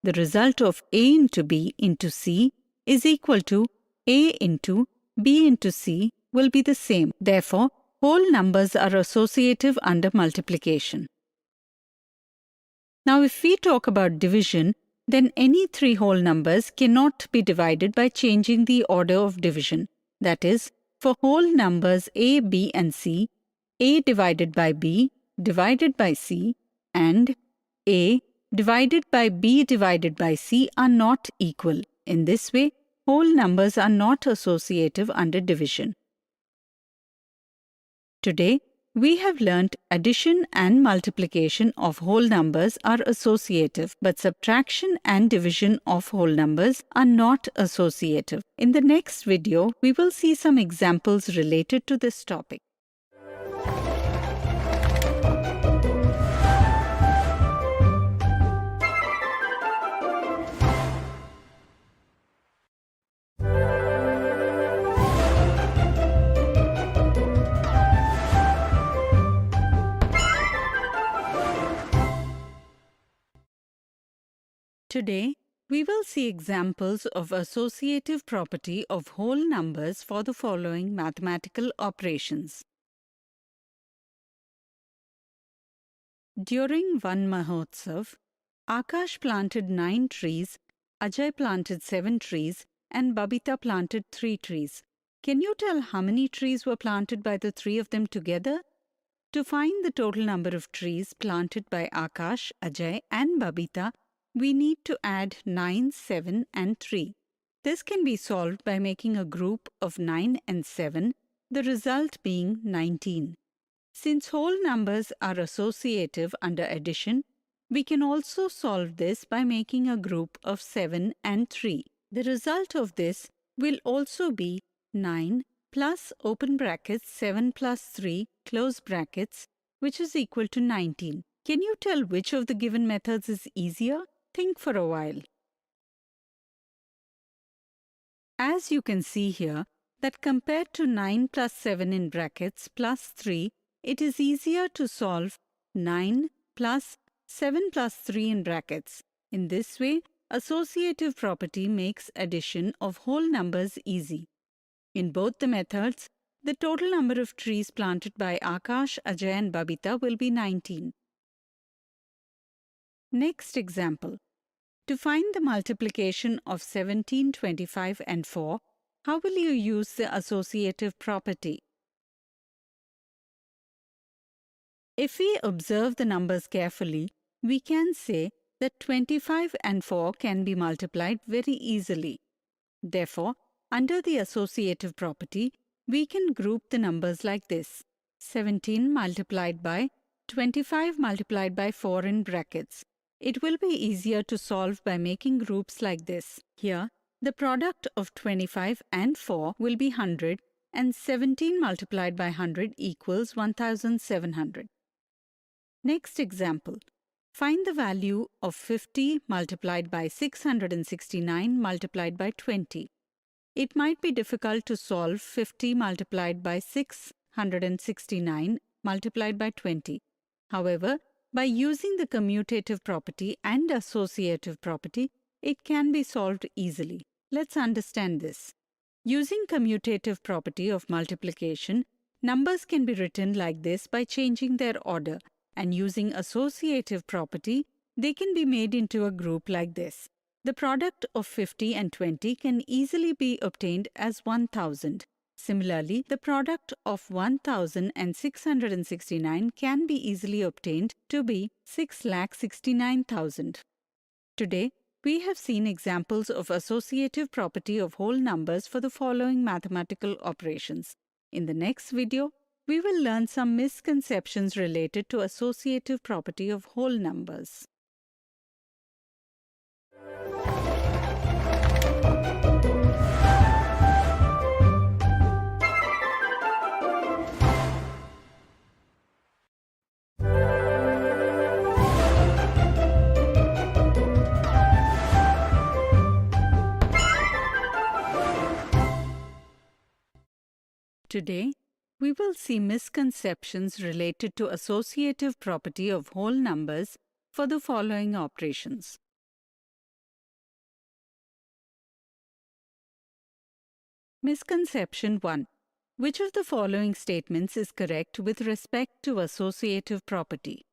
Speaker 6: The result of A into B into C is equal to A into B into C will be the same. Therefore, whole numbers are associative under multiplication. Now, if we talk about division, then any 3 whole numbers cannot be divided by changing the order of division. That is, for whole numbers A, B, and C, A divided by B divided by C and A divided by B divided by C are not equal. In this way, whole numbers are not associative under division. Today, we have learnt addition and multiplication of whole numbers are associative, but subtraction and division of whole numbers are not associative. In the next video, we will see some examples related to this topic. Today, we will see examples of associative property of whole numbers for the following mathematical operations. During one Mahotsav, Akash planted 9 trees, Ajay planted 7 trees, and Babita planted 3 trees. Can you tell how many trees were planted by the 3 of them together? To find the total number of trees planted by Akash, Ajay, and Babita, we need to add 9, 7, and 3. This can be solved by making a group of 9 and 7, the result being 19. Since whole numbers are associative under addition, we can also solve this by making a group of 7 and 3. The result of this will also be 9 plus open brackets 7 plus 3 close brackets, which is equal to 19. Can you tell which of the given methods is easier? Think for a while. As you can see here, that compared to 9 plus 7 in brackets plus 3, it is easier to solve 9 plus 7 plus 3 in brackets. In this way, associative property makes addition of whole numbers easy. In both the methods, the total number of trees planted by Akash, Ajay and Babita will be 19. Next example. To find the multiplication of 17, 25 and 4, how will you use the associative property? If we observe the numbers carefully, we can say that 25 and 4 can be multiplied very easily. Therefore, under the associative property, we can group the numbers like this: 17 multiplied by 25 multiplied by 4 in brackets. It will be easier to solve by making groups like this. Here, the product of 25 and 4 will be 100 and 17 multiplied by 100 equals 1700. Next example. Find the value of 50 multiplied by 669 multiplied by 20. It might be difficult to solve 50 multiplied by 669 multiplied by 20. However, by using the commutative property and associative property, it can be solved easily. Let's understand this. Using commutative property of multiplication, numbers can be written like this by changing their order, and using associative property, they can be made into a group like this. The product of 50 and 20 can easily be obtained as 1000. Similarly, the product of 1000 and 669 can be easily obtained to be 6,69,000. Today, we have seen examples of associative property of whole numbers for the following mathematical operations. In the next video, we will learn some misconceptions related to associative property of whole numbers. Today, we will see misconceptions related to associative property of whole numbers for the following operations. Misconception 1. Which of the following statements is correct with respect to associative property?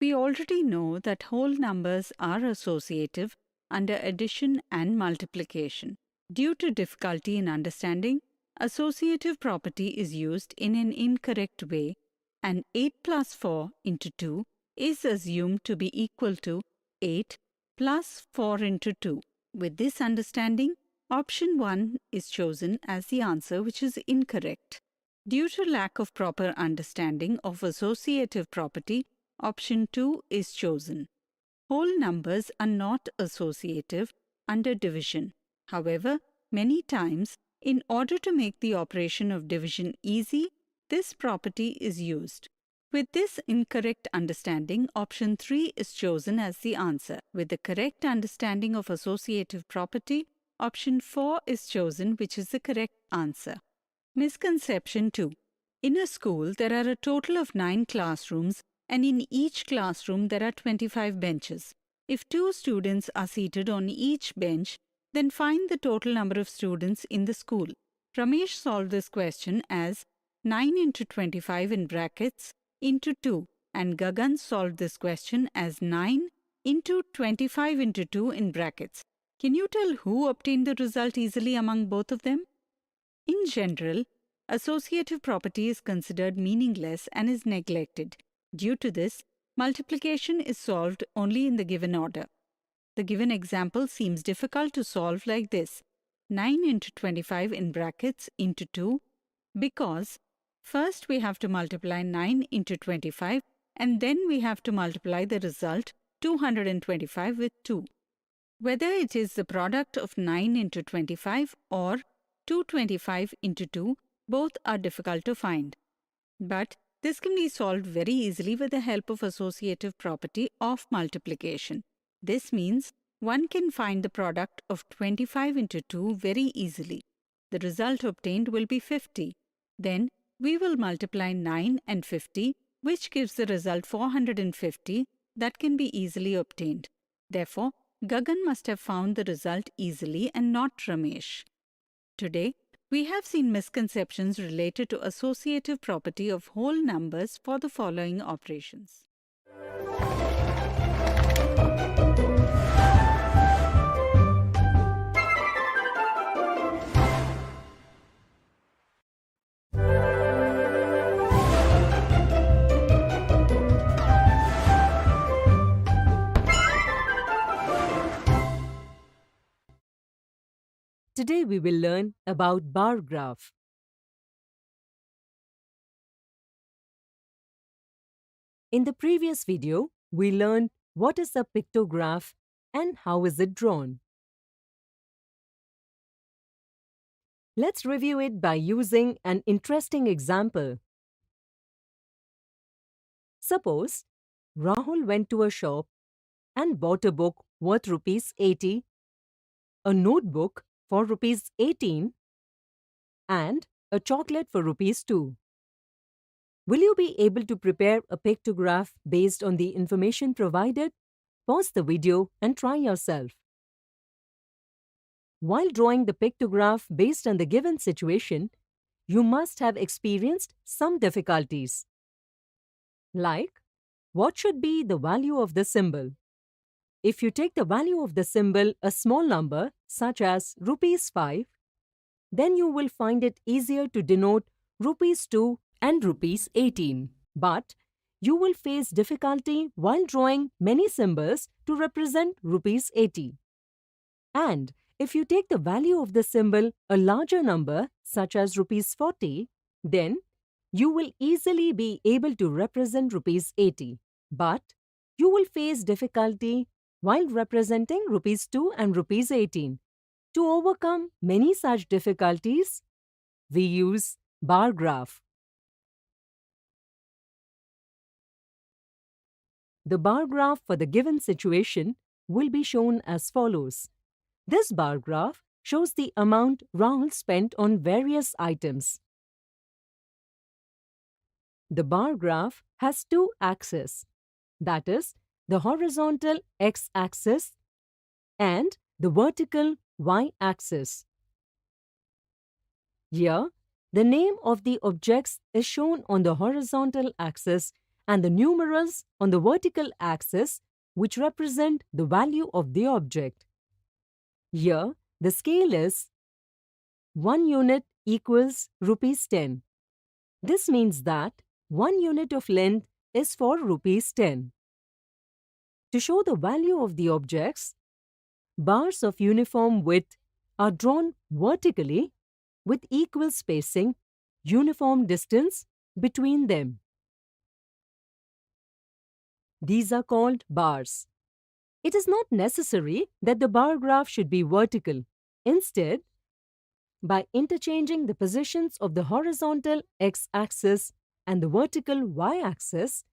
Speaker 6: We already know that whole numbers are associative under addition and multiplication. Due to difficulty in understanding, associative property is used in an incorrect way, and 8 plus 4 into 2 is assumed to be equal to 8 plus 4 into 2. With this understanding, option 1 is chosen as the answer, which is incorrect. Due to lack of proper understanding of associative property, option 2 is chosen. Whole numbers are not associative under division. However, many times, in order to make the operation of division easy, this property is used. With this incorrect understanding, option 3 is chosen as the answer. With the correct understanding of associative property, option 4 is chosen, which is the correct answer. Misconception 2. In a school, there are a total of 9 classrooms, and in each classroom there are 25 benches. If 2 students are seated on each bench, then find the total number of students in the school. Ramesh solved this question as 9 into 25 in brackets into 2, and Gagan solved this question as 9 into 25 into 2 in brackets. Can you tell who obtained the result easily among both of them? In general, associative property is considered meaningless and is neglected. Due to this, multiplication is solved only in the given order. The given example seems difficult to solve like this: 9 into 25 in brackets into 2, because First, we have to multiply 9 into 25 and then we have to multiply the result 225 with 2. Whether it is the product of 9 into 25 or 225 into 2, both are difficult to find. But this can be solved very easily with the help of associative property of multiplication. This means one can find the product of 25 into 2 very easily. The result obtained will be 50. Then we will multiply 9 and 50, which gives the result 450 that can be easily obtained. Therefore, Gagan must have found the result easily and not Ramesh. Today, we have seen misconceptions related to associative property of whole numbers for the following operations.
Speaker 1: Today we will learn about bar graph. In the previous video, we learned what is a pictograph and how is it drawn. Let's review it by using an interesting example. Suppose Rahul went to a shop and bought a book worth rupees 80, a notebook for rupees 18 and a chocolate for rupees 2. Will you be able to prepare a pictograph based on the information provided? Pause the video and try yourself. While drawing the pictograph based on the given situation, you must have experienced some difficulties. Like, what should be the value of the symbol? If you take the value of the symbol a small number, such as rupees 5, then you will find it easier to denote rupees 2 and rupees 18. But you will face difficulty while drawing many symbols to represent rupees 80. And if you take the value of the symbol a larger number, such as rupees 40, then you will easily be able to represent rupees 80. But you will face difficulty while representing rupees 2 and rupees 18. To overcome many such difficulties, we use bar graph. The bar graph for the given situation will be shown as follows. This bar graph shows the amount Rahul spent on various items. The bar graph has two axes, that is, the horizontal x-axis and the vertical y-axis. Here, the name of the objects is shown on the horizontal axis and the numerals on the vertical axis, which represent the value of the object. Here, the scale is 1 unit equals rupees 10. This means that 1 unit of length is for rupees 10. To show the value of the objects, bars of uniform width are drawn vertically with equal spacing, uniform distance between them. These are called bars. It is not necessary that the bar graph should be vertical. Instead, by interchanging the positions of the horizontal x-axis and the vertical y-axis,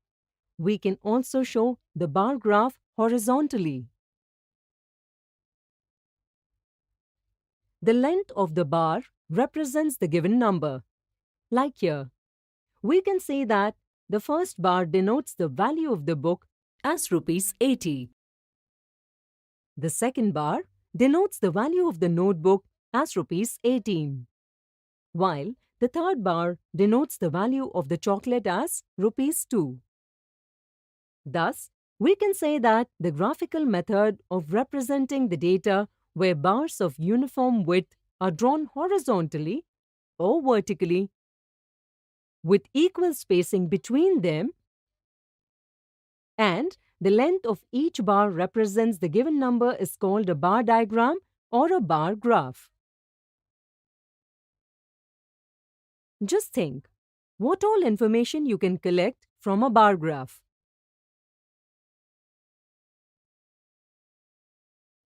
Speaker 1: we can also show the bar graph horizontally. The length of the bar represents the given number. Like here, we can say that the first bar denotes the value of the book as rupees 80. The second bar denotes the value of the notebook as rupees 18, while the third bar denotes the value of the chocolate as rupees 2. Thus, we can say that the graphical method of representing the data where bars of uniform width are drawn horizontally or vertically with equal spacing between them, and the length of each bar represents the given number is called a bar diagram or a bar graph. Just think, What all information you can collect from a bar graph?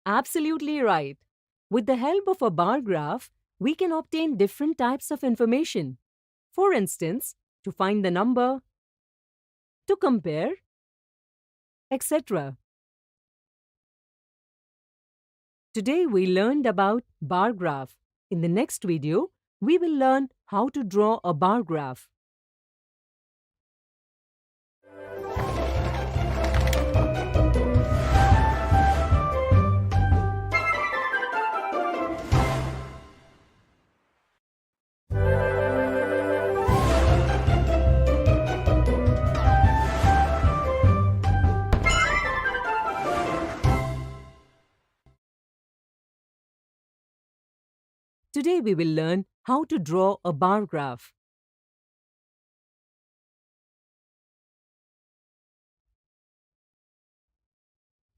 Speaker 1: Absolutely right. With the help of a bar graph, we can obtain different types of information. For instance, to find the number, to compare, etc. Today we learned about bar graph. In the next video, we will learn how to draw a bar graph. Today we will learn how to draw a bar graph.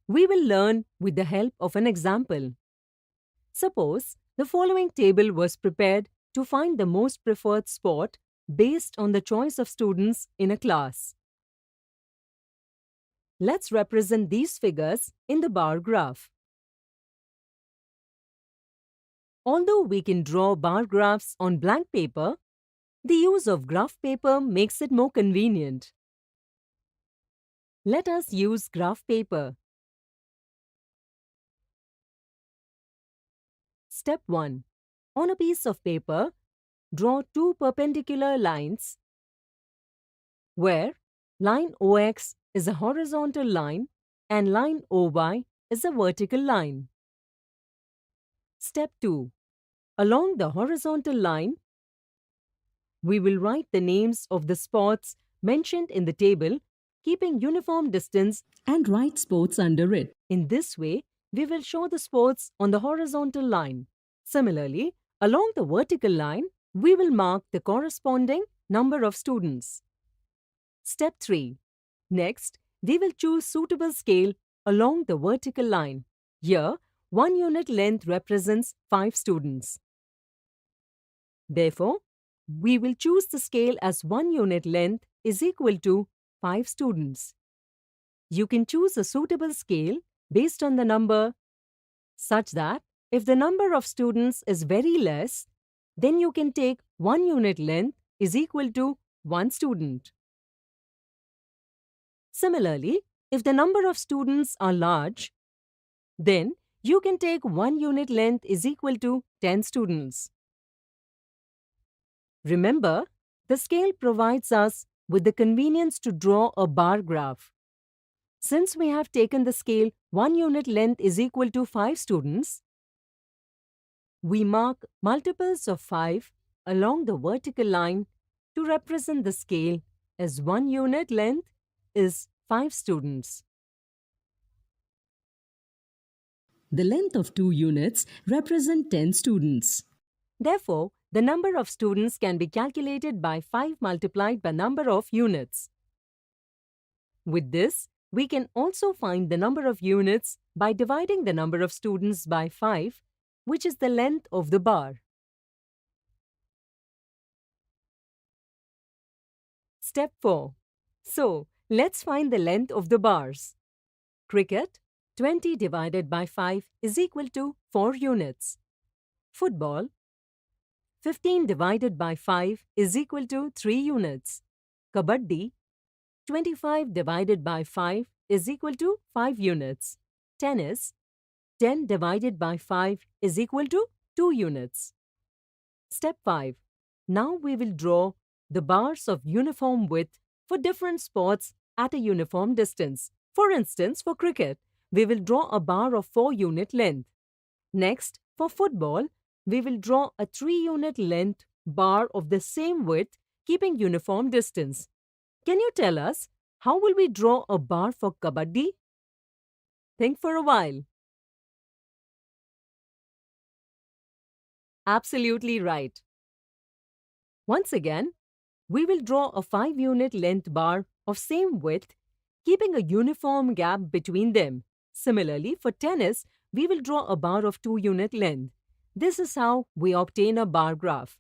Speaker 1: We will learn with the help of an example. Suppose the following table was prepared to find the most preferred spot based on the choice of students in a class. Let's represent these figures in the bar graph. Although we can draw bar graphs on blank paper, the use of graph paper makes it more convenient. Let us use graph paper. Step 1. On a piece of paper, draw two perpendicular lines where line OX is a horizontal line and line OY is a vertical line. Step 2. Along the horizontal line, we will write the names of the spots mentioned in the table, keeping uniform distance, and write spots under it. In this way, we will show the spots on the horizontal line. Similarly, along the vertical line, we will mark the corresponding number of students. Step 3. Next, we will choose suitable scale along the vertical line. Here, 1 unit length represents 5 students. Therefore, we will choose the scale as 1 unit length is equal to 5 students. You can choose a suitable scale based on the number such that if the number of students is very less, then you can take 1 unit length is equal to 1 student. Similarly, if the number of students are large, then you can take 1 unit length is equal to 10 students. Remember, the scale provides us with the convenience to draw a bar graph. Since we have taken the scale 1 unit length is equal to 5 students, we mark multiples of 5 along the vertical line to represent the scale as 1 unit length is 5 students. The length of 2 units represent 10 students. Therefore, the number of students can be calculated by 5 multiplied by number of units. With this, we can also find the number of units by dividing the number of students by 5, which is the length of the bar. Step 4. So, let's find the length of the bars. Cricket, 20 divided by 5 is equal to 4 units. Football, 15 divided by 5 is equal to 3 units. Kabaddi, 25 divided by 5 is equal to 5 units. Tennis, 10 divided by 5 is equal to 2 units. Step 5. Now we will draw the bars of uniform width for different spots at a uniform distance. For instance, for cricket, we will draw a bar of 4 unit length. Next, for football, we will draw a 3 unit length bar of the same width, keeping uniform distance. Can you tell us how will we draw a bar for kabaddi? Think for a while. Absolutely right. Once again, we will draw a 5 unit length bar of same width, keeping a uniform gap between them. Similarly, for tennis, we will draw a bar of 2 unit length. This is how we obtain a bar graph.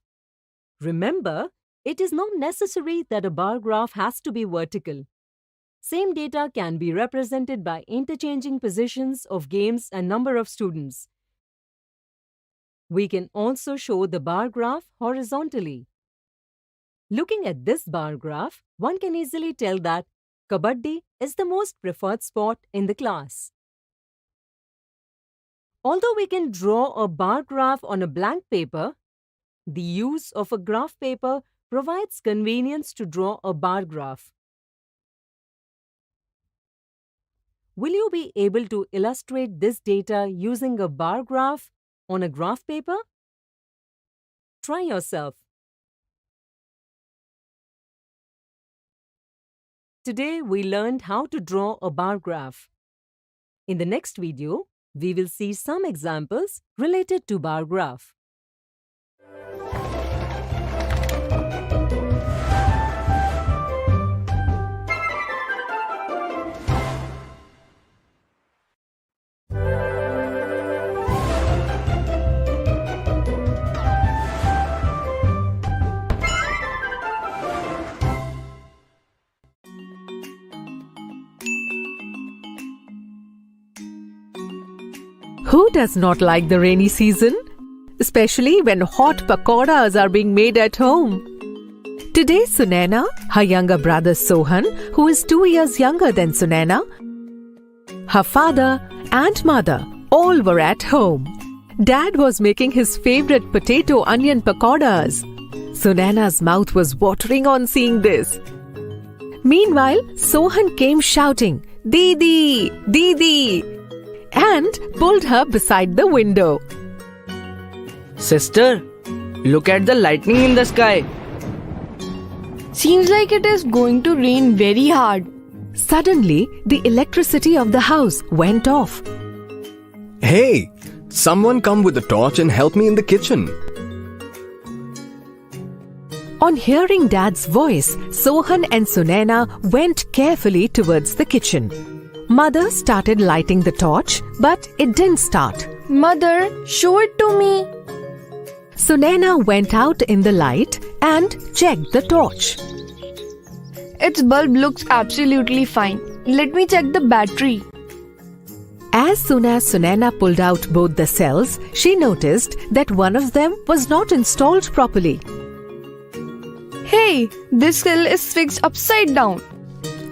Speaker 1: Remember, It is not necessary that a bar graph has to be vertical. Same data can be represented by interchanging positions of games and number of students. We can also show the bar graph horizontally. Looking at this bar graph, one can easily tell that Kabaddi is the most preferred sport in the class. Although we can draw a bar graph on a blank paper, the use of a graph paper provides convenience to draw a bar graph. Will you be able to illustrate this data using a bar graph on a graph paper? Try yourself. Today we learned how to draw a bar graph. In the next video, we will see some examples related to bar graph.
Speaker 11: Who does not like the rainy season? Especially when hot pakoras are being made at home. Today Sunaina, her younger brother Sohan, who is 2 years younger than Sunaina, her father and mother all were at home. Dad was making his favorite potato onion pakoras. Sunaina's mouth was watering on seeing this. Meanwhile, Sohan came shouting, "Didi! Didi!" and pulled her beside the window.
Speaker 10: Sister, look at the lightning in the sky.
Speaker 5: Seems like it is going to rain very hard.
Speaker 11: Suddenly, the electricity of the house went off.
Speaker 22: Hey, someone come with a torch and help me in the kitchen.
Speaker 11: On hearing Dad's voice, Sohan and Sunaina went carefully towards the kitchen. Mother started lighting the torch, but it didn't start.
Speaker 5: Mother, show it to me.
Speaker 11: Sunaina went out in the light and checked the torch.
Speaker 5: Its bulb looks absolutely fine. Let me check the battery.
Speaker 11: As soon as Sunaina pulled out both the cells, she noticed that one of them was not installed properly.
Speaker 5: Hey, this cell is fixed upside down.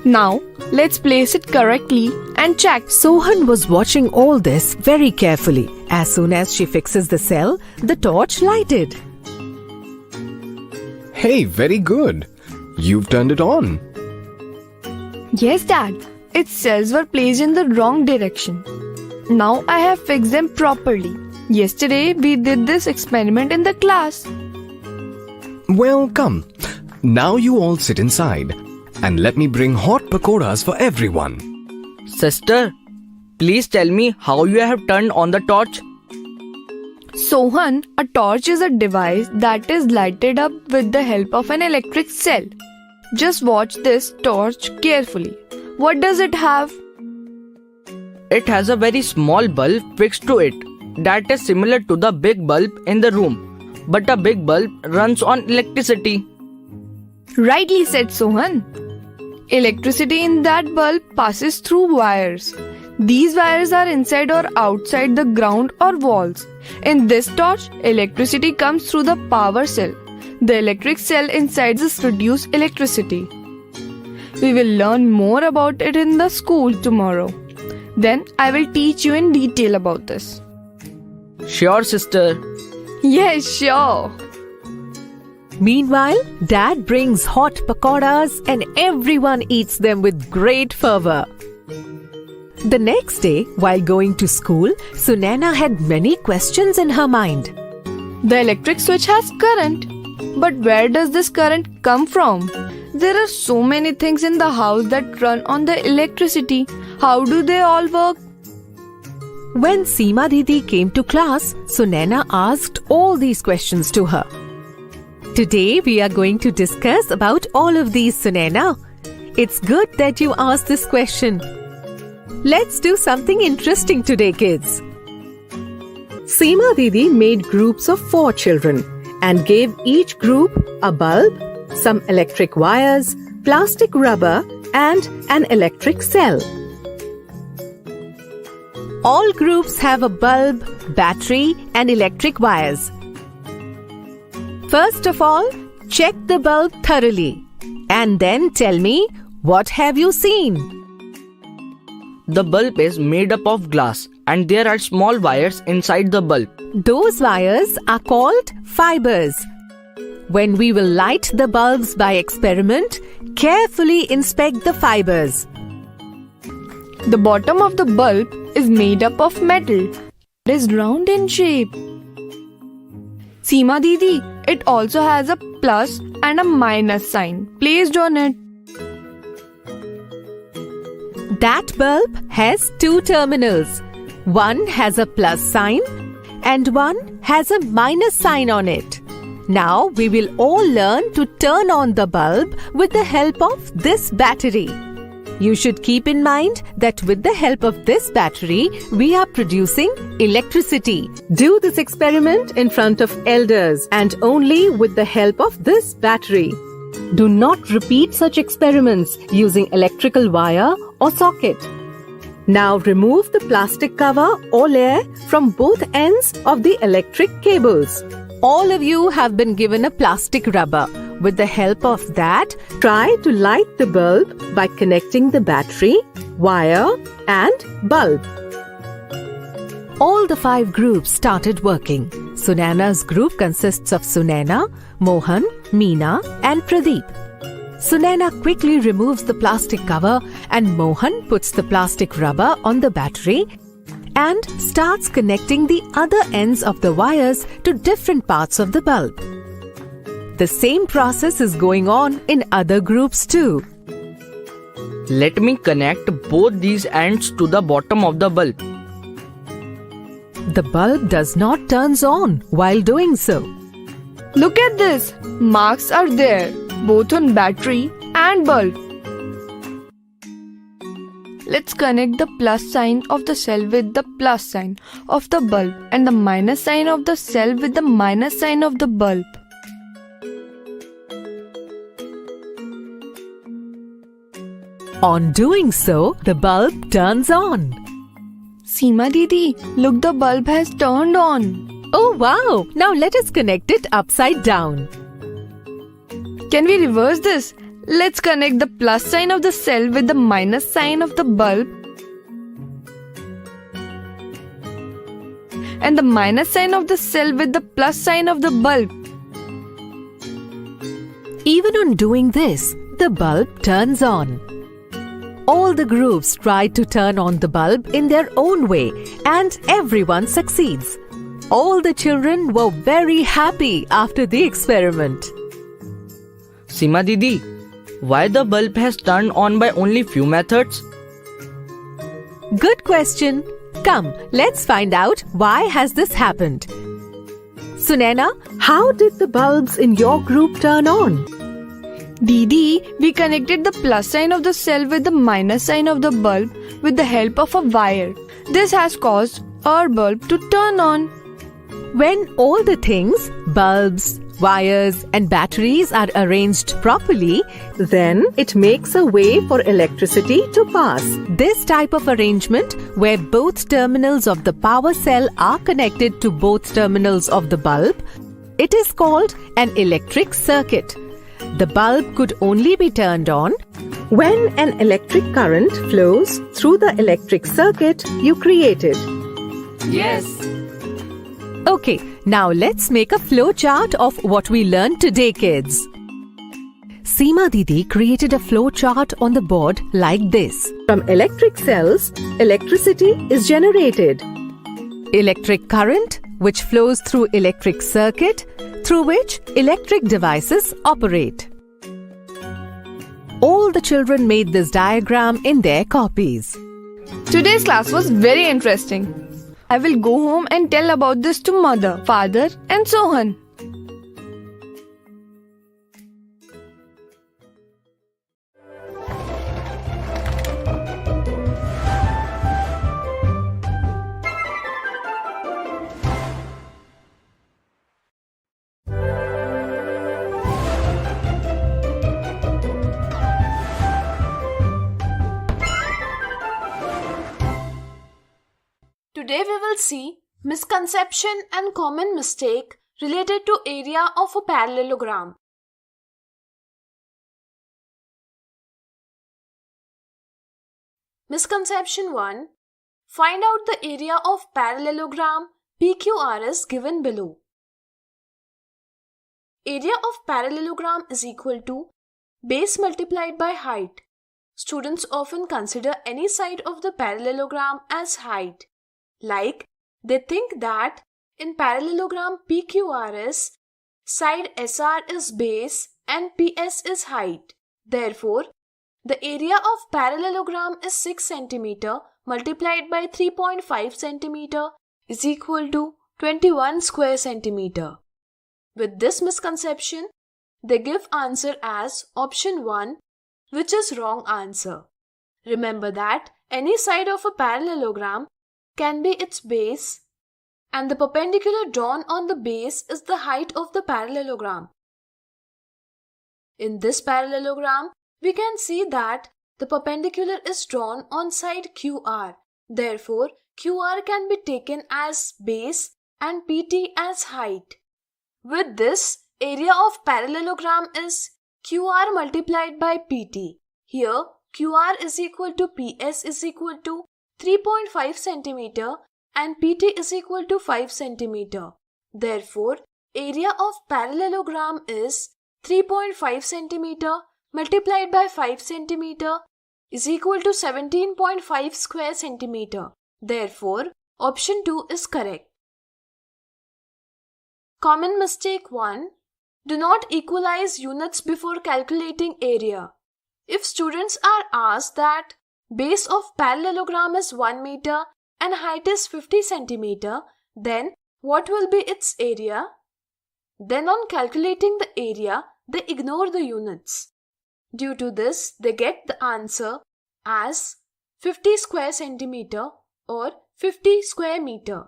Speaker 5: Now, let's place it correctly and check.
Speaker 11: Sohan was watching all this very carefully. As soon as she fixes the cell, the torch lighted.
Speaker 22: Hey, very good. You've turned it on.
Speaker 5: Yes, Dad. Its cells were placed in the wrong direction. Now I have fixed them properly. Yesterday, we did this experiment in the class.
Speaker 22: Well, come. Now you all sit inside. And let me bring hot pakoras for everyone.
Speaker 10: Sister, please tell me how you have turned on the torch.
Speaker 5: Sohan, a torch is a device that is lighted up with the help of an electric cell. Just watch this torch carefully. What does it have?
Speaker 10: It has a very small bulb fixed to it that is similar to the big bulb in the room. But a big bulb runs on electricity.
Speaker 5: Rightly said, Sohan. Electricity in that bulb passes through wires. These wires are inside or outside the ground or walls. In this torch, electricity comes through the power cell. The electric cell inside this produces electricity. We will learn more about it in the school tomorrow. Then I will teach you in detail about this.
Speaker 10: Sure, sister.
Speaker 5: Yes, sure.
Speaker 11: Meanwhile, Dad brings hot pakoras and everyone eats them with great fervor. The next day, while going to school, Sunaina had many questions in her mind.
Speaker 5: The electric switch has current. But where does this current come from? There are so many things in the house that run on the electricity. How do they all work?
Speaker 11: When Seema Didi came to class, Sunaina asked all these questions to her. Today we are going to discuss about all of these, Sunaina. It's good that you asked this question. Let's do something interesting today, kids. Seema Didi made groups of 4 children and gave each group a bulb, some electric wires, plastic rubber, and an electric cell. All groups have a bulb, battery, and electric wires. First of all, check the bulb thoroughly and then tell me, what have you seen?
Speaker 10: The bulb is made up of glass and there are small wires inside the bulb.
Speaker 11: Those wires are called fibers. When we will light the bulbs by experiment, carefully inspect the fibers.
Speaker 5: The bottom of the bulb is made up of metal. It is round in shape. Seema Didi, it also has a plus and a minus sign placed on it.
Speaker 11: That bulb has two terminals. One has a plus sign and one has a minus sign on it. Now we will all learn to turn on the bulb with the help of this battery. You should keep in mind that with the help of this battery, we are producing electricity. Do this experiment in front of elders and only with the help of this battery. Do not repeat such experiments using electrical wire or socket. Now remove the plastic cover or layer from both ends of the electric cables. All of you have been given a plastic rubber. With the help of that, try to light the bulb by connecting the battery, wire, and bulb. All the 5 groups started working. Sunana's group consists of Sunana, Mohan, Meena, and Pradeep. Sunana quickly removes the plastic cover and Mohan puts the plastic rubber on the battery and starts connecting the other ends of the wires to different parts of the bulb. The same process is going on in other groups too.
Speaker 10: Let me connect both these ends to the bottom of the bulb.
Speaker 11: The bulb does not turn on while doing so.
Speaker 5: Look at this. Marks are there, both on battery and bulb. Let's connect the plus sign of the cell with the plus sign of the bulb and the minus sign of the cell with the minus sign of the bulb.
Speaker 11: On doing so, the bulb turns on.
Speaker 5: Seema Didi, look, the bulb has turned on.
Speaker 11: Oh wow! Now let us connect it upside down.
Speaker 5: Can we reverse this? Let's connect the plus sign of the cell with the minus sign of the bulb and the minus sign of the cell with the plus sign of the bulb.
Speaker 11: Even on doing this, the bulb turns on. All the groups tried to turn on the bulb in their own way and everyone succeeds. All the children were very happy after the experiment.
Speaker 10: Seema Didi, why the bulb has turned on by only few methods?
Speaker 11: Good question. Come, let's find out why has this happened. Sunana, how did the bulbs in your group turn on?
Speaker 5: Didi, we connected the plus sign of the cell with the minus sign of the bulb with the help of a wire. This has caused our bulb to turn on.
Speaker 11: When all the things, bulbs, wires and batteries are arranged properly, then it makes a way for electricity to pass. This type of arrangement, where both terminals of the power cell are connected to both terminals of the bulb, it is called an electric circuit. The bulb could only be turned on when an electric current flows through the electric circuit you created.
Speaker 5: Yes.
Speaker 11: Okay, now let's make a flow chart of what we learned today, kids. Seema Didi created a flow chart on the board like this. From electric cells, electricity is generated. Electric current, which flows through electric circuit, through which electric devices operate. All the children made this diagram in their copies.
Speaker 5: Today's class was very interesting. I will go home and tell about this to mother, father and Sohan. see misconception and common mistake related to area of a parallelogram. Misconception 1. Find out the area of parallelogram PQRS given below. Area of parallelogram is equal to base multiplied by height. Students often consider any side of the parallelogram as height. Like, they think that in parallelogram PQRS, side SR is base and PS is height. Therefore, the area of parallelogram is 6 cm multiplied by 3.5 cm is equal to 21 square centimeter. With this misconception, they give answer as option 1, which is wrong answer. Remember that any side of a parallelogram can be its base, and the perpendicular drawn on the base is the height of the parallelogram. In this parallelogram, we can see that the perpendicular is drawn on side QR. Therefore, QR can be taken as base and PT as height. With this, area of parallelogram is QR multiplied by PT. Here, QR is equal to PS is equal to 3.5 cm and PT is equal to 5 cm. Therefore, area of parallelogram is 3.5 cm multiplied by 5 cm is equal to 17.5 square centimeter. Therefore, option 2 is correct. Common mistake 1. Do not equalize units before calculating area. If students are asked that base of parallelogram is 1 meter and height is 50 centimeter, then what will be its area? Then on calculating the area, they ignore the units. Due to this, they get the answer as 50 square centimeter or 50 square meter,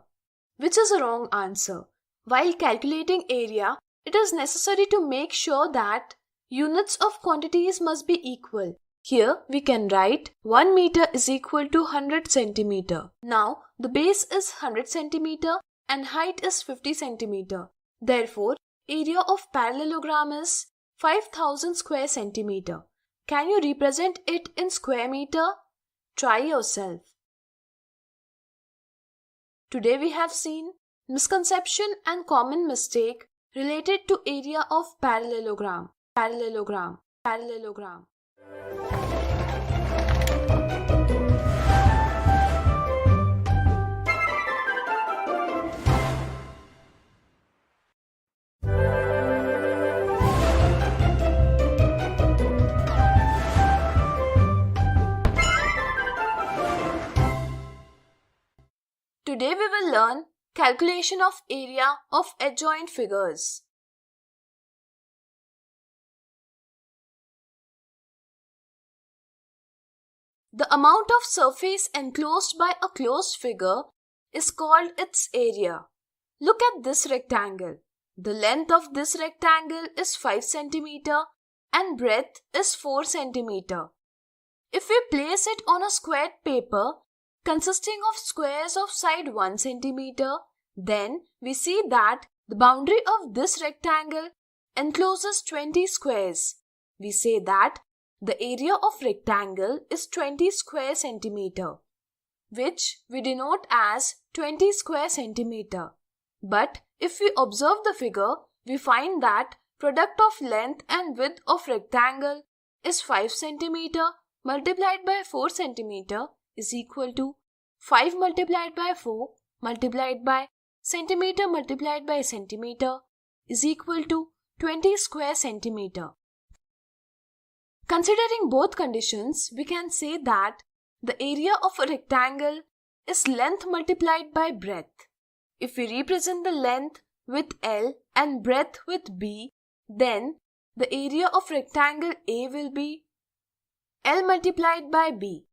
Speaker 5: which is a wrong answer. While calculating area, it is necessary to make sure that units of quantities must be equal. Here we can write 1 meter is equal to 100 centimeter. Now the base is 100 centimeter and height is 50 centimeter. Therefore, area of parallelogram is 5000 square centimeter. Can you represent it in square meter? Try yourself. Today we have seen misconception and common mistake related to area of parallelogram. Parallelogram. Today we will learn calculation of area of adjoint figures. The amount of surface enclosed by a closed figure is called its area. Look at this rectangle. The length of this rectangle is 5 cm and breadth is 4 cm. If we place it on a squared paper consisting of squares of side 1 cm, then we see that the boundary of this rectangle encloses 20 squares. We say that the area of rectangle is 20 square centimeter, which we denote as 20 square centimeter. But if we observe the figure, we find that product of length and width of rectangle is 5 centimeter multiplied by 4 centimeter is equal to 5 multiplied by 4 multiplied by centimeter multiplied by centimeter is equal to 20 square centimeter. Considering both conditions, we can say that the area of a rectangle is length multiplied by breadth. If we represent the length with L and breadth with B, then the area of rectangle A will be L multiplied by B.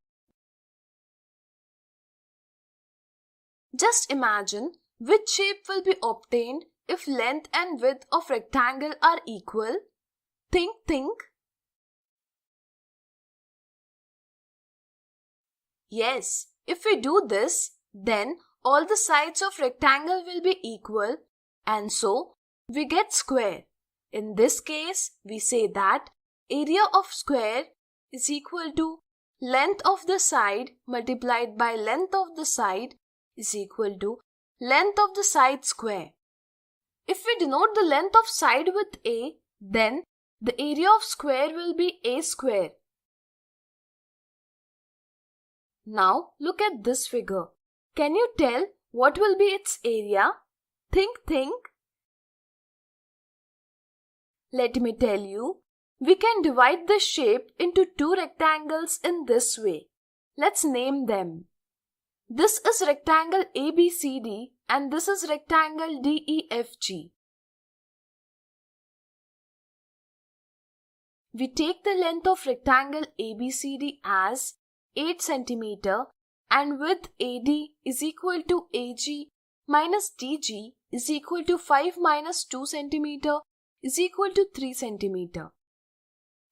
Speaker 5: Just imagine which shape will be obtained if length and width of rectangle are equal. Think. Yes, if we do this, then all the sides of rectangle will be equal, and so we get square. In this case, we say that area of square is equal to length of the side multiplied by length of the side is equal to length of the side square. If we denote the length of side with A, then the area of square will be A square. Now look at this figure. Can you tell what will be its area? Think. Let me tell you. We can divide the shape into two rectangles in this way. Let's name them. This is rectangle ABCD and this is rectangle DEFG. We take the length of rectangle ABCD as 8 cm and width AD is equal to AG minus DG is equal to 5 minus 2 cm is equal to 3 cm.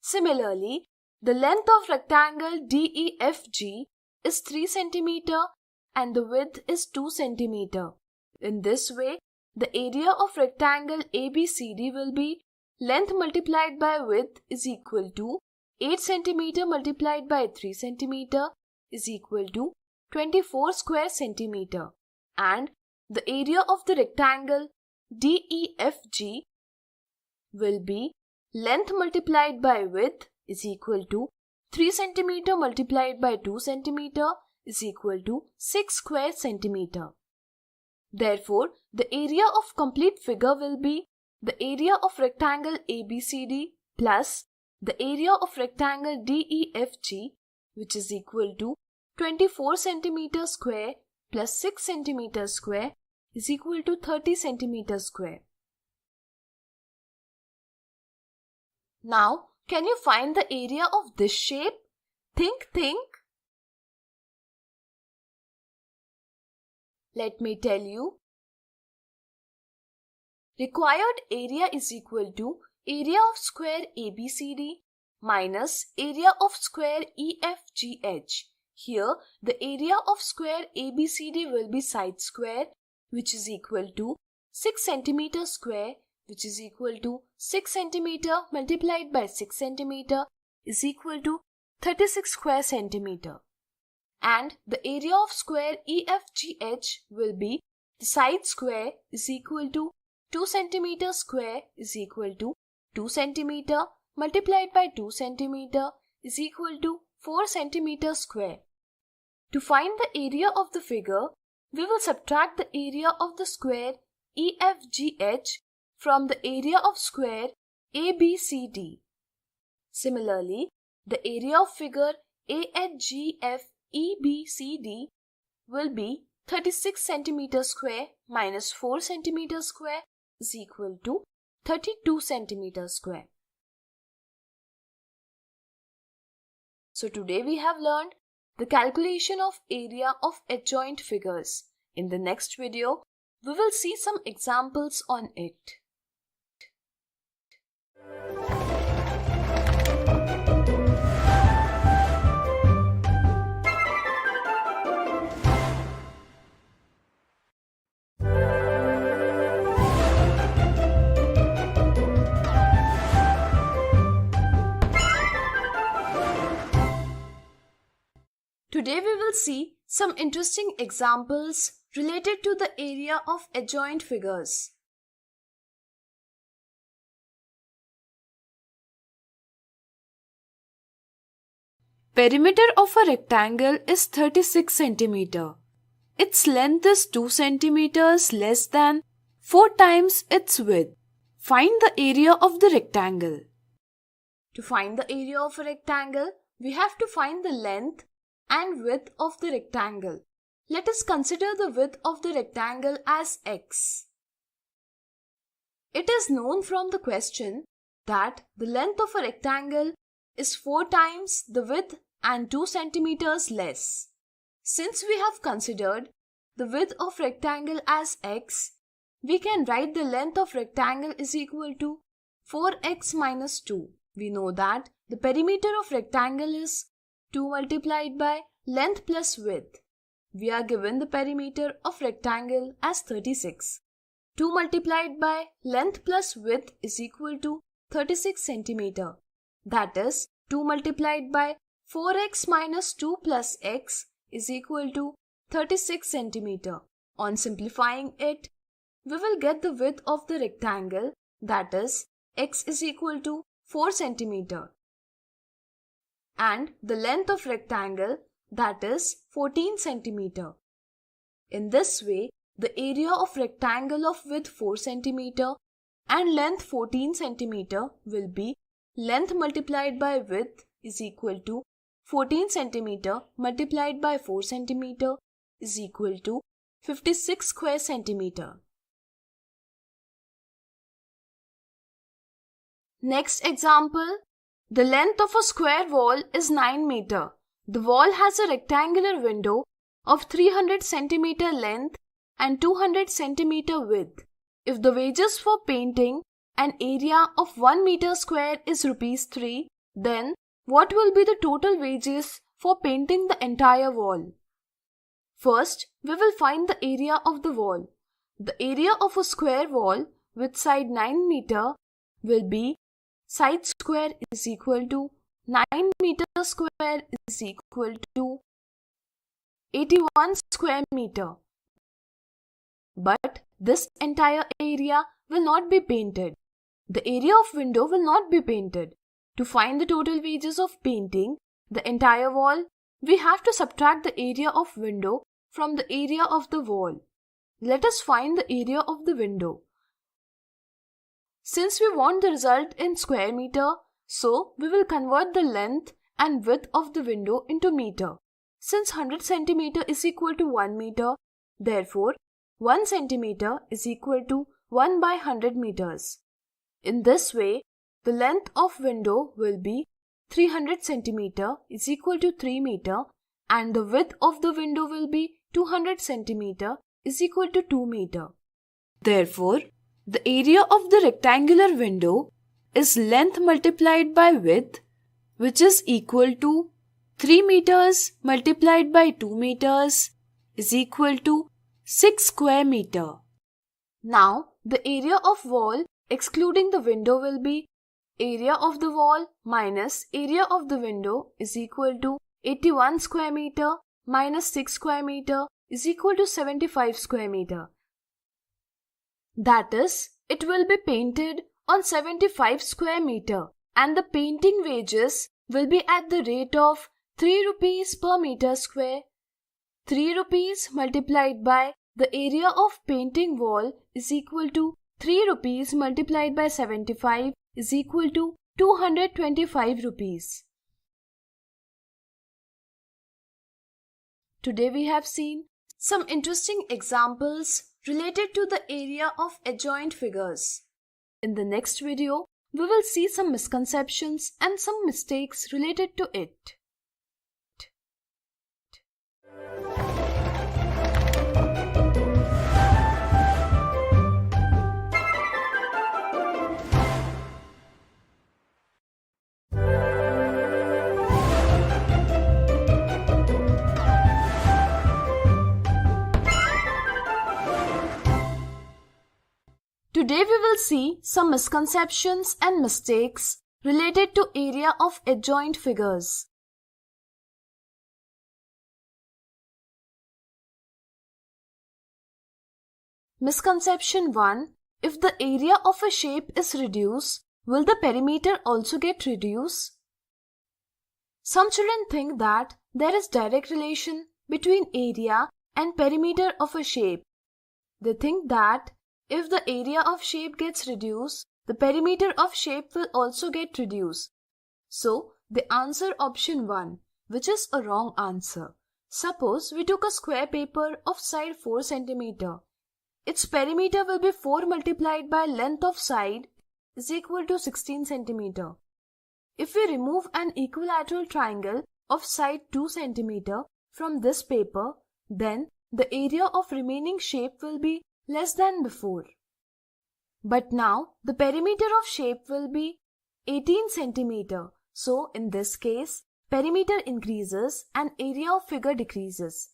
Speaker 5: Similarly, the length of rectangle DEFG is 3 cm and the width is 2 cm. In this way, the area of rectangle ABCD will be length multiplied by width is equal to 8 cm multiplied by 3 cm is equal to 24 square centimeter, and the area of the rectangle DEFG will be length multiplied by width is equal to 3 cm multiplied by 2 cm is equal to 6 square centimeter. Therefore, the area of complete figure will be the area of rectangle ABCD plus the area of rectangle DEFG, which is equal to 24 cm square plus 6 cm square is equal to 30 cm square. Now, can you find the area of this shape? Think. Let me tell you. Required area is equal to area of square ABCD minus area of square EFGH. Here, the area of square ABCD will be side square, which is equal to 6 cm square, which is equal to 6 cm multiplied by 6 cm is equal to 36 square centimeter. And the area of square EFGH will be the side square is equal to 2 cm square is equal to 2 cm multiplied by 2 cm is equal to 4 cm square. To find the area of the figure, we will subtract the area of the square EFGH from the area of square ABCD. Similarly, the area of figure AHGF EBCD will be 36 cm square minus 4 cm square is equal to 32 cm square. So today we have learned the calculation of area of adjoint figures. In the next video, we will see some examples on it. Today we will see some interesting examples related to the area of adjoint figures. Perimeter of a rectangle is 36 cm. Its length is 2 cm less than 4 times its width. Find the area of the rectangle. To find the area of a rectangle, we have to find the length and width of the rectangle. Let us consider the width of the rectangle as x. It is known from the question that the length of a rectangle is 4 times the width and 2 centimeters less. Since we have considered the width of rectangle as x, we can write the length of rectangle is equal to 4x minus 2. We know that the perimeter of rectangle is 2 multiplied by length plus width. we are given the perimeter of rectangle as 36. 2 multiplied by length plus width is equal to 36 centimeter. That is, 2 multiplied by 4x minus 2 plus x is equal to 36 centimeter. On simplifying it, we will get the width of the rectangle, that is, x is equal to 4 centimeter. And the length of rectangle, that is 14 centimeter. In this way, the area of rectangle of width 4 centimeter and length 14 centimeter will be length multiplied by width is equal to 14 centimeter multiplied by 4 centimeter is equal to 56 square centimeter. Next example, the length of a square wall is 9 meter. The wall has a rectangular window of 300 centimeter length and 200 centimeter width. If the wages for painting an area of 1 meter square is rupees 3, then what will be the total wages for painting the entire wall? First, we will find the area of the wall. The area of a square wall with side 9 meter will be side square is equal to 9 meter square is equal to 81 square meter. But this entire area will not be painted. The area of window will not be painted. To find the total wages of painting the entire wall, we have to subtract the area of window from the area of the wall. Let us find the area of the window. Since we want the result in square meter, so we will convert the length and width of the window into meter. Since 100 centimeter is equal to 1 meter, therefore 1 centimeter is equal to 1 by 100 meters. In this way, the length of window will be 300 centimeter is equal to 3 meter and the width of the window will be 200 centimeter is equal to 2 meter. Therefore, the area of the rectangular window is length multiplied by width, which is equal to 3 meters multiplied by 2 meters is equal to 6 square meter. Now, the area of wall excluding the window will be area of the wall minus area of the window is equal to 81 square meter minus 6 square meter is equal to 75 square meter. That is, it will be painted on 75 square meter and the painting wages will be at the rate of 3 rupees per meter square. 3 rupees multiplied by the area of painting wall is equal to 3 rupees multiplied by 75 is equal to 225 rupees. Today we have seen some interesting examples related to the area of adjoint figures. In the next video, we will see some misconceptions and some mistakes related to it. Today we will see some misconceptions and mistakes related to area of adjoint figures. Misconception 1. If the area of a shape is reduced, will the perimeter also get reduced? Some children think that there is direct relation between area and perimeter of a shape. They think that if the area of shape gets reduced, the perimeter of shape will also get reduced. So, they answer option 1, which is a wrong answer. Suppose we took a square paper of side 4 cm. Its perimeter will be 4 multiplied by length of side is equal to 16 cm. If we remove an equilateral triangle of side 2 cm from this paper, then the area of remaining shape will be less than before. But now the perimeter of shape will be 18 cm. So in this case, perimeter increases and area of figure decreases.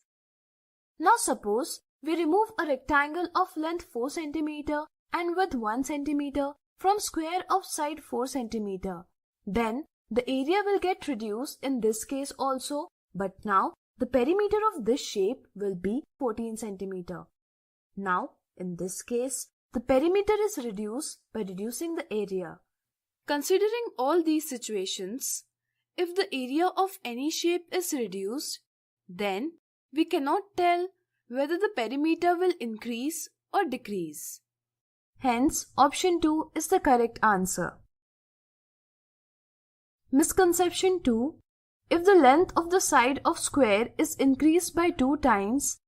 Speaker 5: Now suppose we remove a rectangle of length 4 cm and width 1 cm from square of side 4 cm. Then the area will get reduced in this case also, but now the perimeter of this shape will be 14 cm. Now in this case, the perimeter is reduced by reducing the area. Considering all these situations, if the area of any shape is reduced, then we cannot tell whether the perimeter will increase or decrease. Hence, option 2 is the correct answer. Misconception 2. If the length of the side of square is increased by 2 times,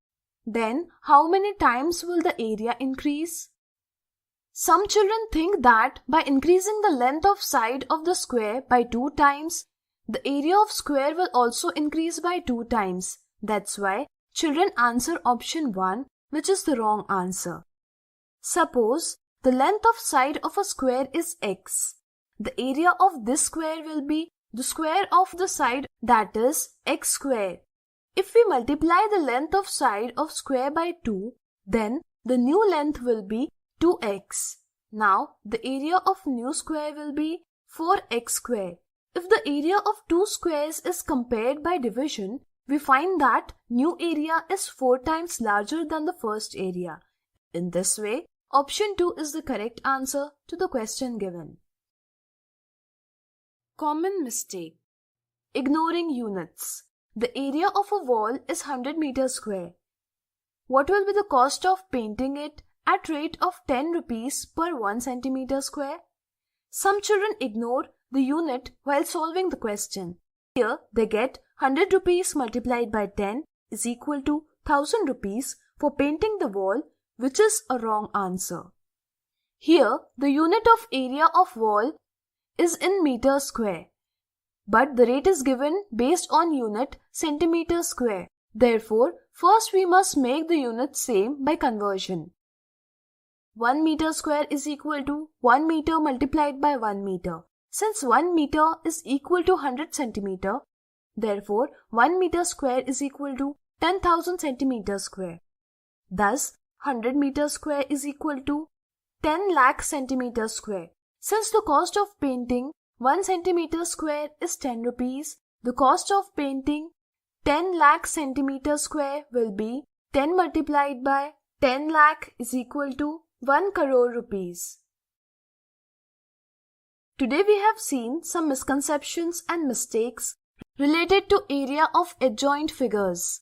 Speaker 5: then how many times will the area increase? Some children think that by increasing the length of side of the square by 2 times, the area of square will also increase by 2 times. That's why children answer option 1, which is the wrong answer. Suppose the length of side of a square is x. The area of this square will be the square of the side, that is x square. If we multiply the length of side of square by 2, then the new length will be 2x. Now the area of new square will be 4x square. If the area of two squares is compared by division, we find that new area is 4 times larger than the first area. In this way, option 2 is the correct answer to the question given. Common mistake. Ignoring units. The area of a wall is 100 meters square. What will be the cost of painting it at rate of 10 rupees per 1 centimeter square? Some children ignore the unit while solving the question. Here they get 100 rupees multiplied by 10 is equal to 1000 rupees for painting the wall, which is a wrong answer. Here the unit of area of wall is in meters square, but the rate is given based on unit centimeter square. Therefore, first we must make the unit same by conversion. 1 meter square is equal to 1 meter multiplied by 1 meter. Since 1 meter is equal to 100 centimeter, therefore 1 meter square is equal to 10,000 centimeter square. Thus, 100 meter square is equal to 10 lakh centimeter square. Since the cost of painting 1 centimeter square is 10 rupees, the cost of painting 10 lakh centimeter square will be 10 multiplied by 10 lakh is equal to 1 crore rupees. Today we have seen some misconceptions and mistakes related to area of adjoint figures.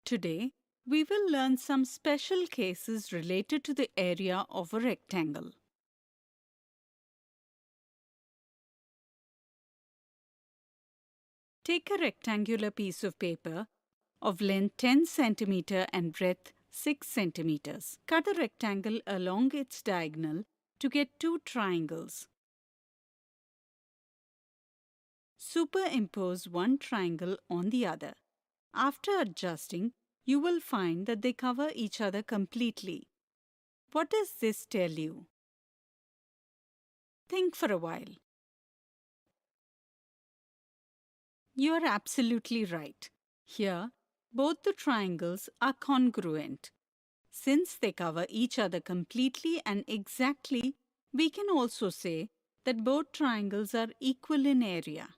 Speaker 6: Today, we will learn some special cases related to the area of a rectangle. Take a rectangular piece of paper of length 10 cm and breadth 6 cm. Cut a rectangle along its diagonal to get two triangles. Superimpose one triangle on the other. After adjusting, you will find that they cover each other completely. What does this tell you? Think for a while. You are absolutely right. Here, both the triangles are congruent. Since they cover each other completely and exactly, we can also say that both triangles are equal in area.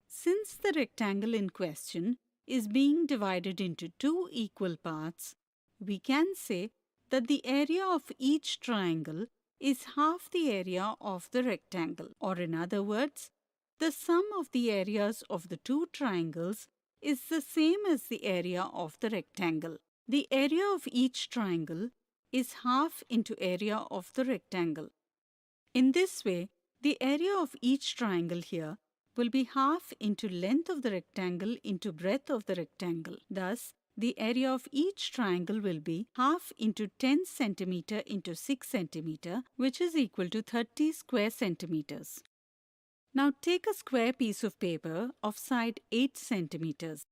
Speaker 6: Since the rectangle in question is being divided into two equal parts, we can say that the area of each triangle is half the area of the rectangle. Or in other words, the sum of the areas of the two triangles is the same as the area of the rectangle. The area of each triangle is half into area of the rectangle. In this way, the area of each triangle here will be half into length of the rectangle into breadth of the rectangle. Thus, the area of each triangle will be half into 10 centimeter into 6 centimeter, which is equal to 30 square centimeters. Now take a square piece of paper of side 8 centimeters.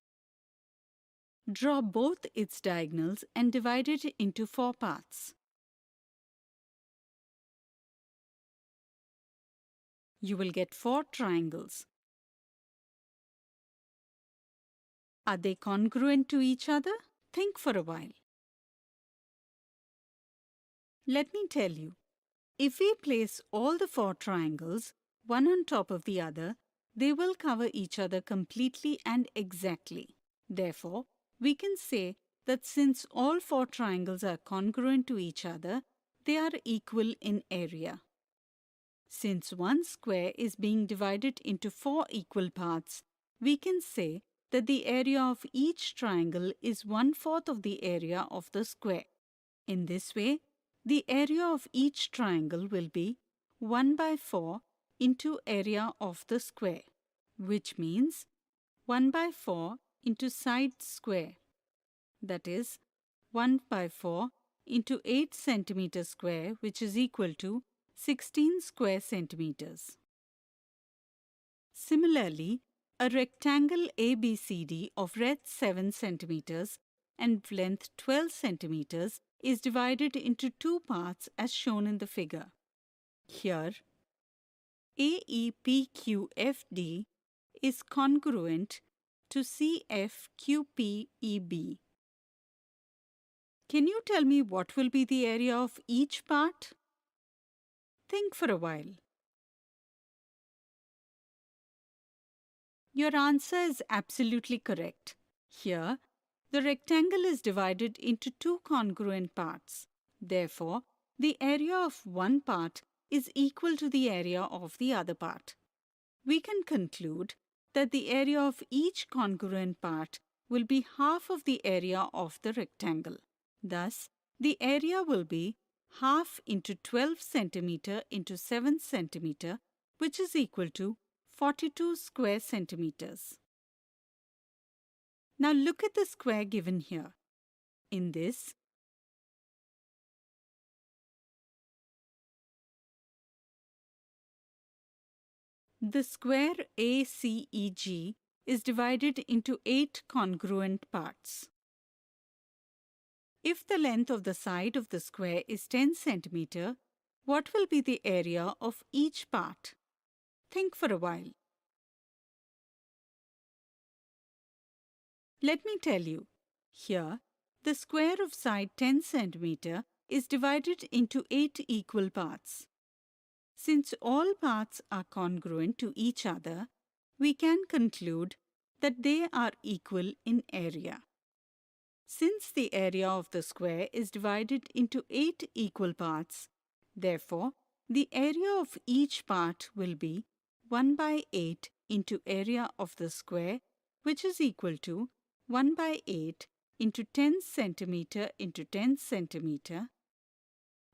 Speaker 6: Draw both its diagonals and divide it into 4 parts. You will get 4 triangles. Are they congruent to each other? Think for a while. Let me tell you, if we place all the 4 triangles, one on top of the other, they will cover each other completely and exactly. Therefore, we can say that since all 4 triangles are congruent to each other, they are equal in area. Since one square is being divided into 4 equal parts, we can say that the area of each triangle is 1/4 of the area of the square. In this way, the area of each triangle will be 1/4 into area of the square, which means 1/4 into side square, that is 1/4 into 8 centimeter square, which is equal to 16 square centimeters. Similarly, a rectangle ABCD of breadth 7 centimeters and length 12 centimeters is divided into 2 parts as shown in the figure. Here, AEPQFD is congruent to CFQPEB. Can you tell me what will be the area of each part? Think for a while. Your answer is absolutely correct. Here, the rectangle is divided into 2 congruent parts. Therefore, the area of one part is equal to the area of the other part. We can conclude that the area of each congruent part will be half of the area of the rectangle. Thus, the area will be half into 12 centimeter into 7 centimeter, which is equal to 42 square centimeters. Now look at the square given here. In this, the square ACEG is divided into 8 congruent parts. If the length of the side of the square is 10 centimeter, what will be the area of each part? Think for a while. Let me tell you. Here, the square of side 10 centimeter is divided into 8 equal parts. Since all parts are congruent to each other, we can conclude that they are equal in area. Since the area of the square is divided into 8 equal parts, therefore, the area of each part will be 1/8 into area of the square, which is equal to 1/8 into 10 centimeter into 10 centimeter,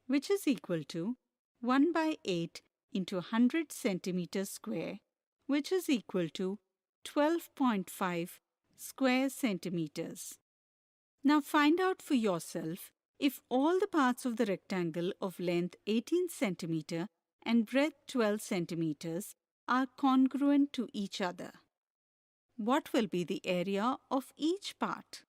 Speaker 6: which is equal to 1/8 into 100 centimeter square, which is equal to 12.5 square centimeters. Now find out for yourself if all the parts of the rectangle of length 18 centimeter and breadth 12 centimeters are congruent to each other. What will be the area of each part?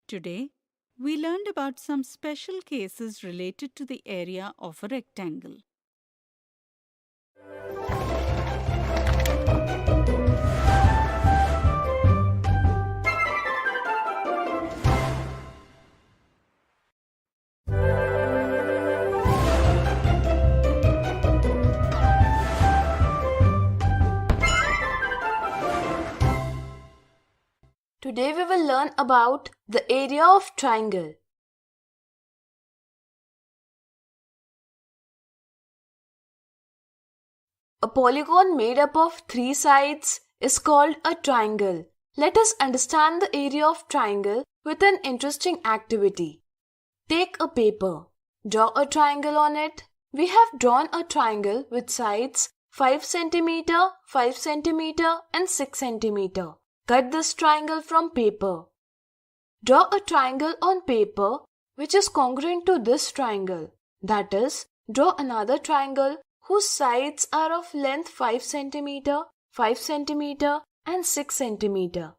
Speaker 6: Today, we learned about some special cases related to the area of a rectangle.
Speaker 2: Today we will learn about the area of triangle. A polygon made up of 3 sides is called a triangle. Let us understand the area of triangle with an interesting activity. Take a paper. Draw a triangle on it. We have drawn a triangle with sides 5 cm, 5 cm and 6 cm. Cut this triangle from paper. Draw a triangle on paper which is congruent to this triangle. That is, draw another triangle whose sides are of length 5 cm, 5 cm and 6 cm.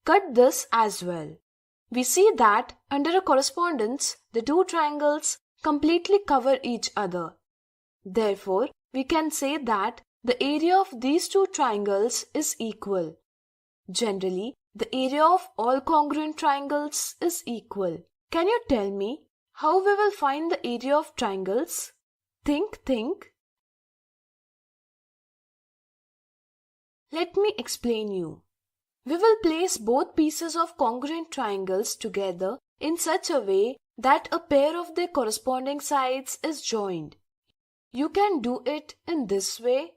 Speaker 2: Cut this as well. We see that under a correspondence, the two triangles completely cover each other. Therefore, we can say that the area of these two triangles is equal. Generally, the area of all congruent triangles is equal. Can you tell me how we will find the area of triangles? Think. Let me explain you. We will place both pieces of congruent triangles together in such a way that a pair of their corresponding sides is joined. You can do it in this way,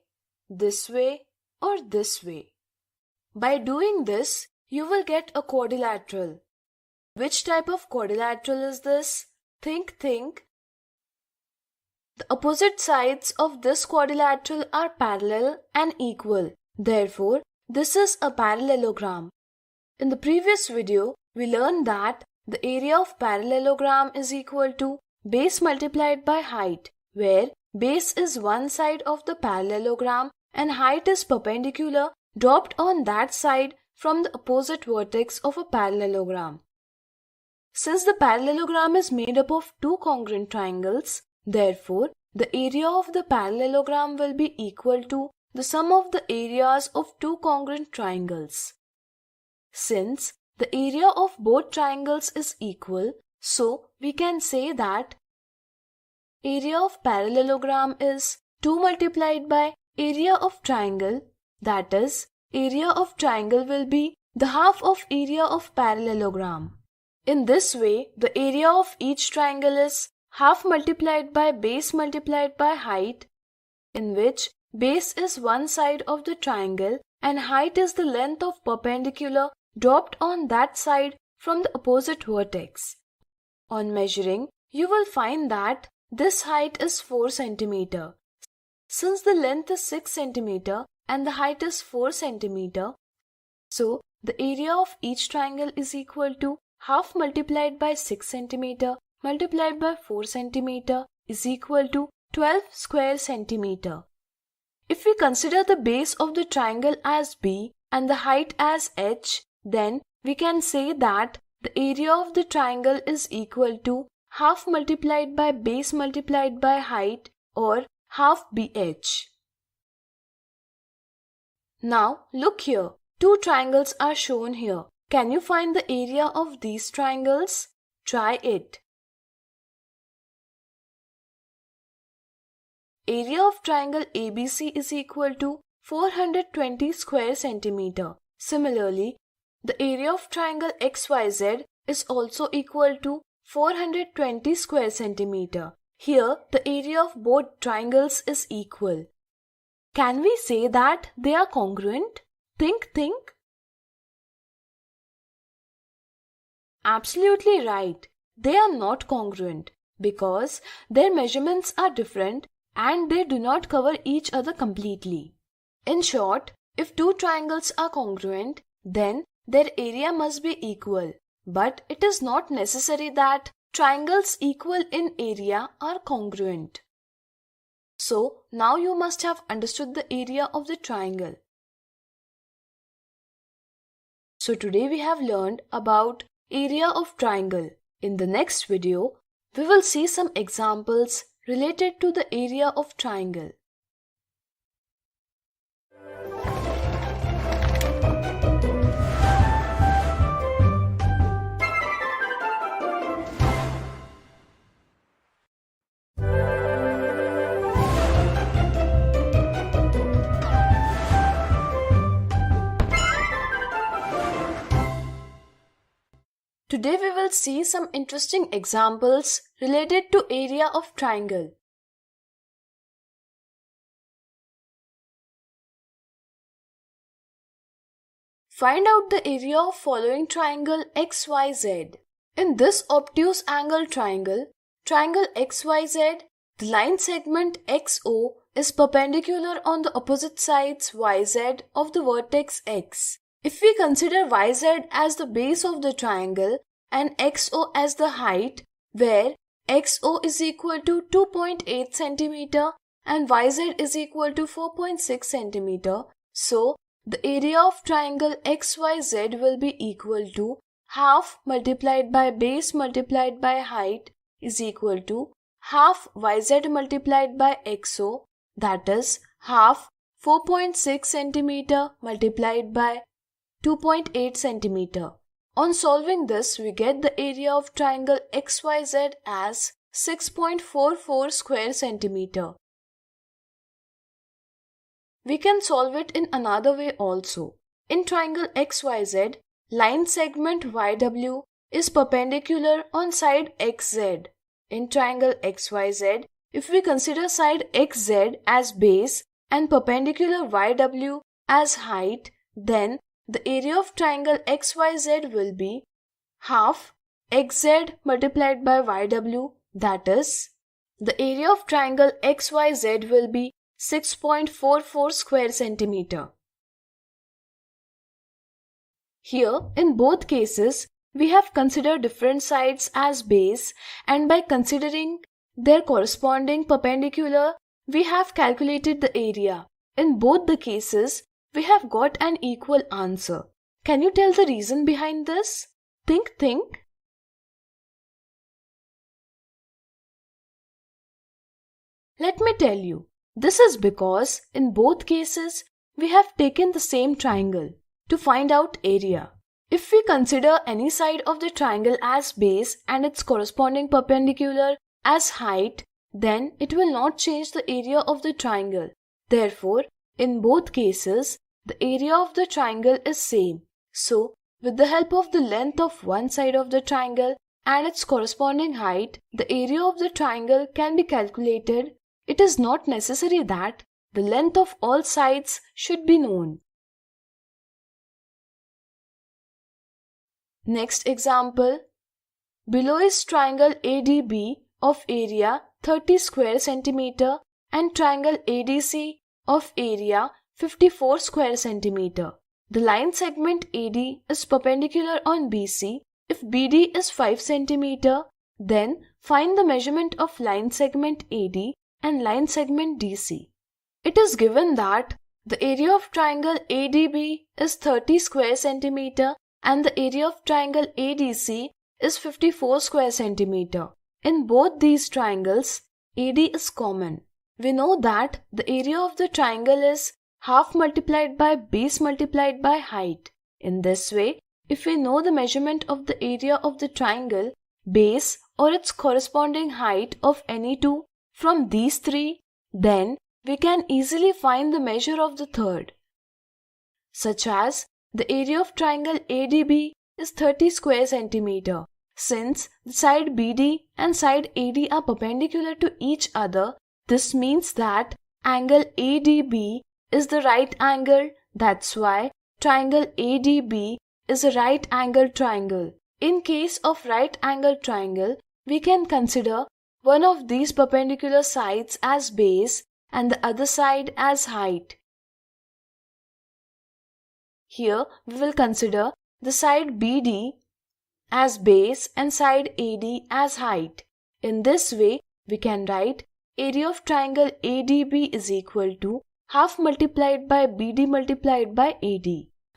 Speaker 2: or this way. By doing this, you will get a quadrilateral. Which type of quadrilateral is this? Think. The opposite sides of this quadrilateral are parallel and equal. Therefore, this is a parallelogram. In the previous video, we learned that the area of parallelogram is equal to base multiplied by height, where base is one side of the parallelogram and height is perpendicular dropped on that side from the opposite vertex of a parallelogram. Since the parallelogram is made up of two congruent triangles, therefore, the area of the parallelogram will be equal to the sum of the areas of two congruent triangles. Since the area of both triangles is equal, so we can say that area of parallelogram is 2 multiplied by area of triangle, that is, area of triangle will be the half of area of parallelogram. In this way, the area of each triangle is half multiplied by base multiplied by height, in which base is one side of the triangle and height is the length of perpendicular dropped on that side from the opposite vertex. On measuring, you will find that this height is 4 cm. Since the length is 6 cm and the height is 4 cm, so the area of each triangle is equal to half multiplied by 6 cm multiplied by 4 cm is equal to 12 square centimeter. If we consider the base of the triangle as B and the height as H, then we can say that the area of the triangle is equal to half multiplied by base multiplied by height, or half BH. Now look here, two triangles are shown here. Can you find the area of these triangles? Try it. Area of triangle ABC is equal to 420 square centimeter. Similarly, the area of triangle XYZ is also equal to 420 square centimeter. Here, the area of both triangles is equal. Can we say that they are congruent? Think. Absolutely right. They are not congruent because their measurements are different and they do not cover each other completely. In short, if two triangles are congruent, then their area must be equal. But it is not necessary that triangles equal in area are congruent. So, now you must have understood the area of the triangle. So today we have learned about area of triangle. In the next video, we will see some examples related to the area of triangle. Today we will see some interesting examples related to area of triangle. Find out the area of following triangle XYZ. In this obtuse angle triangle XYZ, the line segment XO is perpendicular on the opposite sides YZ of the vertex X. If we consider YZ as the base of the triangle and XO as the height, where XO is equal to 2.8 cm and YZ is equal to 4.6 cm, so the area of triangle XYZ will be equal to half multiplied by base multiplied by height is equal to half YZ multiplied by XO, that is half 4.6 cm multiplied by 2.8 cm. On solving this, we get the area of triangle XYZ as 6.44 square centimeter. We can solve it in another way also. In triangle XYZ, line segment YW is perpendicular on side XZ. In triangle XYZ, if we consider side XZ as base and perpendicular YW as height, then the area of triangle XYZ will be half XZ multiplied by YW, that is, the area of triangle XYZ will be 6.44 square centimeter. Here, in both cases, we have considered different sides as base, and by considering their corresponding perpendicular, we have calculated the area. In both the cases, we have got an equal answer. Can you tell the reason behind this? Think. Let me tell you. This is because in both cases, we have taken the same triangle to find out area. If we consider any side of the triangle as base and its corresponding perpendicular as height, then it will not change the area of the triangle. Therefore, in both cases, the area of the triangle is same. So, with the help of the length of one side of the triangle and its corresponding height, the area of the triangle can be calculated. It is not necessary that the length of all sides should be known. Next example. Below is triangle ADB of area 30 square centimeter and triangle ADC of area 54 square centimeter. The line segment AD is perpendicular on BC. If BD is 5 centimeter, then find the measurement of line segment AD and line segment DC. It is given that the area of triangle ADB is 30 square centimeter and the area of triangle ADC is 54 square centimeter. In both these triangles, AD is common. We know that the area of the triangle is half multiplied by base multiplied by height. In this way, if we know the measurement of the area of the triangle, base or its corresponding height of any two from these three, then we can easily find the measure of the third, such as the area of triangle ADB is 30 square centimeter. Since the side BD and side AD are perpendicular to each other, this means that angle ADB is the right angle. That's why triangle ADB is a right angle triangle. In case of right angle triangle, we can consider one of these perpendicular sides as base and the other side as height. Here we will consider the side BD as base and side AD as height. In this way, we can write area of triangle ADB is equal to half multiplied by BD multiplied by AD.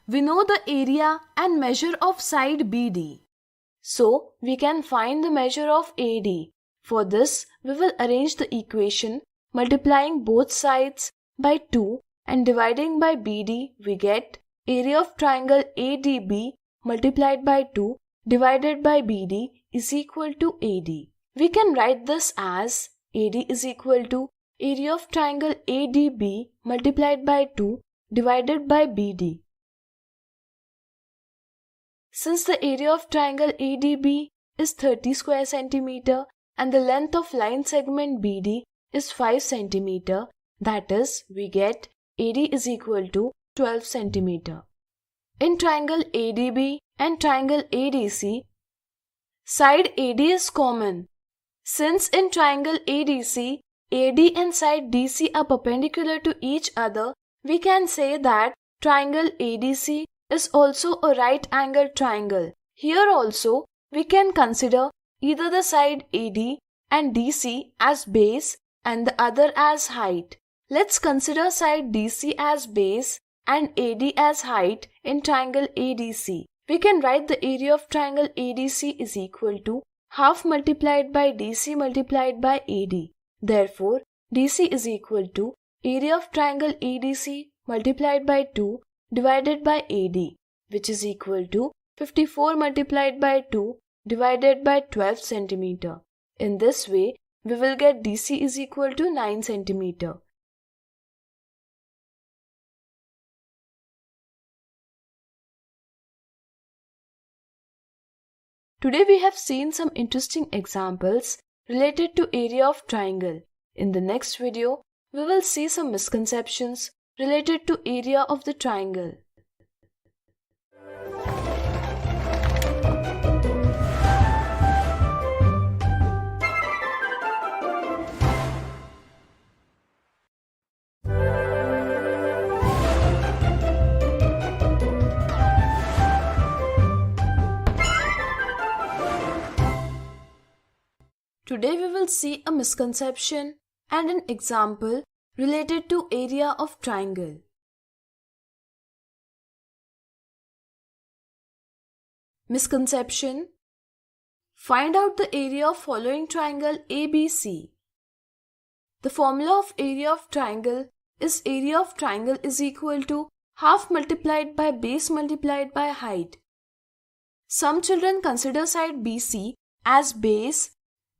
Speaker 2: We know the area and measure of side BD. So, we can find the measure of AD. For this, we will arrange the equation multiplying both sides by 2 and dividing by BD. We get area of triangle ADB multiplied by 2 divided by BD is equal to AD. We can write this as AD is equal to area of triangle ADB multiplied by 2 divided by BD. Since the area of triangle ADB is 30 square centimeter and the length of line segment BD is 5 centimeter, that is, we get AD is equal to 12 centimeter. In triangle ADB and triangle ADC, side AD is common. Since in triangle ADC, AD and side DC are perpendicular to each other, we can say that triangle ADC is also a right angled triangle. Here also we can consider either the side AD and DC as base and the other as height. Let's consider side DC as base and AD as height in triangle ADC. We can write the area of triangle ADC is equal to half multiplied by DC multiplied by AD. Therefore, DC is equal to area of triangle ADC multiplied by 2 divided by AD, which is equal to 54 multiplied by 2 divided by 12 centimeter. In this way, we will get DC is equal to 9 centimeter. Today we have seen some interesting examples related to area of triangle. In the next video, we will see some misconceptions related to area of the triangle. Today we will see a misconception and an example related to area of triangle. Misconception: find out the area of following triangle ABC. The formula of area of triangle is area of triangle is equal to half multiplied by base multiplied by height. Some children consider side BC as base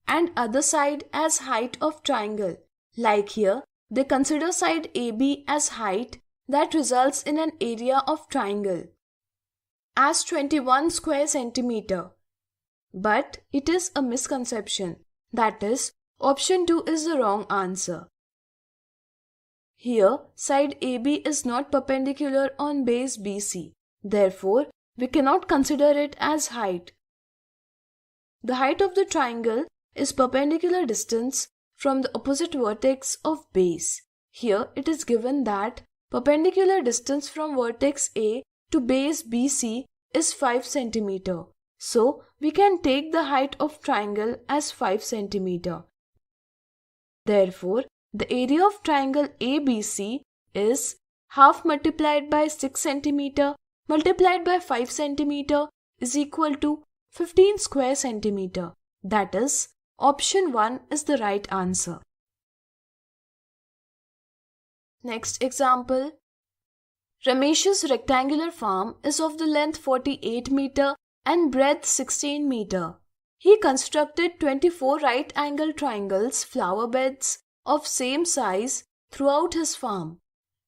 Speaker 2: and other side as height of triangle. Like here, they consider side AB as height that results in an area of triangle as 21 square centimeter. But it is a misconception. That is, option 2 is the wrong answer. Here, side AB is not perpendicular on base BC. Therefore, we cannot consider it as height. The height of the triangle is perpendicular distance from the opposite vertex of base. Here it is given that perpendicular distance from vertex A to base BC is 5 cm. So we can take the height of triangle as 5 cm. Therefore, the area of triangle ABC is half multiplied by 6 cm multiplied by 5 cm is equal to 15 square centimeter. That is, option 1 is the right answer. Next example. Ramesh's rectangular farm is of the length 48 meter and breadth 16 meter. He constructed 24 right-angled triangles, flower beds of same size throughout his farm.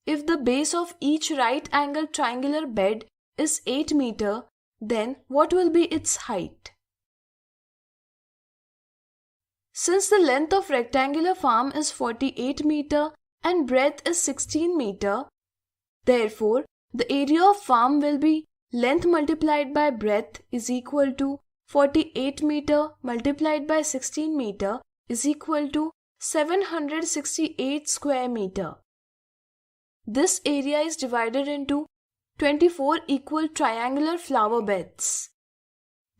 Speaker 2: If the base of each right-angled triangular bed is 8 meter, then what will be its height? Since the length of rectangular farm is 48 meter and breadth is 16 meter, therefore the area of farm will be length multiplied by breadth is equal to 48 meter multiplied by 16 meter is equal to 768 square meter. This area is divided into 24 equal triangular flower beds.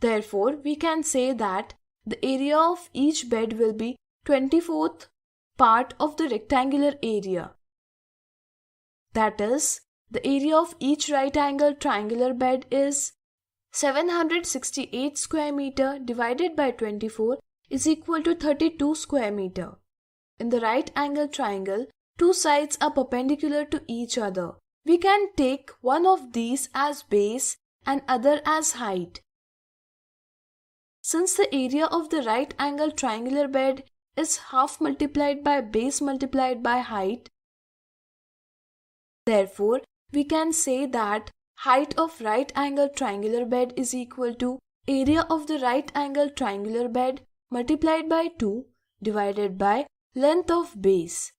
Speaker 2: Therefore, we can say that the area of each bed will be 24th part of the rectangular area. That is, the area of each right-angled triangular bed is 768 square meter divided by 24 is equal to 32 square meter. In the right-angled triangle, two sides are perpendicular to each other. We can take one of these as base and other as height. Since the area of the right-angled triangular bed is half multiplied by base multiplied by height, therefore, we can say that height of right-angled triangular bed is equal to area of the right-angled triangular bed multiplied by 2 divided by length of base.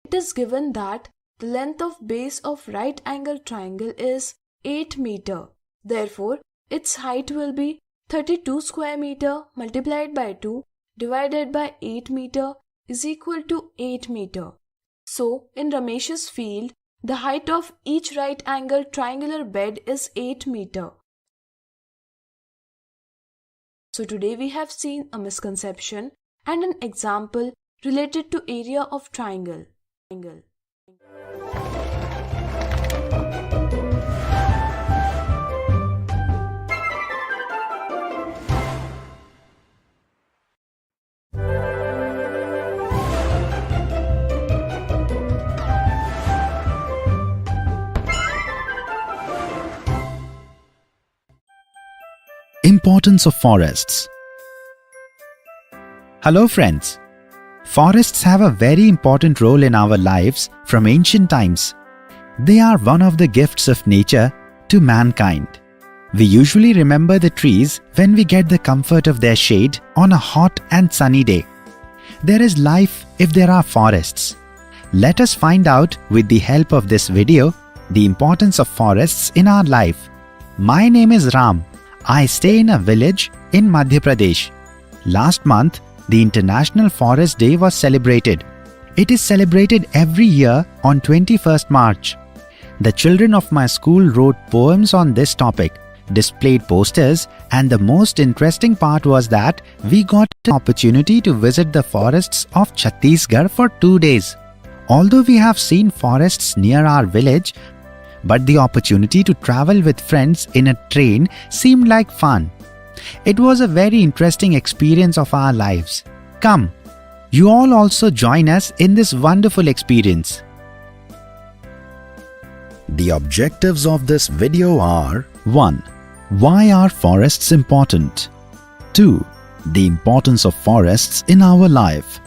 Speaker 2: It is given that the length of base of right-angled triangle is 8 meter. Therefore, its height will be 32 square meter multiplied by 2 divided by 8 meter is equal to 8 meter. So, in Ramesh's field, The height of each right angle triangular bed is 8 meters. So today we have seen a misconception and an example related to area of triangle.
Speaker 4: Importance of forests. Hello friends. Forests have a very important role in our lives from ancient times. They are one of the gifts of nature to mankind. We usually remember the trees when we get the comfort of their shade on a hot and sunny day. There is life if there are forests. Let us find out with the help of this video the importance of forests in our life. My name is Ram. I stay in a village in Madhya Pradesh. Last month, the International Forest Day was celebrated. It is celebrated every year on 21st March. The children of my school wrote poems on this topic, displayed posters, and the most interesting part was that we got an opportunity to visit the forests of Chhattisgarh for 2 days. Although we have seen forests near our village, but the opportunity to travel with friends in a train seemed like fun. It was a very interesting experience of our lives. Come, you all also join us in this wonderful experience. The objectives of this video are 1. Why are forests important? 2. The importance of forests in our life.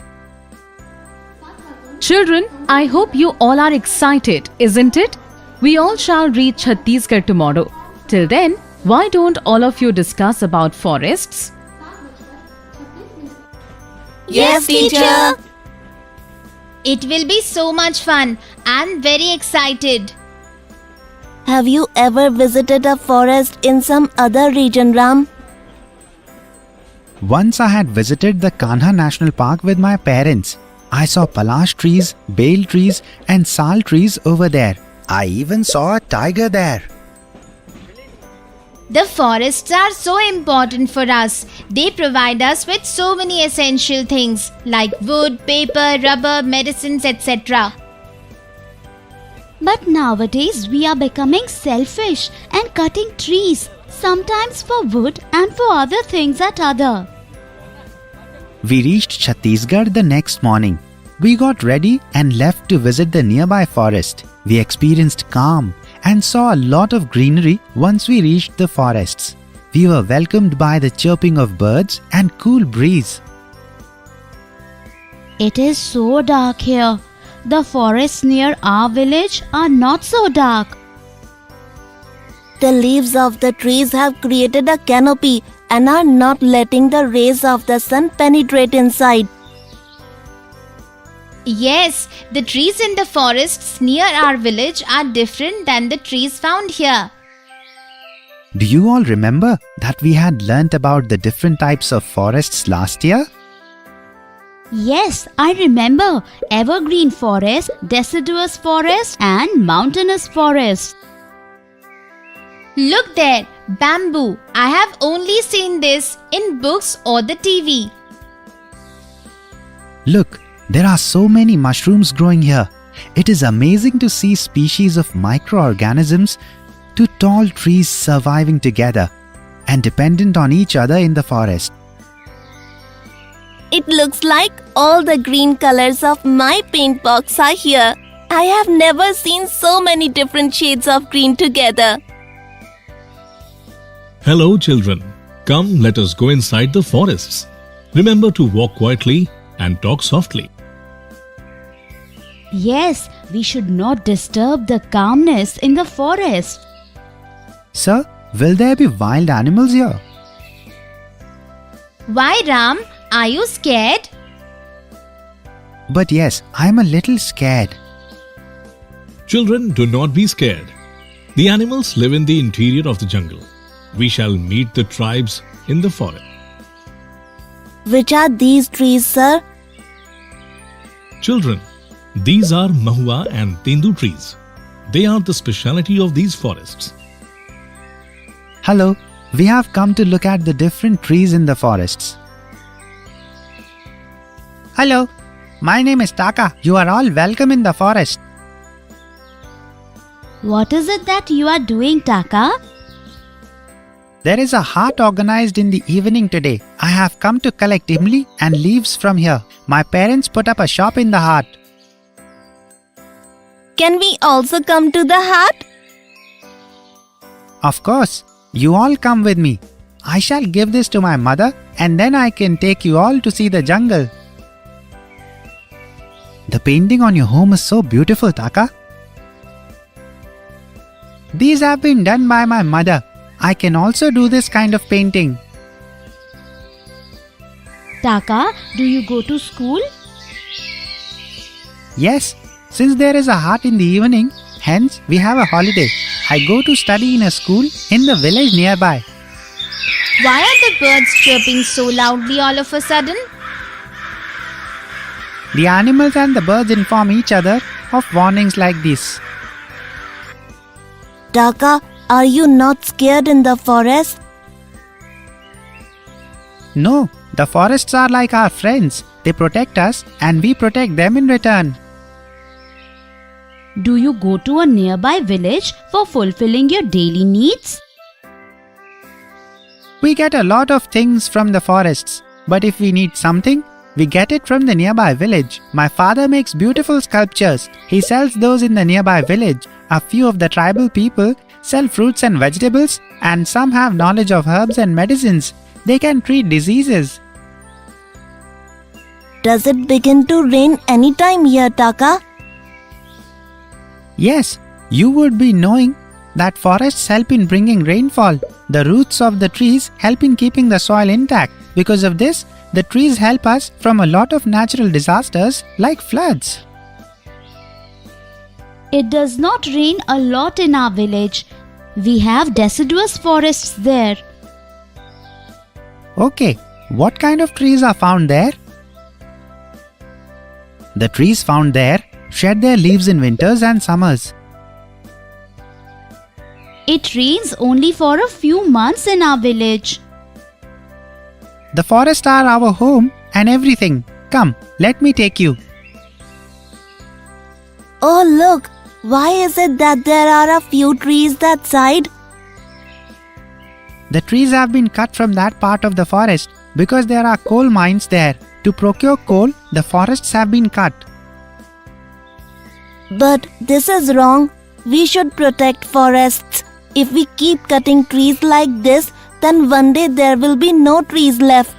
Speaker 7: Children, I hope you all are excited, isn't it? We all shall reach Chhattisgarh tomorrow. Till then, why don't all of you discuss about forests?
Speaker 3: Yes, teacher. It will be so much fun. I'm very excited.
Speaker 17: Have you ever visited a forest in some other region, Ram?
Speaker 4: Once I had visited the Kanha National Park with my parents. I saw palash trees, bale trees and sal trees over there. I even saw a tiger there.
Speaker 3: The forests are so important for us. They provide us with so many essential things like wood, paper, rubber, medicines, etc.
Speaker 19: But nowadays we are becoming selfish and cutting trees, sometimes for wood and for other things at other.
Speaker 4: We reached Chhattisgarh the next morning. We got ready and left to visit the nearby forest. We experienced calm and saw a lot of greenery once we reached the forests. We were welcomed by the chirping of birds and cool breeze.
Speaker 19: It is so dark here. The forests near our village are not so dark.
Speaker 17: The leaves of the trees have created a canopy and are not letting the rays of the sun penetrate inside.
Speaker 3: Yes, the trees in the forests near our village are different than the trees found here.
Speaker 4: Do you all remember that we had learnt about the different types of forests last year?
Speaker 19: Yes, I remember. Evergreen forest, deciduous forest and mountainous forest.
Speaker 3: Look there, bamboo. I have only seen this in books or the TV.
Speaker 4: Look, there are so many mushrooms growing here. It is amazing to see species of microorganisms to tall trees surviving together and dependent on each other in the forest.
Speaker 17: It looks like all the green colors of my paint box are here. I have never seen so many different shades of green together.
Speaker 13: Hello children, come let us go inside the forests. Remember to walk quietly and talk softly.
Speaker 19: Yes, we should not disturb the calmness in the forest.
Speaker 4: Sir, will there be wild animals here?
Speaker 3: Why, Ram? Are you scared?
Speaker 4: But yes, I am a little scared.
Speaker 13: Children, do not be scared. The animals live in the interior of the jungle. We shall meet the tribes in the forest.
Speaker 17: Which are these trees, sir?
Speaker 13: Children, these are mahua and tendu trees. They are the speciality of these forests.
Speaker 4: Hello, we have come to look at the different trees in the forests. Hello, my name is Taka. You are all welcome in the forest.
Speaker 3: What is it that you are doing, Taka?
Speaker 4: There is a hart organized in the evening today. I have come to collect imli and leaves from here. My parents put up a shop in the hart.
Speaker 17: Can we also come to the hut?
Speaker 4: Of course, you all come with me. I shall give this to my mother and then I can take you all to see the jungle. The painting on your home is so beautiful, Taka. These have been done by my mother. I can also do this kind of painting.
Speaker 3: Taka, do you go to school?
Speaker 4: Yes, since there is a hut in the evening, hence we have a holiday. I go to study in a school in the village nearby.
Speaker 3: Why are the birds chirping so loudly all of a sudden?
Speaker 4: The animals and the birds inform each other of warnings like this.
Speaker 17: Taka, are you not scared in the forest?
Speaker 4: No, the forests are like our friends. They protect us and we protect them in return.
Speaker 3: Do you go to a nearby village for fulfilling your daily needs?
Speaker 4: We get a lot of things from the forests, but if we need something, we get it from the nearby village. My father makes beautiful sculptures. He sells those in the nearby village. A few of the tribal people sell fruits and vegetables, and some have knowledge of herbs and medicines. They can treat diseases.
Speaker 17: Does it begin to rain anytime here, Taka?
Speaker 4: Yes, you would be knowing that forests help in bringing rainfall. The roots of the trees help in keeping the soil intact. Because of this, the trees help us from a lot of natural disasters like floods.
Speaker 3: It does not rain a lot in our village. We have deciduous forests there.
Speaker 4: Okay, what kind of trees are found there? The trees found there shed their leaves in winters and summers.
Speaker 3: It rains only for a few months in our village.
Speaker 4: The forests are our home and everything. Come, let me take you.
Speaker 17: Oh, look! Why is it that there are a few trees that side?
Speaker 4: The trees have been cut from that part of the forest because there are coal mines there. To procure coal, the forests have been cut.
Speaker 17: But this is wrong. We should protect forests. If we keep cutting trees like this, then one day there will be no trees left.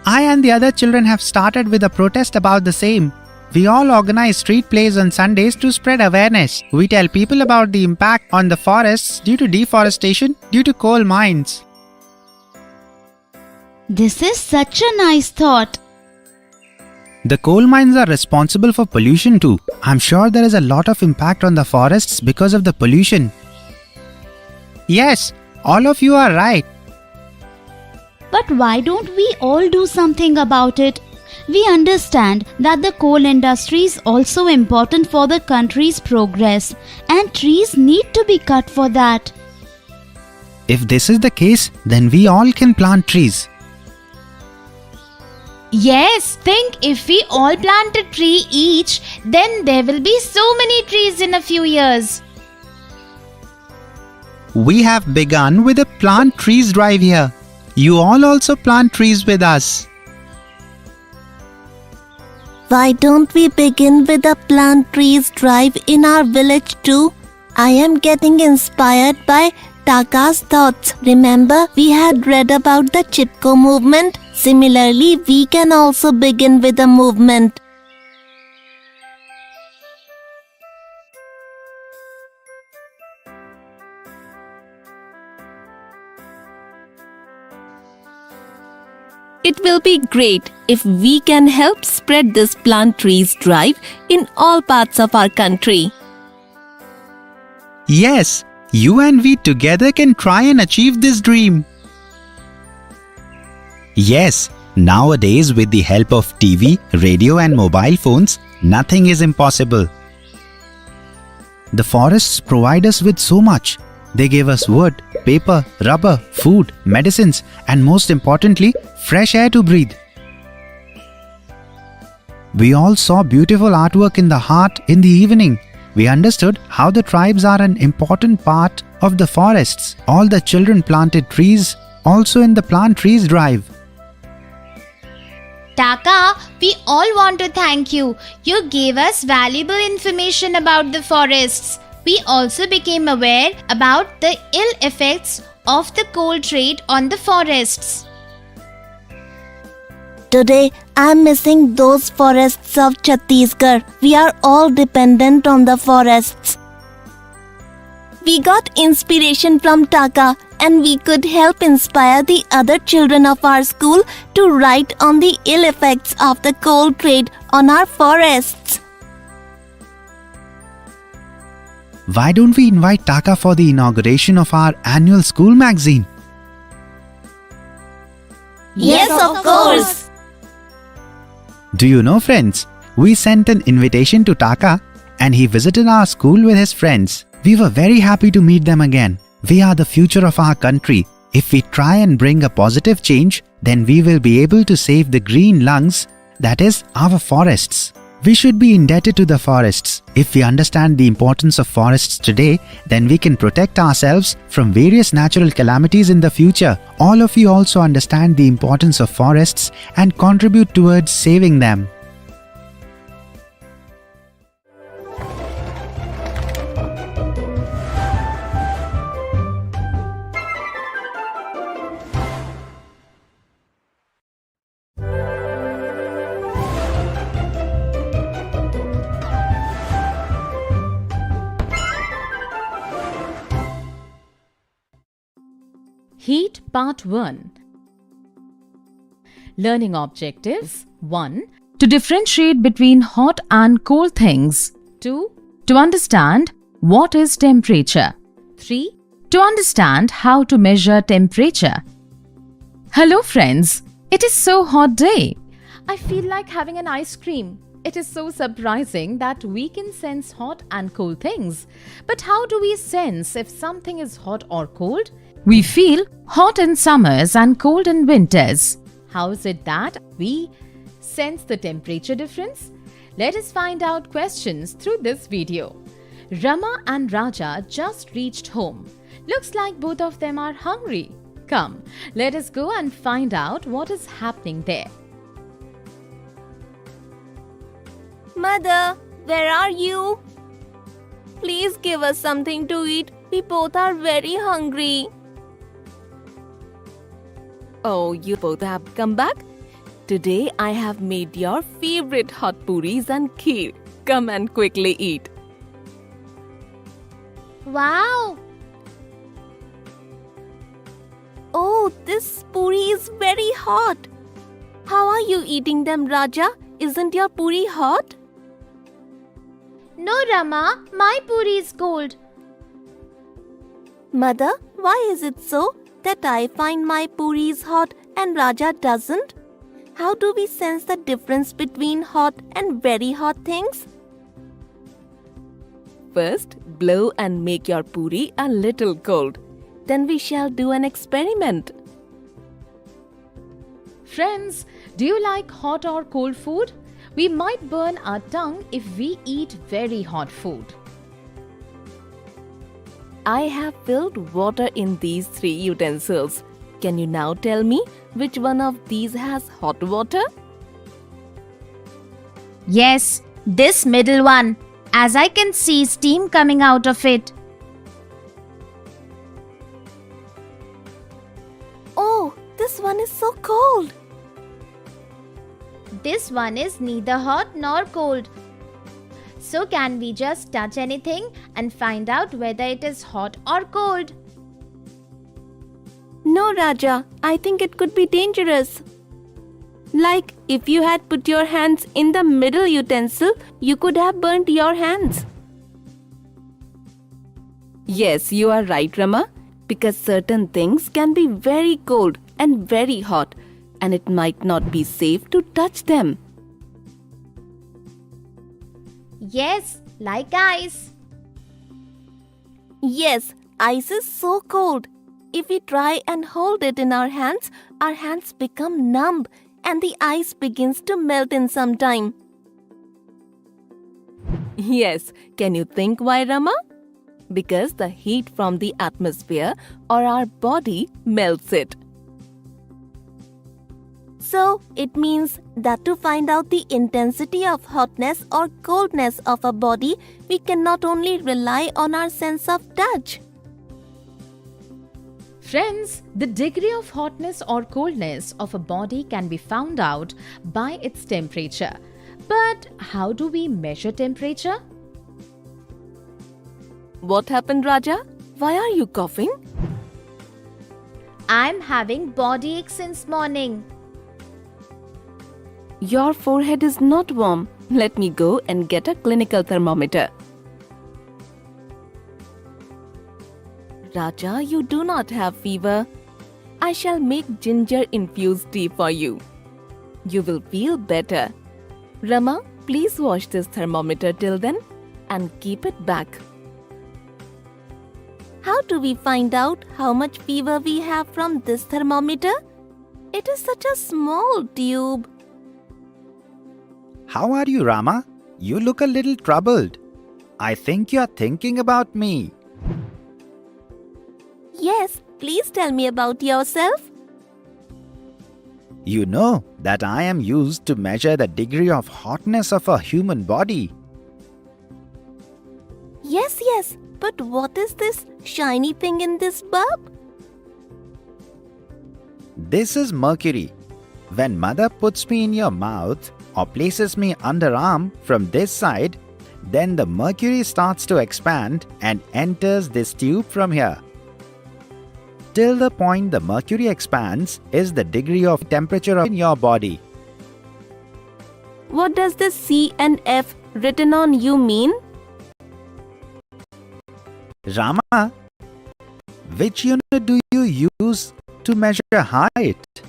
Speaker 4: I and the other children have started with a protest about the same. We all organize street plays on Sundays to spread awareness. We tell people about the impact on the forests due to deforestation due to coal mines.
Speaker 3: This is such a nice thought.
Speaker 4: The coal mines are responsible for pollution too. I'm sure there is a lot of impact on the forests because of the pollution. Yes, all of you are right.
Speaker 3: But why don't we all do something about it? We understand that the coal industry is also important for the country's progress, and trees need to be cut for that.
Speaker 4: If this is the case, then we all can plant trees.
Speaker 12: Yes, think if we all plant a tree each, then there will be so many trees in a few years.
Speaker 4: We have begun with a plant trees drive here. You all also plant trees with us.
Speaker 17: Why don't we begin with a plant trees drive in our village too? I am getting inspired by Taka's thoughts. Remember, we had read about the Chipko movement? Similarly, we can also begin with a movement. It will be great if we can help spread this plant trees drive in all parts of our country.
Speaker 4: Yes, you and we together can try and achieve this dream. Yes, nowadays with the help of TV, radio and mobile phones, nothing is impossible. The forests provide us with so much. They give us wood, paper, rubber, food, medicines, and most importantly, fresh air to breathe. We all saw beautiful artwork in the heart in the evening. We understood how the tribes are an important part of the forests. All the children planted trees, also in the Plant Trees Drive.
Speaker 12: Taka, we all want to thank you. You gave us valuable information about the forests. We also became aware about the ill effects of the coal trade on the forests.
Speaker 17: Today, I am missing those forests of Chhattisgarh. We are all dependent on the forests. We got inspiration from Taka, and we could help inspire the other children of our school to write on the ill effects of the coal trade on our forests.
Speaker 4: Why don't we invite Taka for the inauguration of our annual school magazine?
Speaker 17: Yes, of course.
Speaker 4: Do you know, friends, we sent an invitation to Taka and he visited our school with his friends. We were very happy to meet them again. We are the future of our country. If we try and bring a positive change, then we will be able to save the green lungs, that is, our forests. We should be indebted to the forests. If we understand the importance of forests today, then we can protect ourselves from various natural calamities in the future. All of you also understand the importance of forests and contribute towards saving them.
Speaker 7: Heat Part 1. Learning objectives: 1. To differentiate between hot and cold things. 2. To understand what is temperature. 3. To understand how to measure temperature. Hello friends, it is so hot day. I feel like having an ice cream. It is so surprising that we can sense hot and cold things. But how do we sense if something is hot or cold? We feel hot in summers and cold in winters. How is it that we sense the temperature difference? Let us find out questions through this video. Rama and Raja just reached home. Looks like both of them are hungry. Come, let us go and find out what is happening there.
Speaker 17: Mother, where are you? Please give us something to eat. We both are very hungry.
Speaker 9: Oh, you both have come back? Today I have made your favorite hot puris and kheer. Come and quickly eat.
Speaker 12: Wow!
Speaker 17: Oh, this puri is very hot. How are you eating them, Raja? Isn't your puri hot?
Speaker 12: No, Rama, my puri is cold.
Speaker 17: Mother, why is it so that I find my puris hot and Raja doesn't? How do we sense the difference between hot and very hot things?
Speaker 9: First, blow and make your puri a little cold. Then we shall do an experiment.
Speaker 7: Friends, do you like hot or cold food? We might burn our tongue if we eat very hot food.
Speaker 9: I have filled water in these 3 utensils. Can you now tell me which one of these has hot water?
Speaker 12: Yes, this middle one, as I can see steam coming out of it.
Speaker 17: Oh, this one is so cold.
Speaker 12: This one is neither hot nor cold. So can we just touch anything and find out whether it is hot or cold?
Speaker 17: No, Raja, I think it could be dangerous. Like if you had put your hands in the middle utensil, you could have burnt your hands.
Speaker 9: Yes, you are right, Rama. Because certain things can be very cold and very hot, and it might not be safe to touch them.
Speaker 12: Yes, like ice.
Speaker 17: Yes, ice is so cold. If we try and hold it in our hands become numb and the ice begins to melt in some time.
Speaker 9: Yes, can you think why, Rama? Because the heat from the atmosphere or our body melts it.
Speaker 17: So, it means that to find out the intensity of hotness or coldness of a body, we can not only rely on our sense of touch.
Speaker 7: Friends, the degree of hotness or coldness of a body can be found out by its temperature. But how do we measure temperature?
Speaker 9: What happened, Raja? Why are you coughing?
Speaker 12: I'm having body ache since morning.
Speaker 9: Your forehead is not warm. Let me go and get a clinical thermometer. Raja, you do not have fever. I shall make ginger-infused tea for you. You will feel better. Rama, please wash this thermometer till then and keep it back.
Speaker 17: How do we find out how much fever we have from this thermometer? It is such a small tube.
Speaker 4: How are you, Rama? You look a little troubled. I think you're thinking about me.
Speaker 17: Yes, please tell me about yourself.
Speaker 4: You know that I am used to measure the degree of hotness of a human body.
Speaker 17: Yes, but what is this shiny thing in this bulb?
Speaker 4: This is mercury. When mother puts me in your mouth or places me underarm from this side, then the mercury starts to expand and enters this tube from here. Till the point the mercury expands is the degree of temperature in your body.
Speaker 17: What does this C and F written on you mean?
Speaker 4: Rama, which unit do you use to measure height?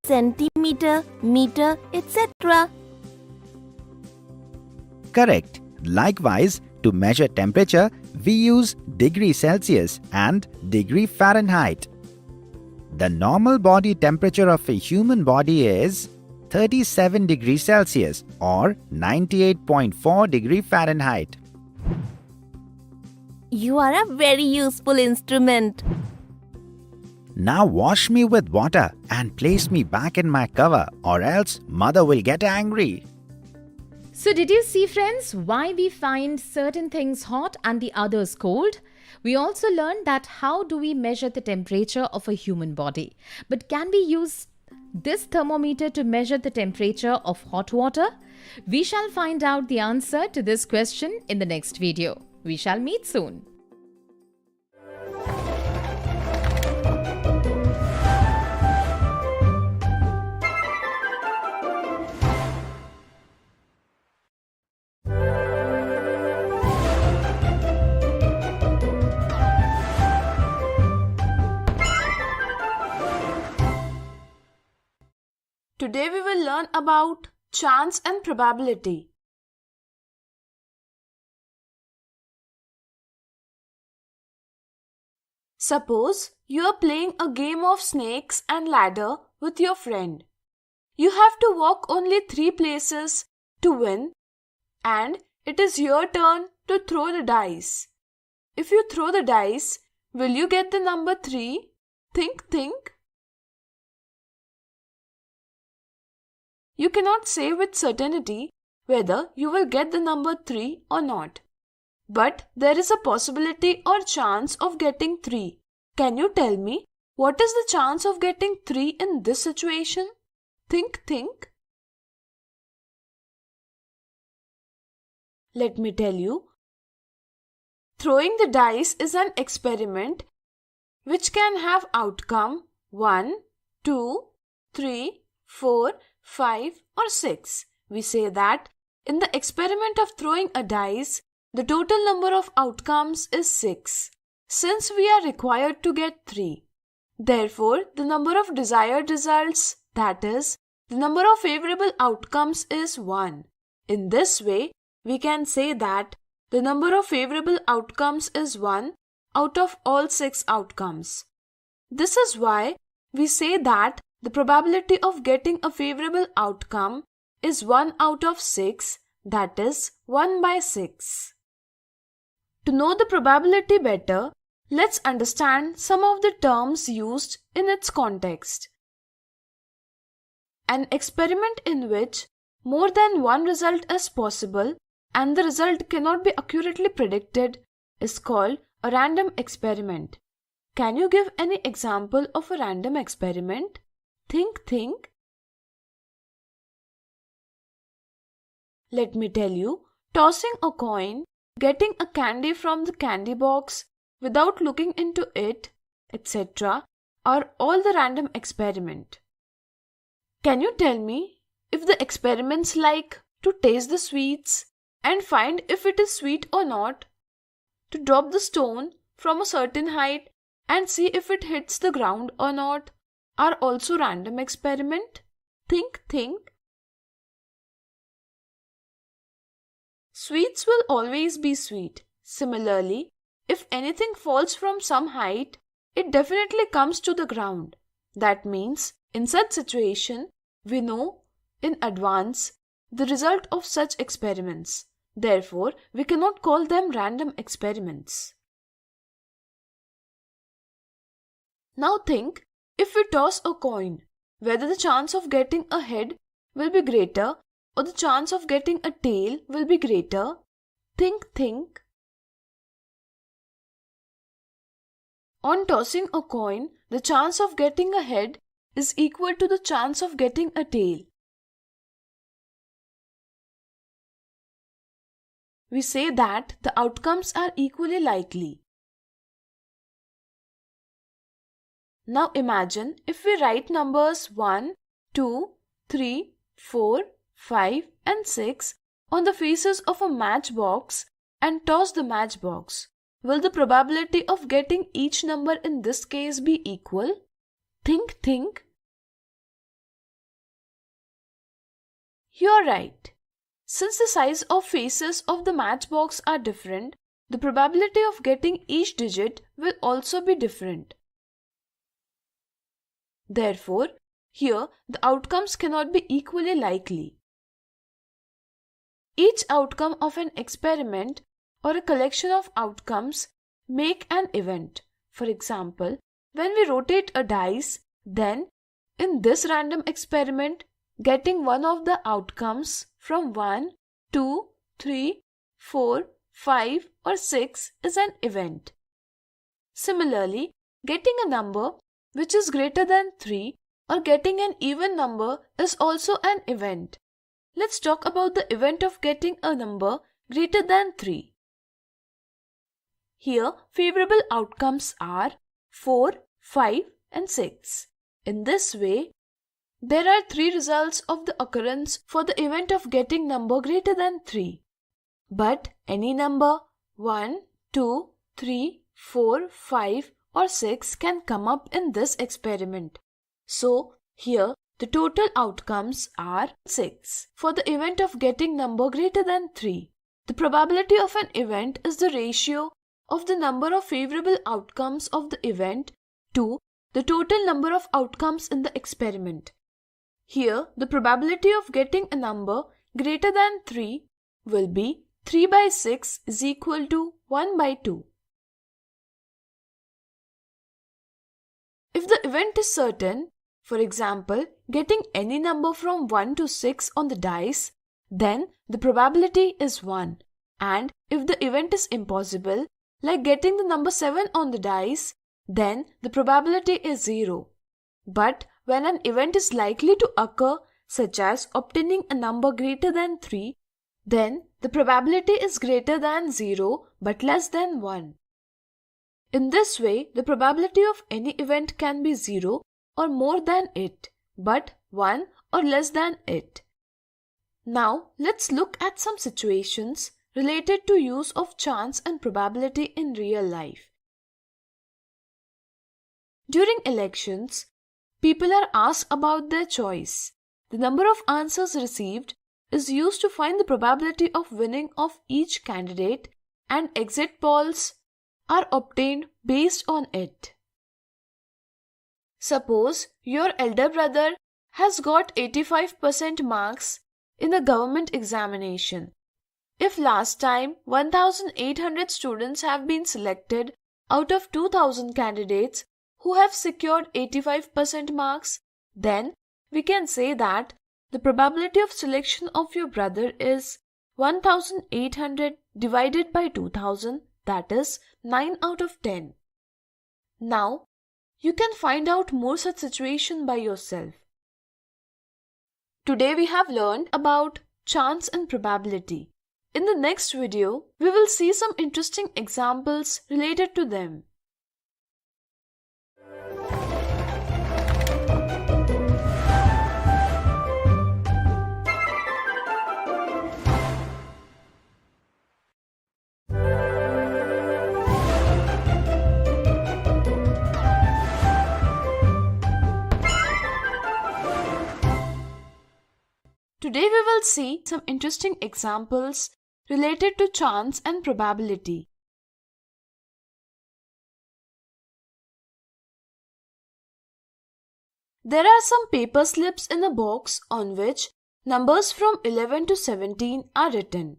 Speaker 17: Centimeter, meter, etc.
Speaker 4: Correct. Likewise, to measure temperature, we use degree Celsius and degree Fahrenheit. The normal body temperature of a human body is 37 degrees Celsius or 98.4 degree Fahrenheit.
Speaker 17: You are a very useful instrument.
Speaker 4: Now wash me with water and place me back in my cover, or else mother will get angry.
Speaker 7: So did you see, friends, why we find certain things hot and the others cold? We also learned that how do we measure the temperature of a human body. But can we use this thermometer to measure the temperature of hot water? We shall find out the answer to this question in the next video. We shall meet soon.
Speaker 2: Today we will learn about chance and probability. Suppose you are playing a game of snakes and ladder with your friend. You have to walk only 3 places to win, and it is your turn to throw the dice. If you throw the dice, will you get the number 3? Think. You cannot say with certainty whether you will get the number 3 or not. But there is a possibility or chance of getting 3. Can you tell me what is the chance of getting 3 in this situation? Think. Let me tell you. Throwing the dice is an experiment which can have outcome 1, 2, 3, 4, 5 or 6. We say that in the experiment of throwing a dice, the total number of outcomes is 6, since we are required to get 3. Therefore, the number of desired results, that is, the number of favorable outcomes is 1. In this way, we can say that the number of favorable outcomes is 1 out of all 6 outcomes. This is why we say that the probability of getting a favorable outcome is 1 out of 6, that is 1 by 6. To know the probability better, let's understand some of the terms used in its context. An experiment in which more than one result is possible and the result cannot be accurately predicted is called a random experiment. Can you give any example of a random experiment? Think. Let me tell you, tossing a coin, getting a candy from the candy box without looking into it, etc. are all the random experiment. Can you tell me if the experiments like to taste the sweets and find if it is sweet or not, to drop the stone from a certain height and see if it hits the ground or not, are also random experiment? Think. Sweets will always be sweet. Similarly, if anything falls from some height, it definitely comes to the ground. That means, in such situation, we know in advance the result of such experiments. Therefore, we cannot call them random experiments. Now think, if we toss a coin, whether the chance of getting a head will be greater or the chance of getting a tail will be greater. Think. On tossing a coin, the chance of getting a head is equal to the chance of getting a tail. We say that the outcomes are equally likely. Now imagine if we write numbers 1, 2, 3, 4, 5 and 6 on the faces of a matchbox and toss the matchbox. Will the probability of getting each number in this case be equal? Think. You're right. Since the size of faces of the matchbox are different, the probability of getting each digit will also be different. Therefore, here the outcomes cannot be equally likely. Each outcome of an experiment or a collection of outcomes make an event. For example, when we rotate a dice, then in this random experiment, getting one of the outcomes from 1, 2, 3, 4, 5 or 6 is an event. Similarly, getting a number which is greater than 3 or getting an even number is also an event. Let's talk about the event of getting a number greater than 3. Here, favorable outcomes are 4, 5 and 6. In this way, there are 3 results of the occurrence for the event of getting number greater than 3. But any number 1, 2, 3, 4, 5 or 6 can come up in this experiment. So, here the total outcomes are 6 for the event of getting number greater than 3. The probability of an event is the ratio of the number of favorable outcomes of the event to the total number of outcomes in the experiment. Here, the probability of getting a number greater than 3 will be 3 by 6 is equal to 1 by 2. If the event is certain, for example, getting any number from 1 to 6 on the dice, then the probability is 1. And if the event is impossible, like getting the number 7 on the dice, then the probability is 0. But when an event is likely to occur, such as obtaining a number greater than 3, then the probability is greater than 0 but less than 1. In this way, the probability of any event can be 0 or more than it, but 1 or less than it. Now, let's look at some situations related to use of chance and probability in real life. During elections, people are asked about their choice. The number of answers received is used to find the probability of winning of each candidate and exit polls are obtained based on it. Suppose your elder brother has got 85% marks in the government examination. If last time 1,800 students have been selected out of 2,000 candidates who have secured 85% marks, then we can say that the probability of selection of your brother is 1,800 divided by 2,000, that is 9 out of 10. Now, you can find out more such situation by yourself. Today we have learned about chance and probability. In the next video, we will see some interesting examples related to them. Today we will see some interesting examples related to chance and probability. There are some paper slips in a box on which numbers from 11 to 17 are written.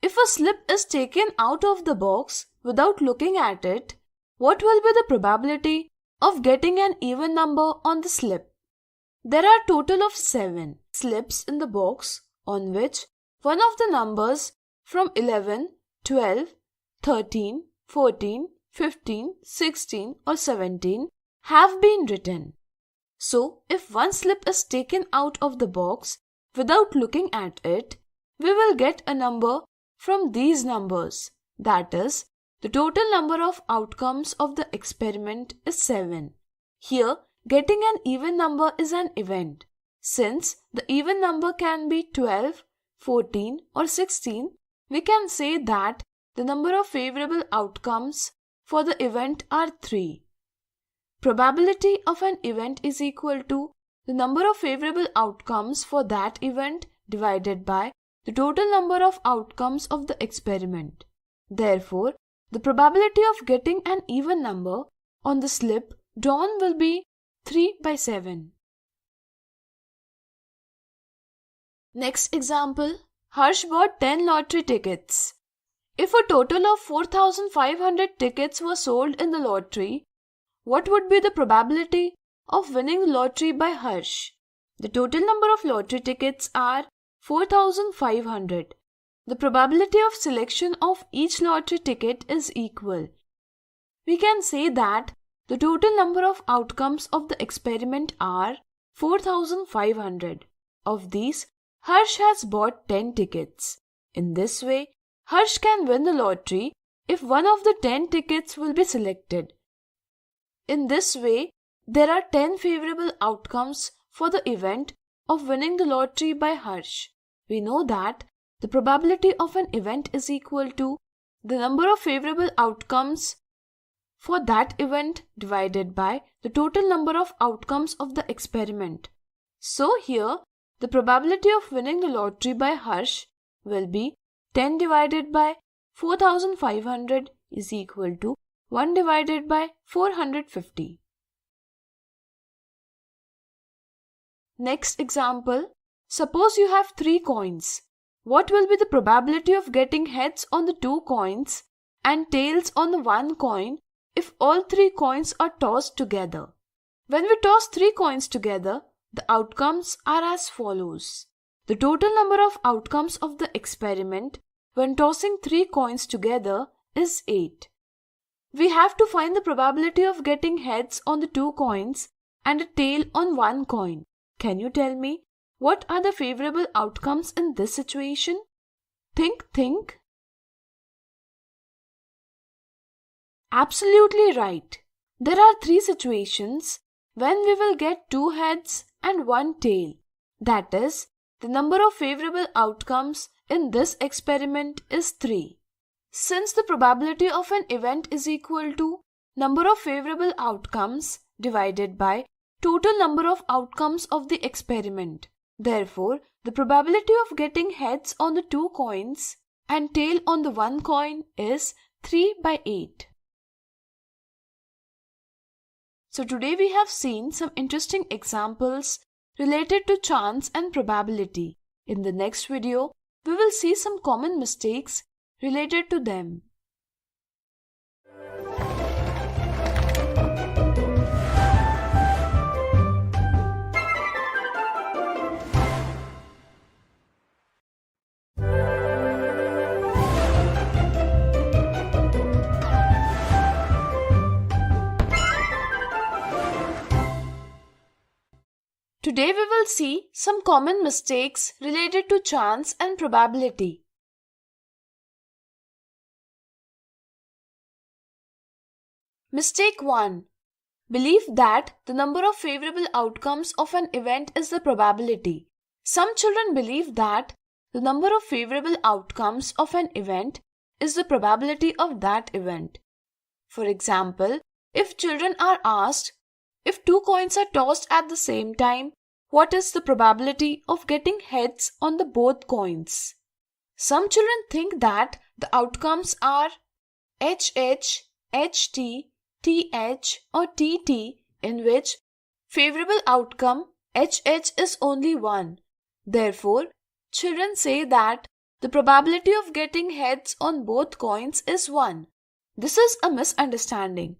Speaker 2: If a slip is taken out of the box without looking at it, what will be the probability of getting an even number on the slip? There are total of 7 slips in the box on which one of the numbers from 11, 12, 13, 14, 15, 16 or 17 have been written. So, if one slip is taken out of the box without looking at it, we will get a number from these numbers. That is, the total number of outcomes of the experiment is 7. Here, getting an even number is an event. Since the even number can be 12, 14 or 16, we can say that the number of favorable outcomes for the event are 3. Probability of an event is equal to the number of favorable outcomes for that event divided by the total number of outcomes of the experiment. Therefore, the probability of getting an even number on the slip drawn will be 3 by 7. Next example, Harsh bought 10 lottery tickets. If a total of 4,500 tickets were sold in the lottery, what would be the probability of winning the lottery by Harsh? The total number of lottery tickets are 4,500. The probability of selection of each lottery ticket is equal. We can say that the total number of outcomes of the experiment are 4,500. Of these, Harsh has bought 10 tickets. In this way, Harsh can win the lottery if one of the 10 tickets will be selected. In this way, there are 10 favorable outcomes for the event of winning the lottery by Harsh. We know that the probability of an event is equal to the number of favorable outcomes for that event divided by the total number of outcomes of the experiment. So here, the probability of winning the lottery by Harsh will be 10 divided by 4,500 is equal to 1 divided by 450. Next example, suppose you have 3 coins. What will be the probability of getting heads on the 2 coins and tails on the 1 coin if all 3 coins are tossed together? When we toss 3 coins together, the outcomes are as follows. The total number of outcomes of the experiment when tossing 3 coins together is 8. We have to find the probability of getting heads on the 2 coins and a tail on 1 coin. Can you tell me what are the favorable outcomes in this situation? Think. Absolutely right. There are 3 situations when we will get 2 heads and 1 tail. That is, the number of favorable outcomes in this experiment is 3. Since the probability of an event is equal to number of favorable outcomes divided by total number of outcomes of the experiment, therefore, the probability of getting heads on the 2 coins and tail on the one coin is 3 by 8. So today we have seen some interesting examples related to chance and probability. In the next video, we will see some common mistakes related to them. Today we will see some common mistakes related to chance and probability. Mistake 1. Believe that the number of favorable outcomes of an event is the probability. Some children believe that the number of favorable outcomes of an event is the probability of that event. For example, if children are asked, if two coins are tossed at the same time, what is the probability of getting heads on the both coins? Some children think that the outcomes are HH, HT, TH or TT, in which favorable outcome HH is only 1. Therefore, children say that the probability of getting heads on both coins is 1. This is a misunderstanding.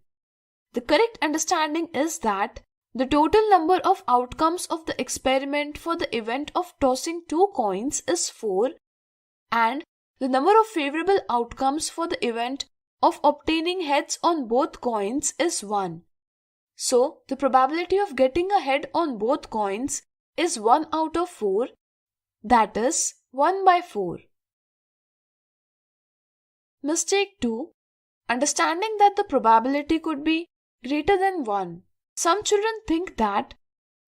Speaker 2: The correct understanding is that the total number of outcomes of the experiment for the event of tossing two coins is 4, and the number of favorable outcomes for the event of obtaining heads on both coins is 1. So, the probability of getting a head on both coins is 1 out of 4, that is 1 by 4. Mistake 2. Understanding that the probability could be greater than 1. Some children think that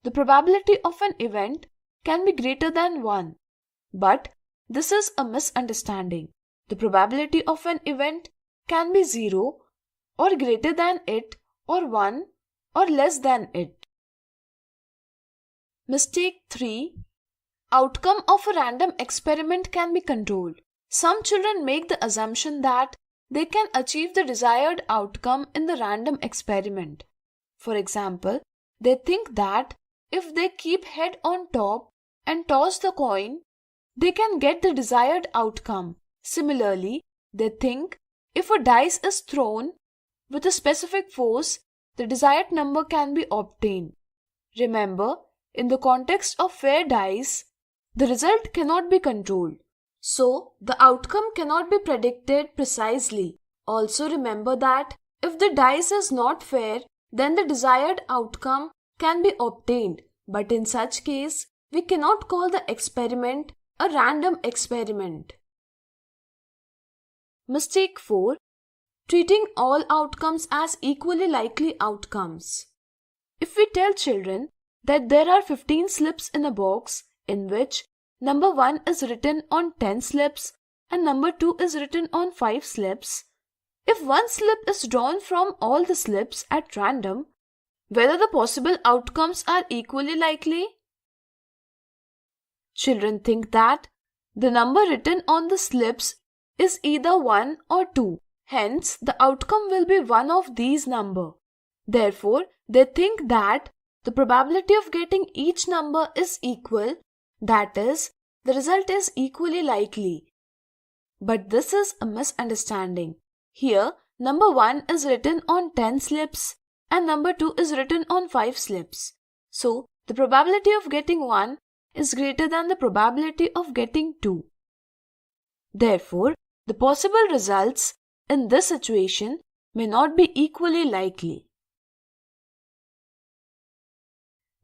Speaker 2: the probability of an event can be greater than 1. But this is a misunderstanding. The probability of an event can be 0 or greater than it or 1 or less than it. Mistake 3. Outcome of a random experiment can be controlled. Some children make the assumption that they can achieve the desired outcome in the random experiment. For example, they think that if they keep head on top and toss the coin, they can get the desired outcome. Similarly, they think if a dice is thrown with a specific force, the desired number can be obtained. Remember, in the context of fair dice, the result cannot be controlled. So, the outcome cannot be predicted precisely. Also remember that if the dice is not fair, then the desired outcome can be obtained. But in such case, we cannot call the experiment a random experiment. Mistake 4. Treating all outcomes as equally likely outcomes. If we tell children that there are 15 slips in a box in which number 1 is written on 10 slips and number 2 is written on 5 slips, if one slip is drawn from all the slips at random, whether the possible outcomes are equally likely? Children think that the number written on the slips is either 1 or 2. Hence, the outcome will be one of these number. Therefore, they think that the probability of getting each number is equal, that is, the result is equally likely. But this is a misunderstanding. Here, number 1 is written on 10 slips and number 2 is written on 5 slips. So, the probability of getting 1 is greater than the probability of getting 2. Therefore, the possible results in this situation may not be equally likely.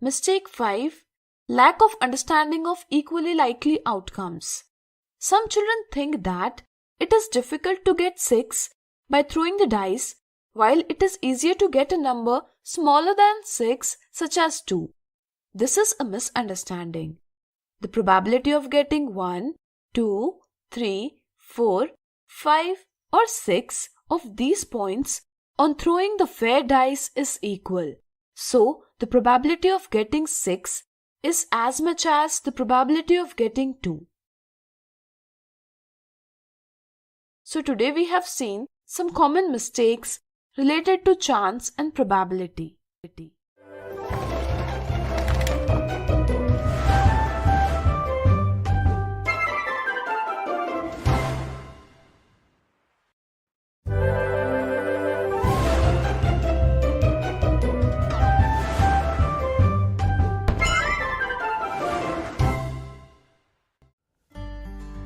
Speaker 2: Mistake 5. Lack of understanding of equally likely outcomes. Some children think that it is difficult to get 6 by throwing the dice, while it is easier to get a number smaller than 6, such as 2. This is a misunderstanding. The probability of getting 1, 2, 3, 4, 5 or 6 of these points on throwing the fair dice is equal. So, the probability of getting 6 is as much as the probability of getting 2. So today we have seen some common mistakes related to chance and probability.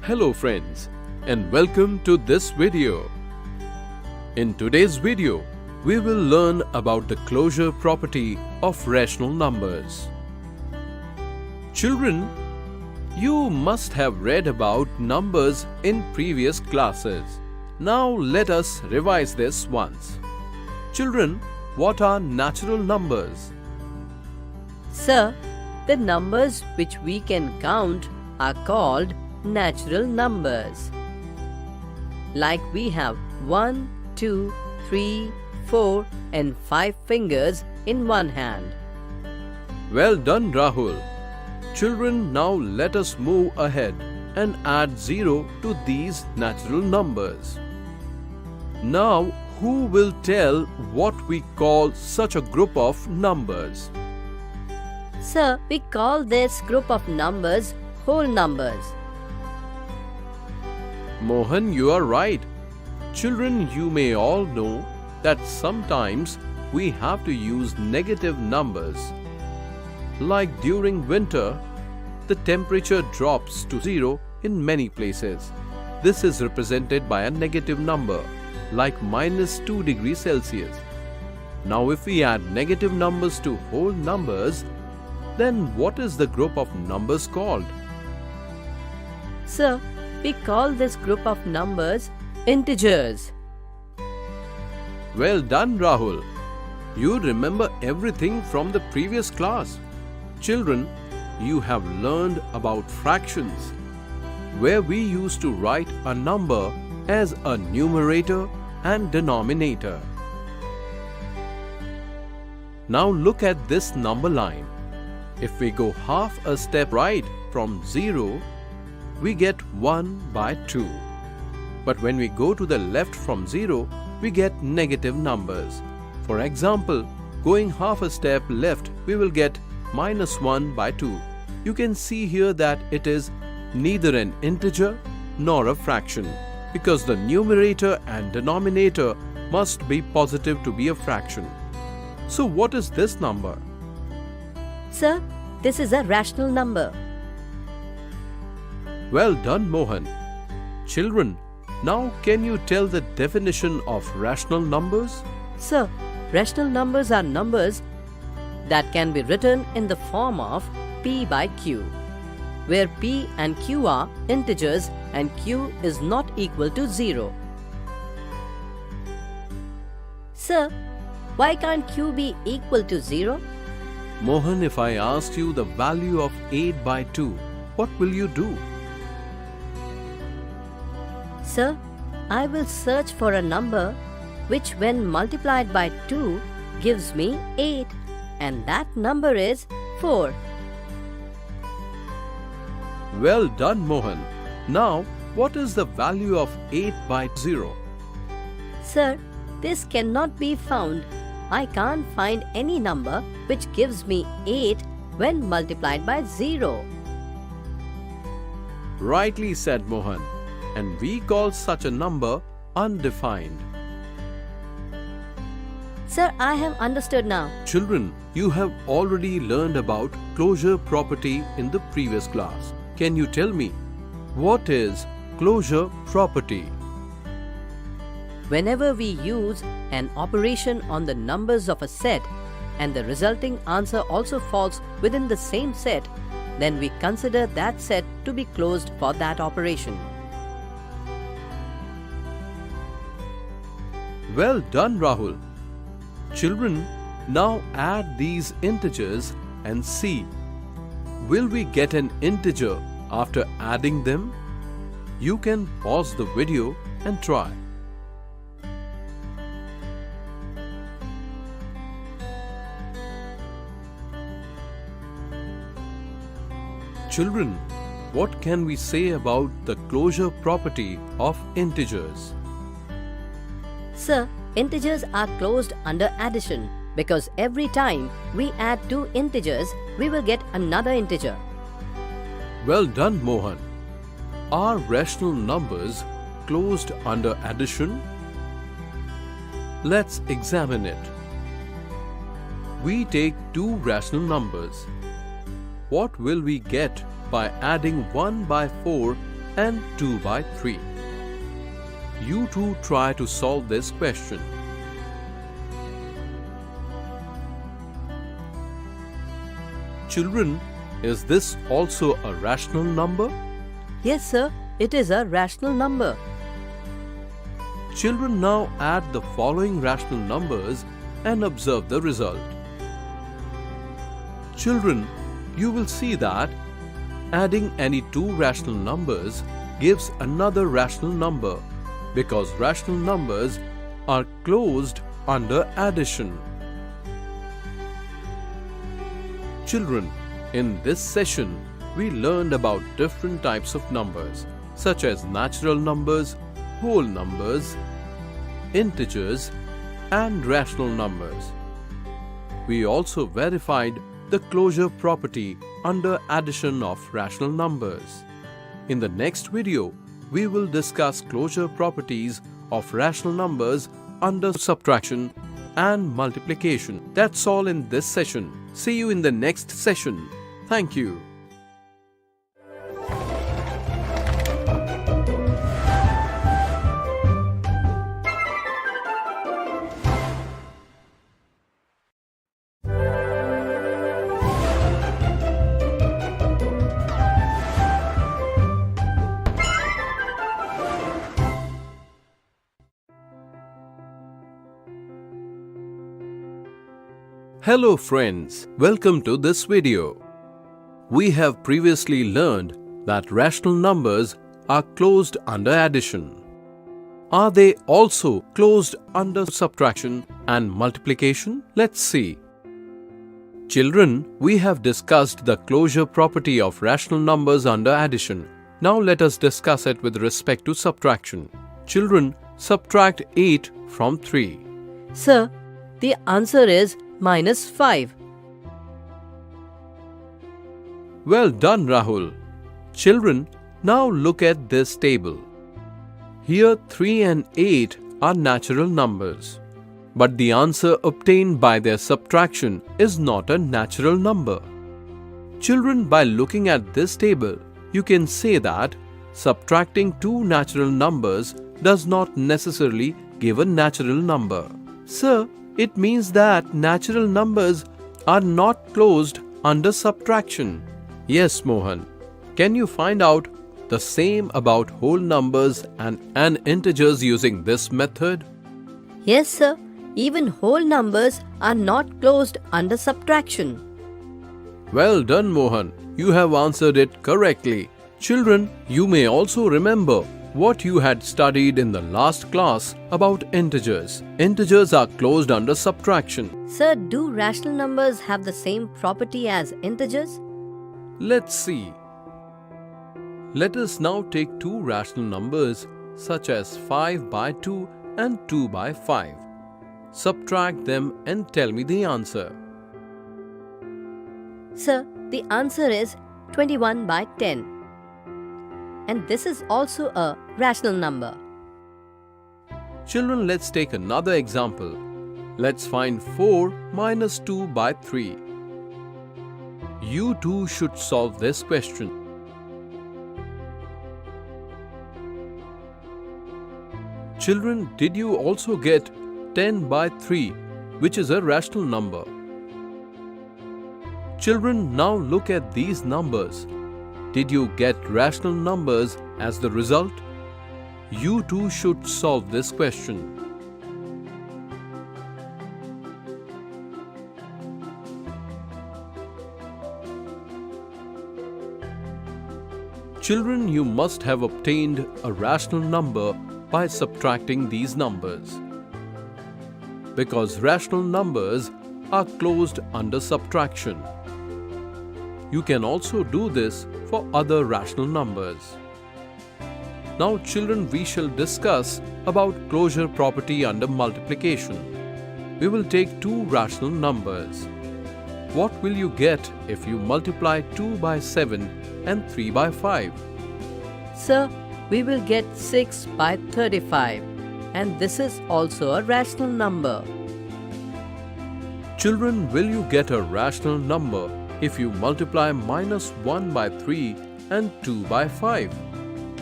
Speaker 14: Hello friends, and welcome to this video. In today's video, we will learn about the closure property of rational numbers. Children, you must have read about numbers in previous classes. Now let us revise this once. Children, what are natural numbers?
Speaker 16: Sir, the numbers which we can count are called natural numbers. Like we have 1, 2, 3, 4 and 5 fingers in one hand.
Speaker 14: Well done, Rahul. Children, now let us move ahead and add 0 to these natural numbers. Now, who will tell what we call such a group of numbers?
Speaker 16: Sir, we call this group of numbers whole numbers.
Speaker 14: Mohan, you are right. Children, you may all know that sometimes we have to use negative numbers. Like during winter, the temperature drops to 0 in many places. This is represented by a negative number, like -2 degrees Celsius. Now if we add negative numbers to whole numbers, then what is the group of numbers called?
Speaker 16: Sir, we call this group of numbers integers.
Speaker 14: Well done, Rahul. You remember everything from the previous class. Children, you have learned about fractions, where we used to write a number as a numerator and denominator. Now look at this number line. If we go half a step right from 0, we get 1 by 2. But when we go to the left from 0, we get negative numbers. For example, going half a step left, we will get -1 by 2. You can see here that it is neither an integer nor a fraction, because the numerator and denominator must be positive to be a fraction. So what is this number?
Speaker 16: Sir, this is a rational number.
Speaker 14: Well done, Mohan. Children, now can you tell the definition of rational numbers?
Speaker 16: Sir, rational numbers are numbers that can be written in the form of P by Q, where P and Q are integers and Q is not equal to 0. Sir, why can't Q be equal to 0?
Speaker 14: Mohan, if I ask you the value of 8 by 2, what will you do?
Speaker 16: Sir, I will search for a number which when multiplied by 2 gives me 8, and that number is 4.
Speaker 14: Well done, Mohan. Now, what is the value of 8 by 0?
Speaker 16: Sir, this cannot be found. I can't find any number which gives me 8 when multiplied by 0.
Speaker 14: Rightly said, Mohan. And we call such a number undefined.
Speaker 16: Sir, I have understood now.
Speaker 14: Children, you have already learned about closure property in the previous class. Can you tell me, what is closure property?
Speaker 16: Whenever we use an operation on the numbers of a set and the resulting answer also falls within the same set, then we consider that set to be closed for that operation.
Speaker 14: Well done, Rahul. Children, now add these integers and see, will we get an integer after adding them? You can pause the video and try. Children, what can we say about the closure property of integers?
Speaker 16: Sir, integers are closed under addition because every time we add two integers, we will get another integer.
Speaker 14: Well done, Mohan. Are rational numbers closed under addition? Let's examine it. We take two rational numbers. What will we get by adding 1 by 4 and 2 by 3? You two try to solve this question. Children, is this also a rational number?
Speaker 16: Yes, sir, it is a rational number.
Speaker 14: Children, now add the following rational numbers and observe the result. Children, you will see that adding any two rational numbers gives another rational number because rational numbers are closed under addition. Children, in this session, we learned about different types of numbers such as natural numbers, whole numbers, integers, and rational numbers. We also verified the closure property under addition of rational numbers. In the next video, we will discuss closure properties of rational numbers under subtraction and multiplication. That's all in this session. See you in the next session. Thank you. Hello friends, welcome to this video. We have previously learned that rational numbers are closed under addition. Are they also closed under subtraction and multiplication? Let's see. Children, we have discussed the closure property of rational numbers under addition. Now let us discuss it with respect to subtraction. Children, subtract 8 from 3.
Speaker 16: Sir, the answer is -5.
Speaker 14: Well done, Rahul. Children, now look at this table. Here 3 and 8 are natural numbers. But the answer obtained by their subtraction is not a natural number. Children, by looking at this table, you can say that subtracting two natural numbers does not necessarily give a natural number. Sir, it means that natural numbers are not closed under subtraction. Yes, Mohan. Can you find out the same about whole numbers and integers using this method?
Speaker 16: Yes, sir. Even whole numbers are not closed under subtraction.
Speaker 14: Well done, Mohan. You have answered it correctly. Children, you may also remember what you had studied in the last class about integers. Integers are closed under subtraction.
Speaker 16: Sir, do rational numbers have the same property as integers?
Speaker 14: Let's see. Let us now take two rational numbers such as 5 by 2 and 2 by 5. Subtract them and tell me the answer.
Speaker 16: Sir, the answer is 21 by 10. And this is also a rational number.
Speaker 14: Children, let's take another example. Let's find 4 minus 2 by 3. You too should solve this question. Children, did you also get 10 by 3, which is a rational number? Children, now look at these numbers. Did you get rational numbers as the result? You too should solve this question. Children, you must have obtained a rational number by subtracting these numbers. Because rational numbers are closed under subtraction. You can also do this for other rational numbers. Now children, we shall discuss about closure property under multiplication. We will take two rational numbers. What will you get if you multiply 2 by 7 and 3 by 5?
Speaker 16: Sir, we will get 6 by 35, and this is also a rational number.
Speaker 14: Children, will you get a rational number if you multiply -1 by 3 and 2 by 5?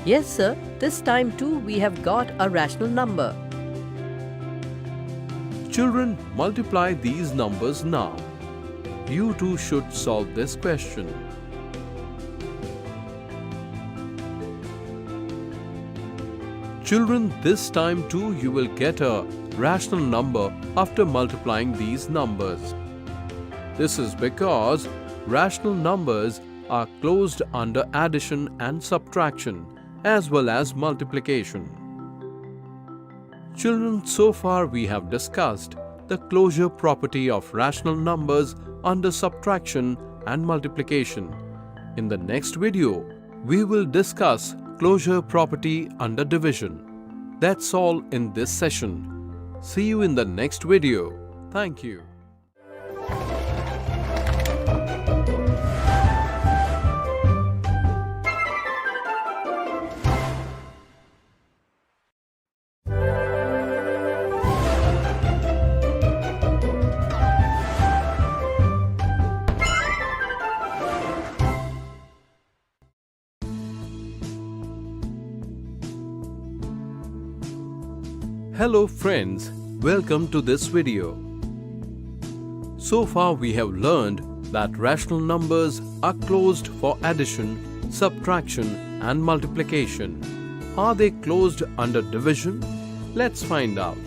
Speaker 16: Yes, sir. This time too we have got a rational number.
Speaker 14: Children, multiply these numbers now. You too should solve this question. Children, this time too you will get a rational number after multiplying these numbers. This is because rational numbers are closed under addition and subtraction as well as multiplication. Children, so far we have discussed the closure property of rational numbers under subtraction and multiplication. In the next video, we will discuss closure property under division. That's all in this session. See you in the next video. Thank you. Hello friends, welcome to this video. So far we have learned that rational numbers are closed for addition, subtraction and multiplication. Are they closed under division? Let's find out.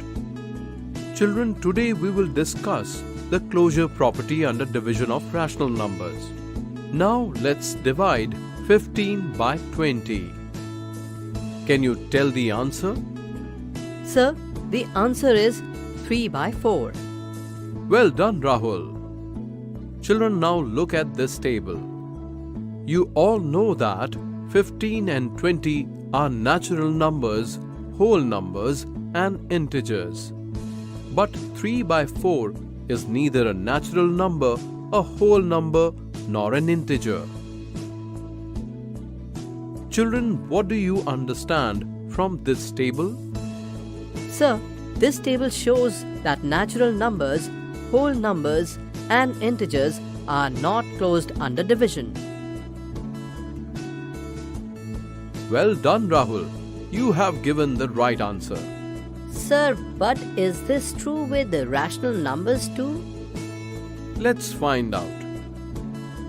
Speaker 14: Children, today we will discuss the closure property under division of rational numbers. Now let's divide 15 by 20. Can you tell the answer?
Speaker 16: Sir, the answer is 3 by 4.
Speaker 14: Well done, Rahul. Children, now look at this table. You all know that 15 and 20 are natural numbers, whole numbers and integers. But 3 by 4 is neither a natural number, a whole number nor an integer. Children, what do you understand from this table?
Speaker 16: Sir, this table shows that natural numbers, whole numbers and integers are not closed under division.
Speaker 14: Well done, Rahul. You have given the right answer.
Speaker 16: Sir, but is this true with the rational numbers too?
Speaker 14: Let's find out.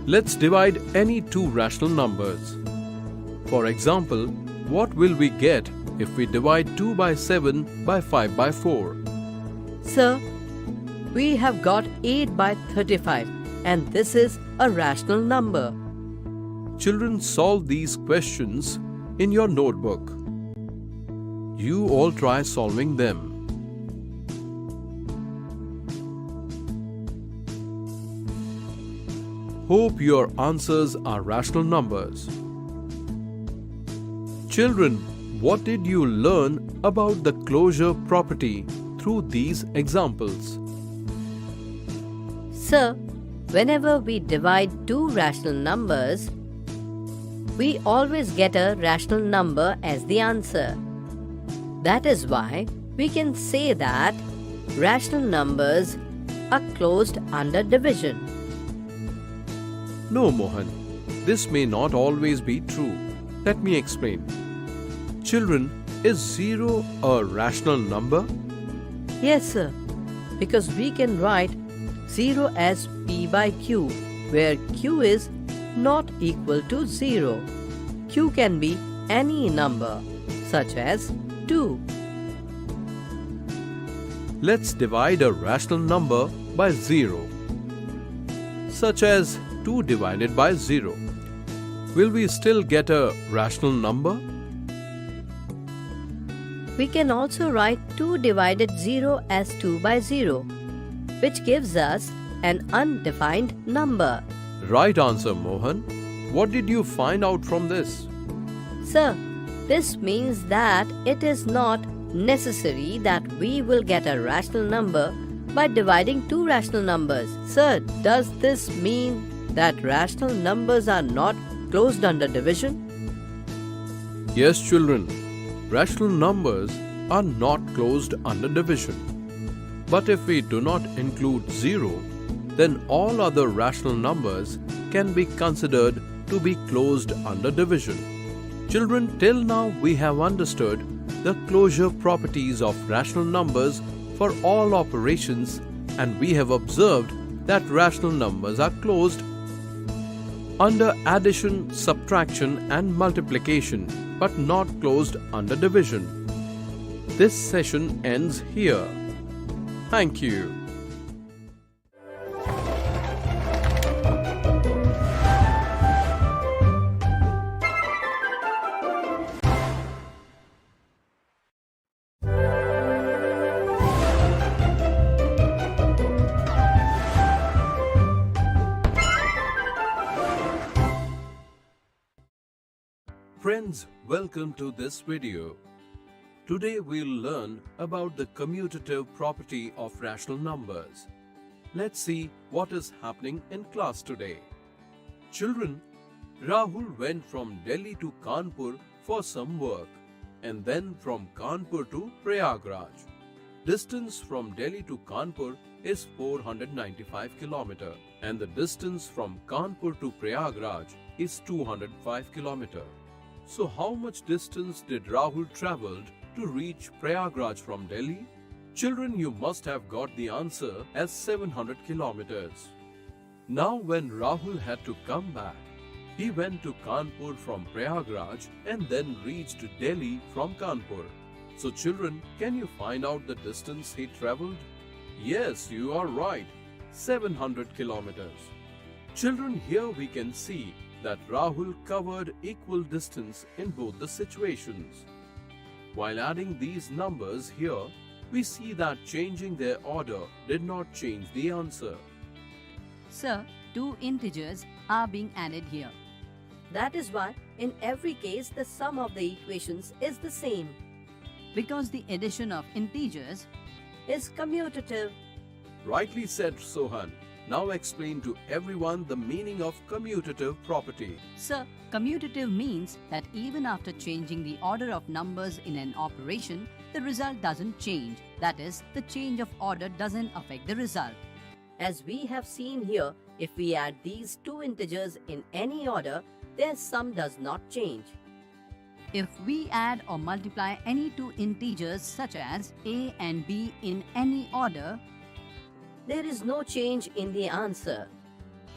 Speaker 14: Let's divide any two rational numbers. For example, what will we get if we divide 2 by 7 by 5 by 4?
Speaker 16: Sir, we have got 8 by 35 and this is a rational number.
Speaker 14: Children, solve these questions in your notebook. You all try solving them. Hope your answers are rational numbers. Children, what did you learn about the closure property through these examples?
Speaker 16: Sir, whenever we divide two rational numbers, we always get a rational number as the answer. That is why we can say that rational numbers are closed under division.
Speaker 14: No, Mohan, this may not always be true. Let me explain. Children, is 0 a rational number?
Speaker 16: Yes, sir, because we can write 0 as P by Q, where Q is not equal to 0. Q can be any number, such as 2.
Speaker 14: Let's divide a rational number by 0, such as 2 divided by 0. Will we still get a rational number?
Speaker 16: We can also write 2 divided 0 as 2 by 0, which gives us an undefined number.
Speaker 14: Right answer, Mohan. What did you find out from this?
Speaker 16: Sir, this means that it is not necessary that we will get a rational number by dividing two rational numbers. Sir, does this mean that rational numbers are not closed under division?
Speaker 14: Yes, children. Rational numbers are not closed under division. But if we do not include 0, then all other rational numbers can be considered to be closed under division. Children, till now we have understood the closure properties of rational numbers for all operations, and we have observed that rational numbers are closed under addition, subtraction and multiplication, but not closed under division. This session ends here. Thank you. Friends, welcome to this video. Today we'll learn about the commutative property of rational numbers. Let's see what is happening in class today. Children, Rahul went from Delhi to Kanpur for some work and then from Kanpur to Prayagraj. Distance from Delhi to Kanpur is 495 km and the distance from Kanpur to Prayagraj is 205 km. So how much distance did Rahul traveled to reach Prayagraj from Delhi? Children, you must have got the answer as 700 kilometers. Now when Rahul had to come back, he went to Kanpur from Prayagraj and then reached Delhi from Kanpur. So children, can you find out the distance he traveled? Yes, you are right, 700 kilometers. Children, here we can see that Rahul covered equal distance in both the situations. While adding these numbers here, we see that changing their order did not change the answer.
Speaker 15: Sir, two integers are being added here.
Speaker 16: That is why in every case the sum of the equations is the same.
Speaker 15: Because the addition of integers
Speaker 16: is commutative.
Speaker 14: Rightly said, Sohan. Now explain to everyone the meaning of commutative property.
Speaker 15: Sir, commutative means that even after changing the order of numbers in an operation, the result doesn't change. That is, the change of order doesn't affect the result.
Speaker 16: As we have seen here, if we add these two integers in any order, their sum does not change.
Speaker 15: If we add or multiply any two integers such as a and b in any order,
Speaker 16: there is no change in the answer.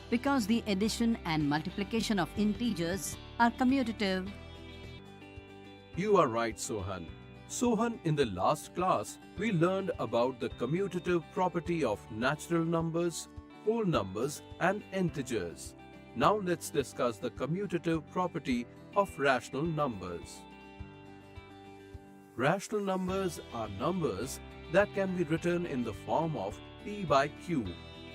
Speaker 15: Because the addition and multiplication of integers are commutative.
Speaker 14: You are right, Sohan. Sohan, in the last class, we learned about the commutative property of natural numbers, whole numbers and integers. Now let's discuss the commutative property of rational numbers. Rational numbers are numbers that can be written in the form of p by q,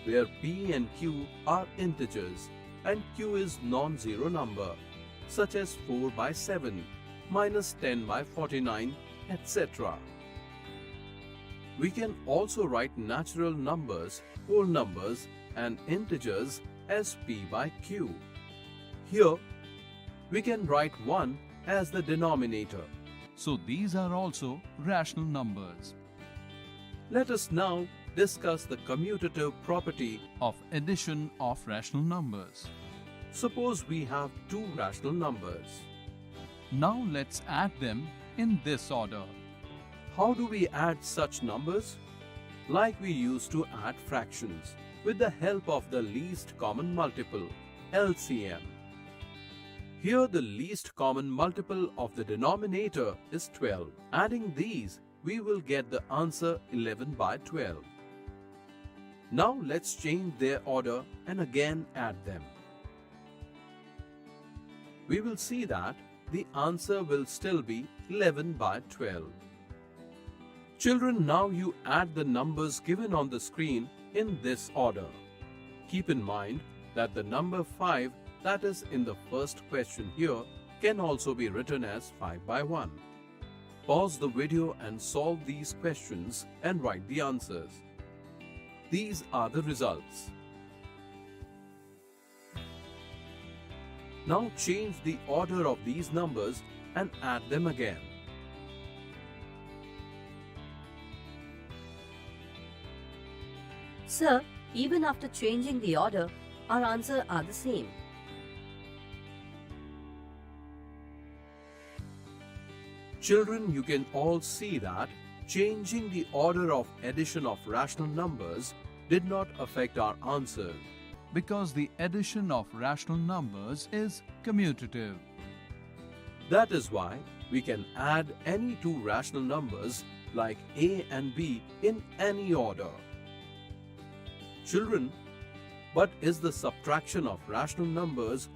Speaker 14: where p and q are integers and q is non-zero number, such as 4 by 7, minus 10 by 49, etc. We can also write natural numbers, whole numbers and integers as p by q. Here, we can write 1 as the denominator.
Speaker 18: So these are also rational numbers.
Speaker 14: Let us now discuss the commutative property
Speaker 18: of addition of rational numbers.
Speaker 14: Suppose we have two rational numbers.
Speaker 18: Now let's add them in this order.
Speaker 14: How do we add such numbers? Like we used to add fractions, with the help of the least common multiple, LCM. Here the least common multiple of the denominator is 12. Adding these, we will get the answer 11 by 12. Now let's change their order and again add them. We will see that the answer will still be 11 by 12. Children, now you add the numbers given on the screen in this order. Keep in mind that the number 5 that is in the first question here can also be written as 5 by 1. Pause the video and solve these questions and write the answers. These are the results. Now change the order of these numbers and add them again.
Speaker 16: Sir, even after changing the order, our answers are the same.
Speaker 14: Children, you can all see that changing the order of addition of rational numbers did not affect our answer.
Speaker 18: Because the addition of rational numbers is commutative.
Speaker 14: That is why we can add any two rational numbers like A and B in any order. Children, but is the subtraction of rational numbers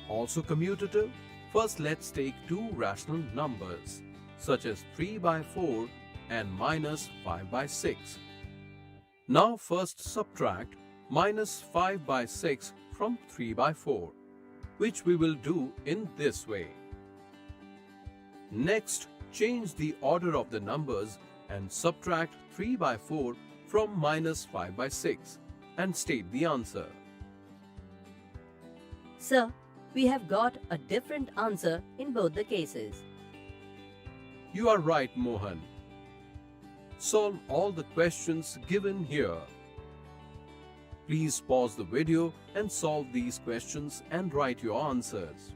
Speaker 14: also commutative? First, let's take two rational numbers, such as 3 by 4 and minus 5 by 6. Now first subtract minus 5 by 6 from 3 by 4, which we will do in this way. Next, change the order of the numbers and subtract 3 by 4 from minus 5 by 6 and state the answer.
Speaker 16: Sir, we have got a different answer in both the cases.
Speaker 14: You are right, Mohan. Solve all the questions given here. Please pause the video and solve these questions and write your answers.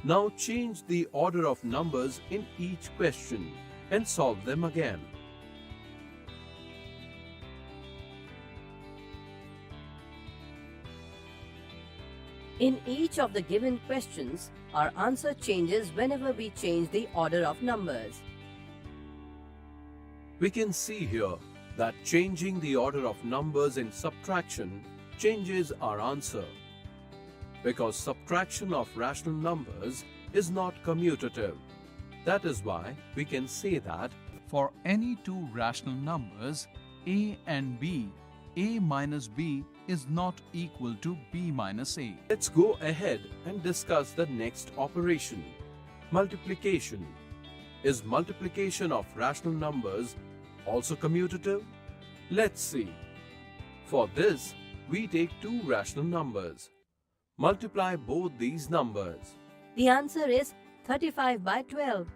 Speaker 14: Now change the order of numbers in each question and solve them again.
Speaker 16: In each of the given questions, our answer changes whenever we change the order of numbers.
Speaker 14: We can see here that changing the order of numbers in subtraction changes our answer. Because subtraction of rational numbers is not commutative. That is why we can say that
Speaker 18: For any two rational numbers, A and B, A minus B is not equal to B minus A.
Speaker 14: Let's go ahead and discuss the next operation, multiplication. Is multiplication of rational numbers also commutative? Let's see. For this, we take two rational numbers. Multiply both these numbers.
Speaker 16: The answer is 35 by 12.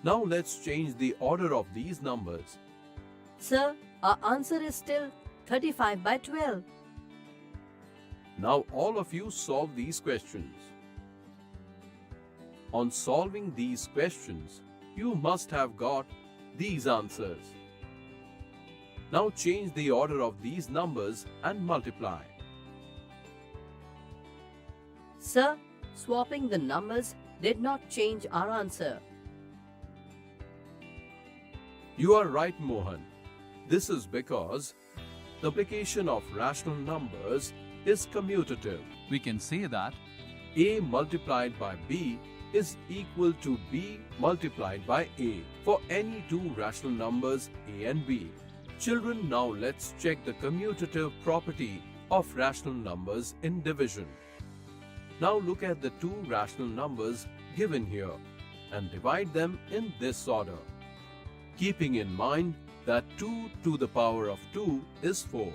Speaker 14: Now let's change the order of these numbers.
Speaker 16: Sir, our answer is still 35 by 12.
Speaker 14: Now all of you solve these questions. On solving these questions, you must have got these answers. Now change the order of these numbers and multiply.
Speaker 16: Sir, swapping the numbers did not change our answer.
Speaker 14: You are right, Mohan. This is because the multiplication of rational numbers is commutative.
Speaker 18: We can say that
Speaker 14: A multiplied by B is equal to B multiplied by A for any two rational numbers A and B. Children, now let's check the commutative property of rational numbers in division. Now look at the two rational numbers given here and divide them in this order, keeping in mind that 2 to the power of 2 is 4.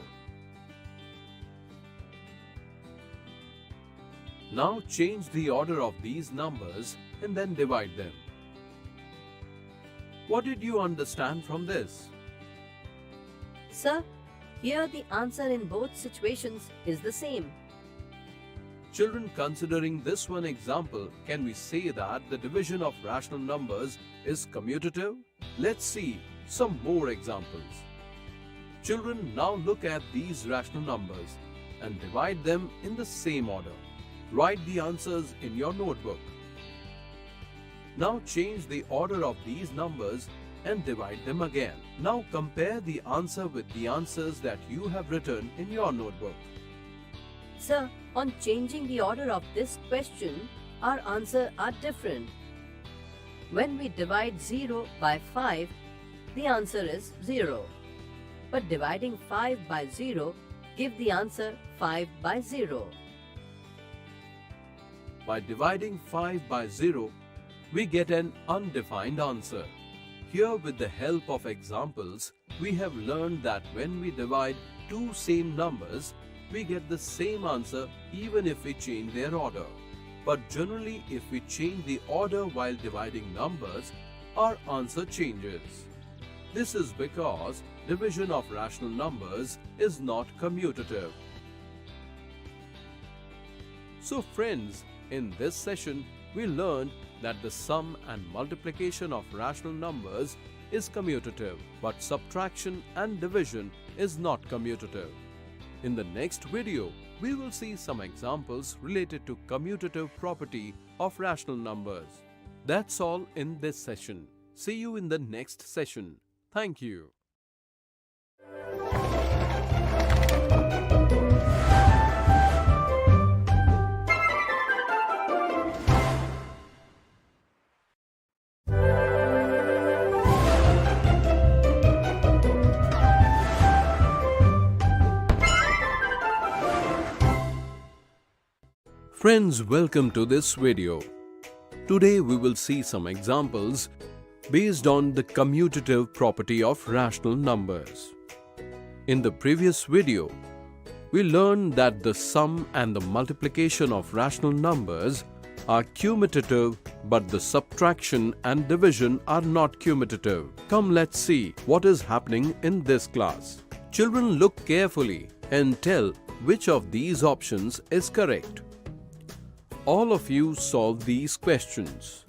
Speaker 14: Now change the order of these numbers and then divide them. What did you understand from this?
Speaker 16: Sir, here the answer in both situations is the same.
Speaker 14: Children, considering this one example, can we say that the division of rational numbers is commutative? Let's see some more examples. Children, now look at these rational numbers and divide them in the same order. Write the answers in your notebook. Now change the order of these numbers and divide them again. Now compare the answer with the answers that you have written in your notebook.
Speaker 16: Sir, on changing the order of this question, our answers are different. When we divide 0 by 5, the answer is 0. but dividing 5 by 0 give the answer 5 by 0.
Speaker 14: By dividing 5 by 0, we get an undefined answer. Here, with the help of examples, we have learned that when we divide two same numbers, we get the same answer even if we change their order. But generally, if we change the order while dividing numbers, our answer changes. This is because division of rational numbers is not commutative. So friends, in this session, we learned that the sum and multiplication of rational numbers is commutative, but subtraction and division is not commutative. In the next video, we will see some examples related to commutative property of rational numbers. That's all in this session. See you in the next session. Thank you. Friends, welcome to this video. Today we will see some examples based on the commutative property of rational numbers. In the previous video, we learned that the sum and the multiplication of rational numbers are commutative, but the subtraction and division are not commutative. Come, let's see what is happening in this class. Children, look carefully and tell which of these options is correct. All of you solve these questions.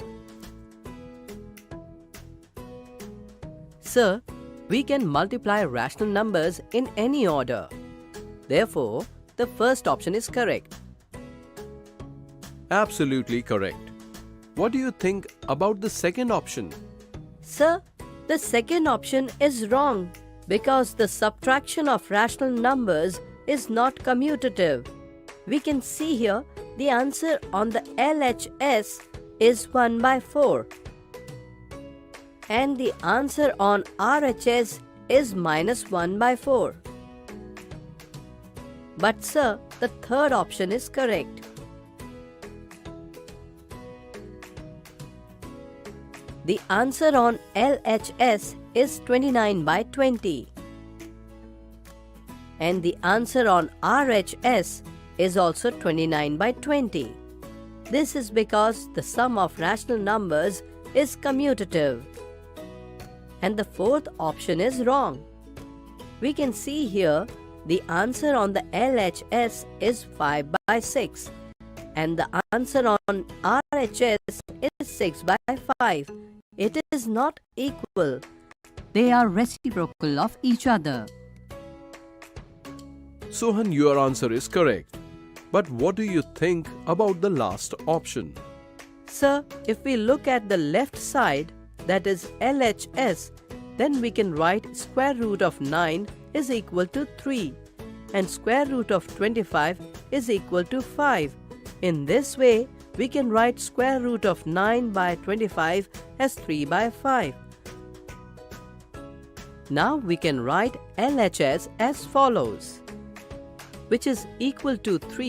Speaker 16: Sir, we can multiply rational numbers in any order. Therefore, the first option is correct.
Speaker 14: Absolutely correct. What do you think about the second option?
Speaker 16: Sir, the second option is wrong because the subtraction of rational numbers is not commutative. We can see here the answer on the LHS is 1 by 4. And the answer on RHS is minus 1 by 4. But sir, the third option is correct. The answer on LHS is 29 by 20. And the answer on RHS is also 29 by 20. This is because the sum of rational numbers is commutative. And the fourth option is wrong. We can see here the answer on the LHS is 5 by 6 and the answer on RHS is 6 by 5. It is not equal.
Speaker 15: They are reciprocal of each other.
Speaker 14: Sohan, your answer is correct. But what do you think about the last option?
Speaker 16: Sir, if we look at the left side, that is LHS, then we can write square root of 9 is equal to 3 and square root of 25 is equal to 5. In this way, we can write square root of 9 by 25 as 3 by 5. Now we can write LHS as follows, which is equal to 3